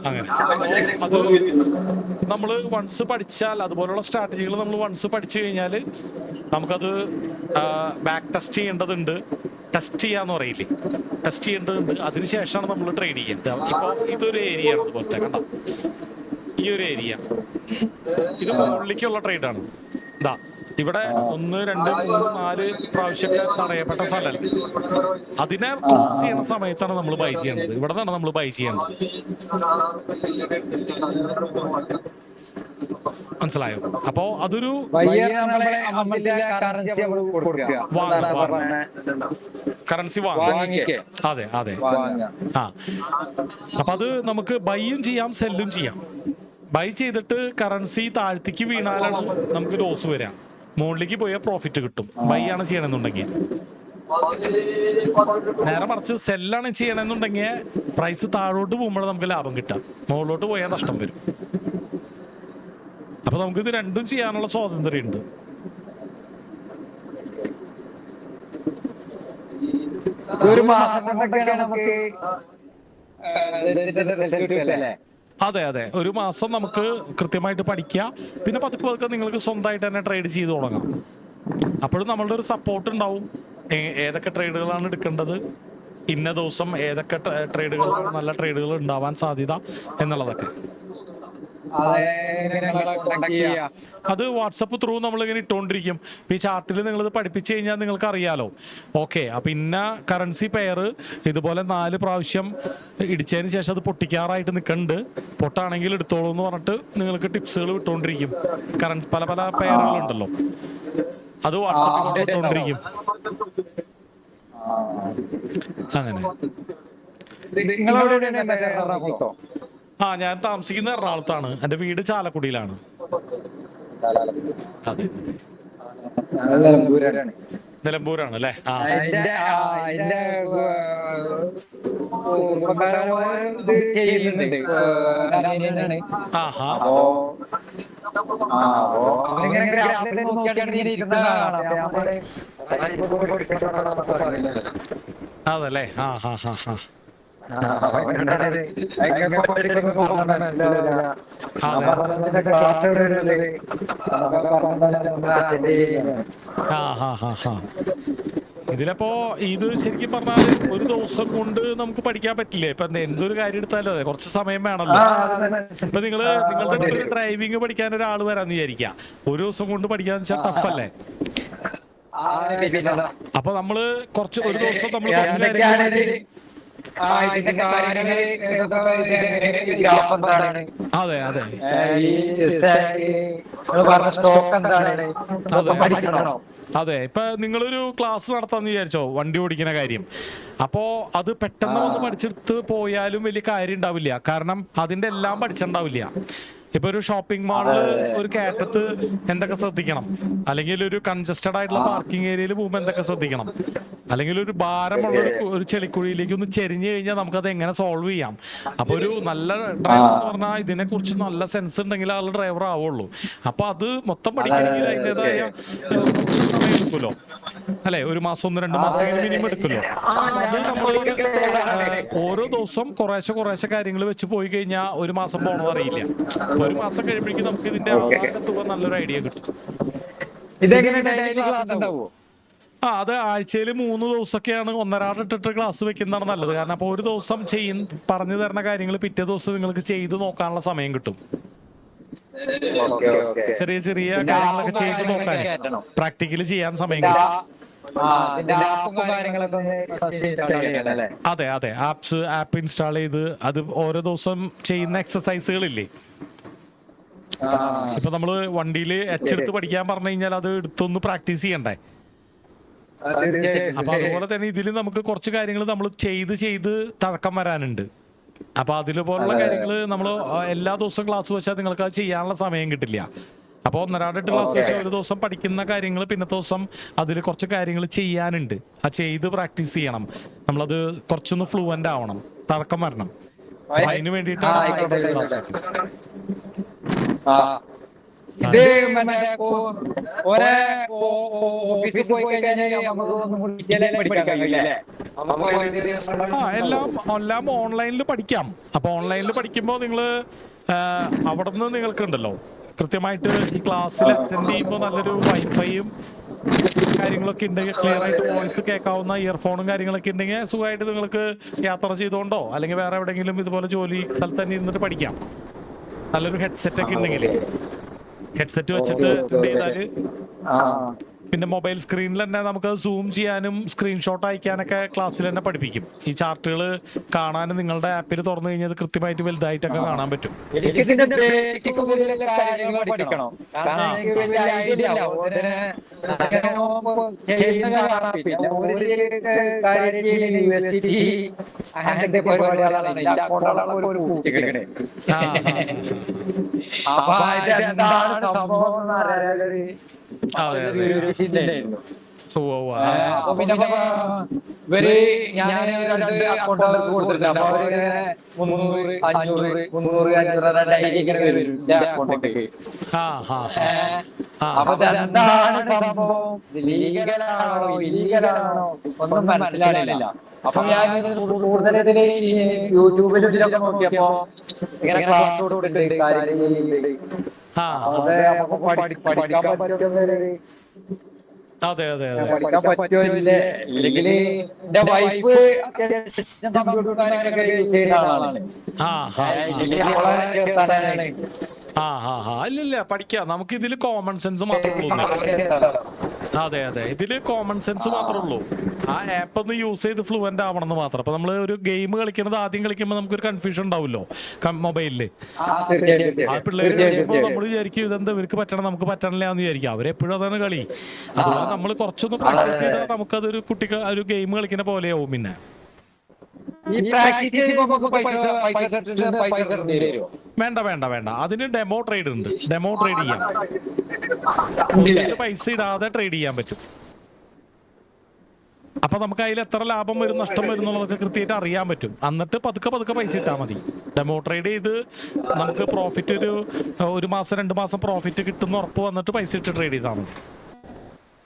Speaker 1: അങ്ങനെ അത് നമ്മൾ വൺസ് പഠിച്ചാൽ, അതുപോലുള്ള സ്ട്രാറ്റജികൾ നമ്മൾ വൺസ് പഠിച്ചു കഴിഞ്ഞാൽ നമുക്കത് ബാക്ക് ടെസ്റ്റ് ചെയ്യേണ്ടതുണ്ട്. ടെസ്റ്റ് ചെയ്യാന്ന് പറയില്ലേ, ടെസ്റ്റ് ചെയ്യേണ്ടതുണ്ട്. അതിനുശേഷമാണ് നമ്മൾ ട്രേഡ് ചെയ്യുന്നത്. ഇപ്പോൾ ഇതൊരു ഏരിയ ആണ്, അതുപോലത്തെ കണ്ടോ, ഈ ഒരു ഏരിയ ഇത് മുകളിലേക്കുള്ള ട്രേഡാണ്. ഇതാ ഇവിടെ 1, 2, 3, 4 പ്രാവശ്യമൊക്കെ തടയപ്പെട്ട സ്ഥലമല്ല. അതിനെ ക്ലോസ് ചെയ്യുന്ന സമയത്താണ് നമ്മൾ ബൈ ചെയ്യേണ്ടത്. ഇവിടെ നിന്നാണ് നമ്മൾ ബൈ ചെയ്യേണ്ടത്. മനസ്സിലായോ? അപ്പോ അതൊരു കറൻസി വാങ്ങിക്കേ. അതെ അതെ. അപ്പൊ അത് നമുക്ക് ബൈയും ചെയ്യാം സെല്ലും ചെയ്യാം. ബൈ ചെയ്തിട്ട് കറൻസി താഴ്ത്തേക്ക് വീണാലാണ് നമുക്ക് ലോസ് വരാം, മുകളിലേക്ക് പോയാൽ പ്രോഫിറ്റ് കിട്ടും. ബൈ ആണ് ചെയ്യണമെന്നുണ്ടെങ്കിൽ. നേരെ മറിച്ച് സെല്ലാണ് ചെയ്യണമെന്നുണ്ടെങ്കിൽ പ്രൈസ് താഴോട്ട് പോകുമ്പോഴേ നമുക്ക് ലാഭം കിട്ടാം, മുകളിലോട്ട് പോയാൽ നഷ്ടം വരും. അപ്പൊ നമുക്ക് ഇത് രണ്ടും ചെയ്യാനുള്ള സ്വാതന്ത്ര്യം ഉണ്ട്.
Speaker 3: ഒരു മാസം നമുക്ക്
Speaker 1: അതെ അതെ, ഒരു മാസം നമുക്ക് കൃത്യമായിട്ട് പഠിക്കാം. പിന്നെ പതുക്കെ നിങ്ങൾക്ക് സ്വന്തമായിട്ട് തന്നെ ട്രേഡ് ചെയ്ത് തുടങ്ങാം. അപ്പോഴും നമ്മളുടെ ഒരു സപ്പോർട്ട് ഉണ്ടാവും. ഏതൊക്കെ ട്രേഡുകളാണ് എടുക്കേണ്ടത്, ഇന്ന ദിവസം ഏതൊക്കെ ട്രേഡുകളാണ് നല്ല ട്രേഡുകൾ ഉണ്ടാവാൻ സാധ്യത എന്നുള്ളതൊക്കെ. അത് വാട്സപ്പ് ത്രൂ നമ്മളിങ്ങനെ ഇട്ടുകൊണ്ടിരിക്കും. ഈ ചാർട്ടിൽ നിങ്ങളിത് പഠിപ്പിച്ചു കഴിഞ്ഞാൽ നിങ്ങൾക്ക് അറിയാലോ. ഓക്കെ, അപ്പം ഇന്ന കറൻസി പെയർ ഇതുപോലെ 4 പ്രാവശ്യം ഇടിച്ചതിന് ശേഷം അത് പൊട്ടിക്കാറായിട്ട് നിൽക്കുന്നുണ്ട്, പൊട്ടാണെങ്കിൽ എടുത്തോളൂ എന്ന് പറഞ്ഞിട്ട് നിങ്ങൾക്ക് ടിപ്സുകൾ വിട്ടുകൊണ്ടിരിക്കും. പല പല പെയറുകളുണ്ടല്ലോ, അത് വാട്സപ്പിൽ കൊണ്ട് വിട്ടുകൊണ്ടിരിക്കും. അങ്ങനെ ഞാൻ താമസിക്കുന്ന എറണാകുളത്താണ്. എൻ്റെ വീട് ചാലക്കുടിയിലാണ്. അതെ, നിലമ്പൂരാണ് അല്ലേ? അതല്ലേ? ഇതിലപ്പോ ഇത് ശരിക്കും പറഞ്ഞാല് ഒരു ദിവസം കൊണ്ട് നമുക്ക് പഠിക്കാൻ പറ്റില്ലേ? ഇപ്പൊ എന്തൊരു കാര്യം എടുത്താലും അതെ, കുറച്ച് സമയം വേണമല്ലോ. ഇപ്പൊ നിങ്ങളുടെ അടുത്തൊരു ഡ്രൈവിംഗ് പഠിക്കാൻ ഒരാൾ വരാന്ന് വിചാരിക്കാം, ഒരു ദിവസം കൊണ്ട് പഠിക്കാന്ന് വെച്ചാൽ ടഫ് അല്ലേ? അപ്പൊ നമ്മള് ഒരു ദിവസം നമ്മൾ കുറച്ച് കാര്യങ്ങൾ
Speaker 3: ഇതിന്റെ കാര്യങ്ങള് ഗ്രാഫ് എന്താണ്,
Speaker 1: അതെ അതെ
Speaker 3: പറഞ്ഞ സ്റ്റോക്ക് എന്താണ് പഠിക്കണോ?
Speaker 1: അതെ. ഇപ്പൊ നിങ്ങളൊരു ക്ലാസ് നടത്താന്ന് വിചാരിച്ചോ വണ്ടി ഓടിക്കുന്ന കാര്യം, അപ്പോ അത് പെട്ടെന്ന് വന്ന് പഠിച്ചെടുത്ത് പോയാലും വലിയ കാര്യം ഉണ്ടാവില്ല. കാരണം അതിന്റെ എല്ലാം പഠിച്ചിട്ടുണ്ടാവില്ല. ഇപ്പൊ ഒരു ഷോപ്പിംഗ് മാളില് ഒരു കയറ്റത്ത് എന്തൊക്കെ ശ്രദ്ധിക്കണം, അല്ലെങ്കിൽ ഒരു കൺജസ്റ്റഡ് ആയിട്ടുള്ള പാർക്കിംഗ് ഏരിയയിൽ പോകുമ്പോൾ എന്തൊക്കെ ശ്രദ്ധിക്കണം, അല്ലെങ്കിൽ ഒരു ഭാരമുള്ള ഒരു ചെളിക്കുഴിയിലേക്ക് ഒന്ന് ചെരിഞ്ഞു കഴിഞ്ഞാൽ നമുക്കത് എങ്ങനെ സോൾവ് ചെയ്യാം. അപ്പൊ ഒരു നല്ല ഡ്രൈവർ എന്ന് പറഞ്ഞാൽ ഇതിനെ കുറിച്ച് നല്ല സെൻസ് ഉണ്ടെങ്കിൽ ആൾ ഡ്രൈവർ ആവുള്ളൂ. അപ്പൊ അത് മൊത്തം പഠിക്കണമെങ്കിൽ അതിൻ്റെതായ കുറച്ച് സമയം എടുക്കുമല്ലോ അല്ലെ, ഒരു മാസം 1-2 മാസം മിനിമം എടുക്കുമല്ലോ. അത് നമ്മൾ ഓരോ ദിവസം കുറേശ്ശെ കാര്യങ്ങൾ വെച്ച് പോയി കഴിഞ്ഞാൽ ഒരു മാസം പോകണമെന്ന് അറിയില്ല. ഒരു മാസം കഴിയുമ്പോഴേക്കും നമുക്ക് ഇതിന്റെ ആകെ തുക നല്ലൊരു ഐഡിയ കിട്ടും. അത് ആഴ്ചയിൽ 3 ദിവസമൊക്കെയാണ് ഒന്നരാടിട്ടിട്ട് ക്ലാസ് വെക്കുന്നതാണ് നല്ലത്. കാരണം അപ്പോൾ ഒരു ദിവസം പറഞ്ഞു തരുന്ന കാര്യങ്ങൾ പിറ്റേ ദിവസം നിങ്ങൾക്ക് ചെയ്ത് നോക്കാനുള്ള സമയം കിട്ടും. ചെറിയ ചെറിയ കാര്യങ്ങളൊക്കെ ചെയ്ത് നോക്കാൻ പ്രാക്ടിക്കലി ചെയ്യാൻ സമയം കിട്ടും. അതെ അതെ, ആപ്പ് ഇൻസ്റ്റാൾ ചെയ്ത് അത് ഓരോ ദിവസം ചെയ്യുന്ന എക്സസൈസുകളില്ലേ. ഇപ്പൊ നമ്മള് വണ്ടിയിൽ എച്ചെടുത്ത് പഠിക്കാൻ പറഞ്ഞു കഴിഞ്ഞാൽ അത് എടുത്തൊന്ന് പ്രാക്ടീസ് ചെയ്യണ്ടേ. അപ്പൊ അതുപോലെ തന്നെ ഇതിൽ നമുക്ക് കുറച്ച് കാര്യങ്ങൾ നമ്മൾ ചെയ്ത് തഴക്കം വരാനുണ്ട്. അപ്പൊ അതിലുപോലുള്ള കാര്യങ്ങൾ നമ്മൾ എല്ലാ ദിവസവും ക്ലാസ് വെച്ചാൽ നിങ്ങൾക്ക് അത് ചെയ്യാനുള്ള സമയം കിട്ടില്ല. അപ്പോൾ ഒന്നരാടിട്ട് ക്ലാസ് വെച്ചാൽ ഒരു ദിവസം പഠിക്കുന്ന കാര്യങ്ങൾ പിന്നത്തെ ദിവസം അതിൽ കുറച്ച് കാര്യങ്ങൾ ചെയ്യാനുണ്ട്. ആ ചെയ്ത് പ്രാക്ടീസ് ചെയ്യണം. നമ്മളത് കുറച്ചൊന്ന് ഫ്ലുവൻ്റ് ആവണം, തഴക്കം വരണം. അതിന് വേണ്ടിയിട്ടാണ് ക്ലാസ് വെക്കുന്നത്. എല്ലാം ഓൺലൈനിൽ പഠിക്കാം. അപ്പൊ ഓൺലൈനിൽ പഠിക്കുമ്പോൾ നിങ്ങൾ അവിടെ നിന്ന് നിങ്ങൾക്ക് ഉണ്ടല്ലോ കൃത്യമായിട്ട് ഈ ക്ലാസ്സിൽ അറ്റൻഡ് ചെയ്യുമ്പോൾ നല്ലൊരു വൈഫൈയും കാര്യങ്ങളൊക്കെ ഉണ്ടെങ്കിൽ ക്ലിയർ ആയിട്ട് വോയിസ് കേൾക്കാവുന്ന ഇയർഫോണും കാര്യങ്ങളൊക്കെ ഉണ്ടെങ്കിൽ സുഖമായിട്ട് നിങ്ങൾക്ക് യാത്ര ചെയ്തുകൊണ്ടോ അല്ലെങ്കിൽ വേറെ എവിടെയെങ്കിലും ഇതുപോലെ ജോലി സ്ഥലത്ത് തന്നെ ഇരുന്നിട്ട് പഠിക്കാം. നല്ലൊരു ഹെഡ്സെറ്റ് ഒക്കെ ഉണ്ടെങ്കിൽ ഹെഡ്സെറ്റ് വെച്ചിട്ട് ചെയ്താല് പിന്നെ മൊബൈൽ സ്ക്രീനിൽ തന്നെ നമുക്ക് സൂം ചെയ്യാനും സ്ക്രീൻഷോട്ട് അയക്കാനൊക്കെ ക്ലാസ്സിൽ തന്നെ പഠിപ്പിക്കും. ഈ ചാർട്ടുകൾ കാണാനും നിങ്ങളുടെ ആപ്പിൽ തുറന്നു കഴിഞ്ഞാൽ കൃത്യമായിട്ട് വലുതായിട്ടൊക്കെ കാണാൻ പറ്റും.
Speaker 3: ഇവര് ഞാൻ 2 അക്കൗണ്ട് കൊടുത്തിട്ടുണ്ട്. അപ്പൊ അവര് 300, 500, 300, 500 അക്കൗണ്ടിലേക്ക്. അപ്പൊ എന്താണ് സംഭവം, ലീഗലാണോ ഇല്ലീഗലാണോ ഒന്നും മനസ്സിലാവില്ല. അപ്പൊ ഞാൻ കൂടുതൽ യൂട്യൂബിൽ ഇതിലൊക്കെ നോക്കിയപ്പോ ഇങ്ങനെ ക്ലാസ് കൊടുക്കുന്നുണ്ട്, കാര്യങ്ങളുണ്ട്. അതെ, പഠിക്കാൻ പറ്റുന്ന
Speaker 1: അതെ അതെ അതെ
Speaker 3: പഠിക്കാൻ പറ്റുമല്ലേ. ഇല്ലെങ്കിൽ എന്റെ വൈഫ് കമ്പ്യൂട്ടർ യൂസ് ചെയ്യുന്ന ആളാണ്.
Speaker 1: ഇല്ല പഠിക്കാം. നമുക്ക് ഇതിൽ കോമൺ സെൻസ് മാത്രമേ ഉള്ളൂ. അതെ അതെ, ഇതിൽ കോമൺ സെൻസ് മാത്രമേ ഉള്ളൂ. ആ ആപ്പ് ഒന്ന് യൂസ് ചെയ്ത് ഫ്ലുവൻ്റ് ആവണം എന്ന് മാത്രം. അപ്പൊ നമ്മൾ ഒരു ഗെയിം കളിക്കുന്നത് ആദ്യം കളിക്കുമ്പോൾ നമുക്കൊരു കൺഫ്യൂഷൻ ഉണ്ടാവുമല്ലോ മൊബൈലില്. ആ പിള്ളേർ കളിക്കുമ്പോൾ നമ്മൾ വിചാരിക്കും ഇതെന്താ ഇവർക്ക് പറ്റണം നമുക്ക് പറ്റണില്ല എന്ന് വിചാരിക്കും. അവരെപ്പോഴും അതാണ് കളി. അതുപോലെ നമ്മൾ കുറച്ചൊന്ന് പ്രാക്ടീസ് ചെയ്താൽ നമുക്കതൊരു കുട്ടികൾ ഒരു ഗെയിം കളിക്കുന്ന പോലെയാവും. പിന്നെ വേണ്ട വേണ്ട വേണ്ട, അതിന് ഡെമോ ട്രേഡ് ഉണ്ട്. ഡെമോ ട്രേഡ് ചെയ്യാം. പൈസ ഇടാതെ ട്രേഡ് ചെയ്യാൻ പറ്റും. അപ്പൊ നമുക്ക് അതിൽ എത്ര ലാഭം വരും നഷ്ടം വരും എന്നുള്ളതൊക്കെ കൃത്യമായിട്ട് അറിയാൻ പറ്റും. എന്നിട്ട് പതുക്കെ പൈസ ഇട്ടാൽ മതി. ഡെമോ ട്രേഡ് ചെയ്ത് നമുക്ക് പ്രോഫിറ്റ് ഒരു മാസം 2 മാസം പ്രോഫിറ്റ് കിട്ടുന്ന ഉറപ്പ് വന്നിട്ട് പൈസ ഇട്ട് ട്രേഡ് ചെയ്താൽ മതി.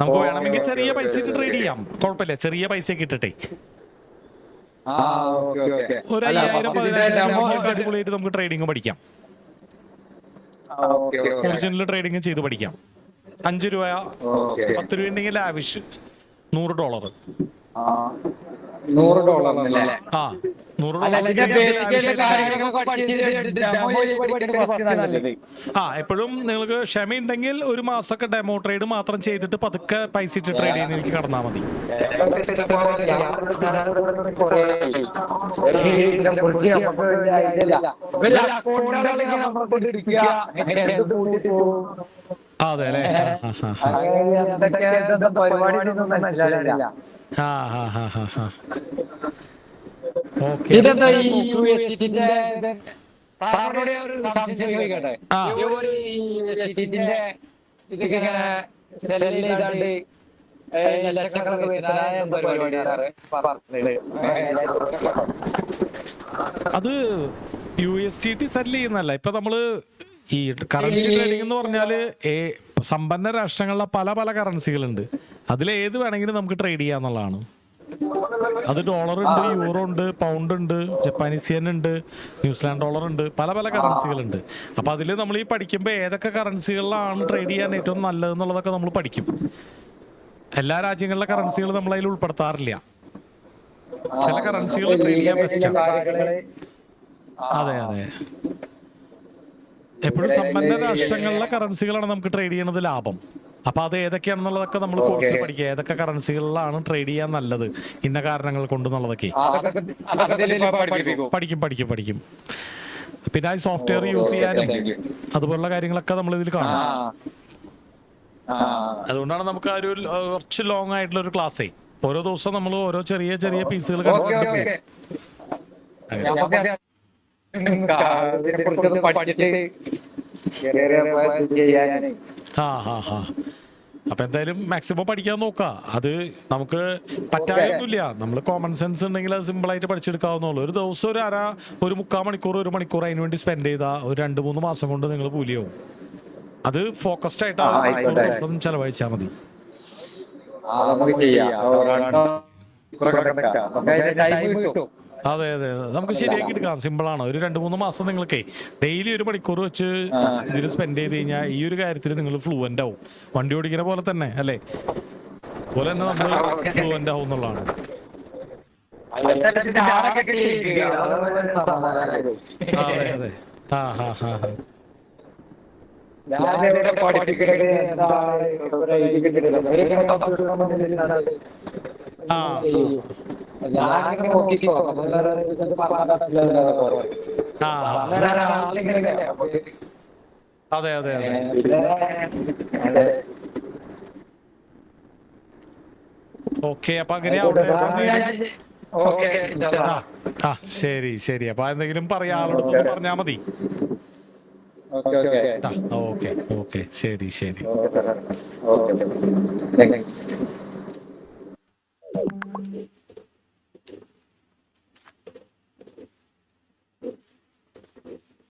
Speaker 1: നമുക്ക് വേണമെങ്കിൽ ചെറിയ പൈസ ഇട്ട് ട്രേഡ് ചെയ്യാം, കുഴപ്പമില്ല. ചെറിയ പൈസയൊക്കെ ഇട്ടിട്ടേ ഒരു 5000-10000 അടിപൊളിയായിട്ട് നമുക്ക് ട്രേഡിങ് പഠിക്കാം. ഒറിജിനൽ ട്രേഡിങ് ചെയ്ത് പഠിക്കാം. 5 രൂപ 10 രൂപ ഉണ്ടെങ്കിൽ ലാവിഷ് $100.
Speaker 3: $100
Speaker 1: ആ $100 എപ്പോഴും നിങ്ങൾക്ക് ക്ഷമയുണ്ടെങ്കിൽ ഒരു മാസമൊക്കെ ഡെമോ ട്രേഡ് മാത്രം ചെയ്തിട്ട് പതുക്കെ പൈസ ഇട്ട് ട്രേഡ് ചെയ്യുന്നതിലേക്ക് കടന്നാൽ മതി. അതെ അല്ലേ? ഓക്കെ. അത് USDT സെല് ചെയ്യുന്നല്ല. ഇപ്പൊ നമ്മള് ഈ കറൻസി ട്രേഡിംഗ് എന്ന് പറഞ്ഞാല് സമ്പന്ന രാഷ്ട്രങ്ങളിലെ പല പല കറൻസികളുണ്ട്. അതിലേത് വേണമെങ്കിലും നമുക്ക് ട്രേഡ് ചെയ്യാന്നുള്ളതാണ്. അത് ഡോളർ ഉണ്ട്, യൂറോ ഉണ്ട്, പൗണ്ട് ഉണ്ട്, ജപ്പാനീസ് യെൻ ഉണ്ട്, ന്യൂസിലാൻഡ് ഡോളർ ഉണ്ട്, പല പല കറൻസികളുണ്ട്. അപ്പൊ അതിൽ നമ്മൾ ഈ പഠിക്കുമ്പോൾ ഏതൊക്കെ കറൻസികളിലാണ് ട്രേഡ് ചെയ്യാൻ ഏറ്റവും നല്ലതെന്നുള്ളതൊക്കെ നമ്മൾ പഠിക്കും. എല്ലാ രാജ്യങ്ങളിലെ കറൻസികൾ നമ്മൾ അതിൽ ഉൾപ്പെടുത്താറില്ല. ചില കറൻസികൾ ട്രേഡ് ചെയ്യാൻ ബെസ്റ്റാണ്. അതെ അതെ, എപ്പോഴും സമ്പന്ന രാഷ്ട്രങ്ങളിലെ കറൻസികളാണ് നമുക്ക് ട്രേഡ് ചെയ്യുന്നത് ലാഭം. അപ്പൊ അത് ഏതൊക്കെയാണെന്നുള്ളതൊക്കെ നമ്മൾ കോഴ്സിൽ പഠിക്കുക. ഏതൊക്കെ കറൻസികളിലാണ് ട്രേഡ് ചെയ്യാൻ നല്ലത് ഇന്ന കാരണങ്ങൾ കൊണ്ടെന്നുള്ളതൊക്കെ പഠിക്കും. പിന്നെ ഈ സോഫ്റ്റ്വെയർ യൂസ് ചെയ്യാനും അതുപോലുള്ള കാര്യങ്ങളൊക്കെ നമ്മൾ ഇതിൽ കാണും. അതുകൊണ്ടാണ് നമുക്ക് ആ ഒരു കുറച്ച് ലോങ് ആയിട്ടുള്ള ഒരു ക്ലാസ്സേ. ഓരോ ദിവസം നമ്മൾ ഓരോ ചെറിയ ചെറിയ പീസുകൾ കണ്ടുപിടിക്കും. അപ്പൊ എന്തായാലും മാക്സിമം പഠിക്കാൻ നോക്കുക. അത് നമുക്ക് പറ്റാതൊന്നുമില്ല. നമ്മൾ കോമൺ സെൻസ് ഉണ്ടെങ്കിൽ അത് സിമ്പിൾ ആയിട്ട് പഠിച്ചെടുക്കാവുന്നുള്ളൂ. ഒരു ദിവസം ഒരു 3/4 മണിക്കൂർ 1 മണിക്കൂർ അതിന് വേണ്ടി സ്പെൻഡ് ചെയ്താൽ ഒരു 2-3 മാസം കൊണ്ട് നിങ്ങൾ കൂലിയാവും. അത് ഫോക്കസ്ഡ് ആയിട്ട് ചെലവഴിച്ചാൽ മതി. അതെ അതെ, നമുക്ക് ശരിയാക്കി എടുക്കാം. സിമ്പിളാണ്. ഒരു 2-3 മാസം നിങ്ങൾക്ക് ഡെയിലി 1 മണിക്കൂർ വെച്ച് ഇതിൽ സ്പെൻഡ് ചെയ്ത് കഴിഞ്ഞാൽ ഈ ഒരു കാര്യത്തിൽ നിങ്ങൾ ഫ്ലുവൻ്റ് ആവും. വണ്ടി ഓടിക്കുന്ന പോലെ തന്നെ അല്ലേ? പോലെ തന്നെ നമ്മൾ ഫ്ലുവൻ്റ് ആവും എന്നുള്ളതാണ്. അതെ അതെ. അതെ അതെ അതെ. ഓക്കെ, അപ്പൊ അങ്ങനെ ശരി ശരി. അപ്പൊ എന്തെങ്കിലും പറയാ ആളോട് പറഞ്ഞാ മതി. ഓക്കെ ഓക്കെ, ശരി ശരി.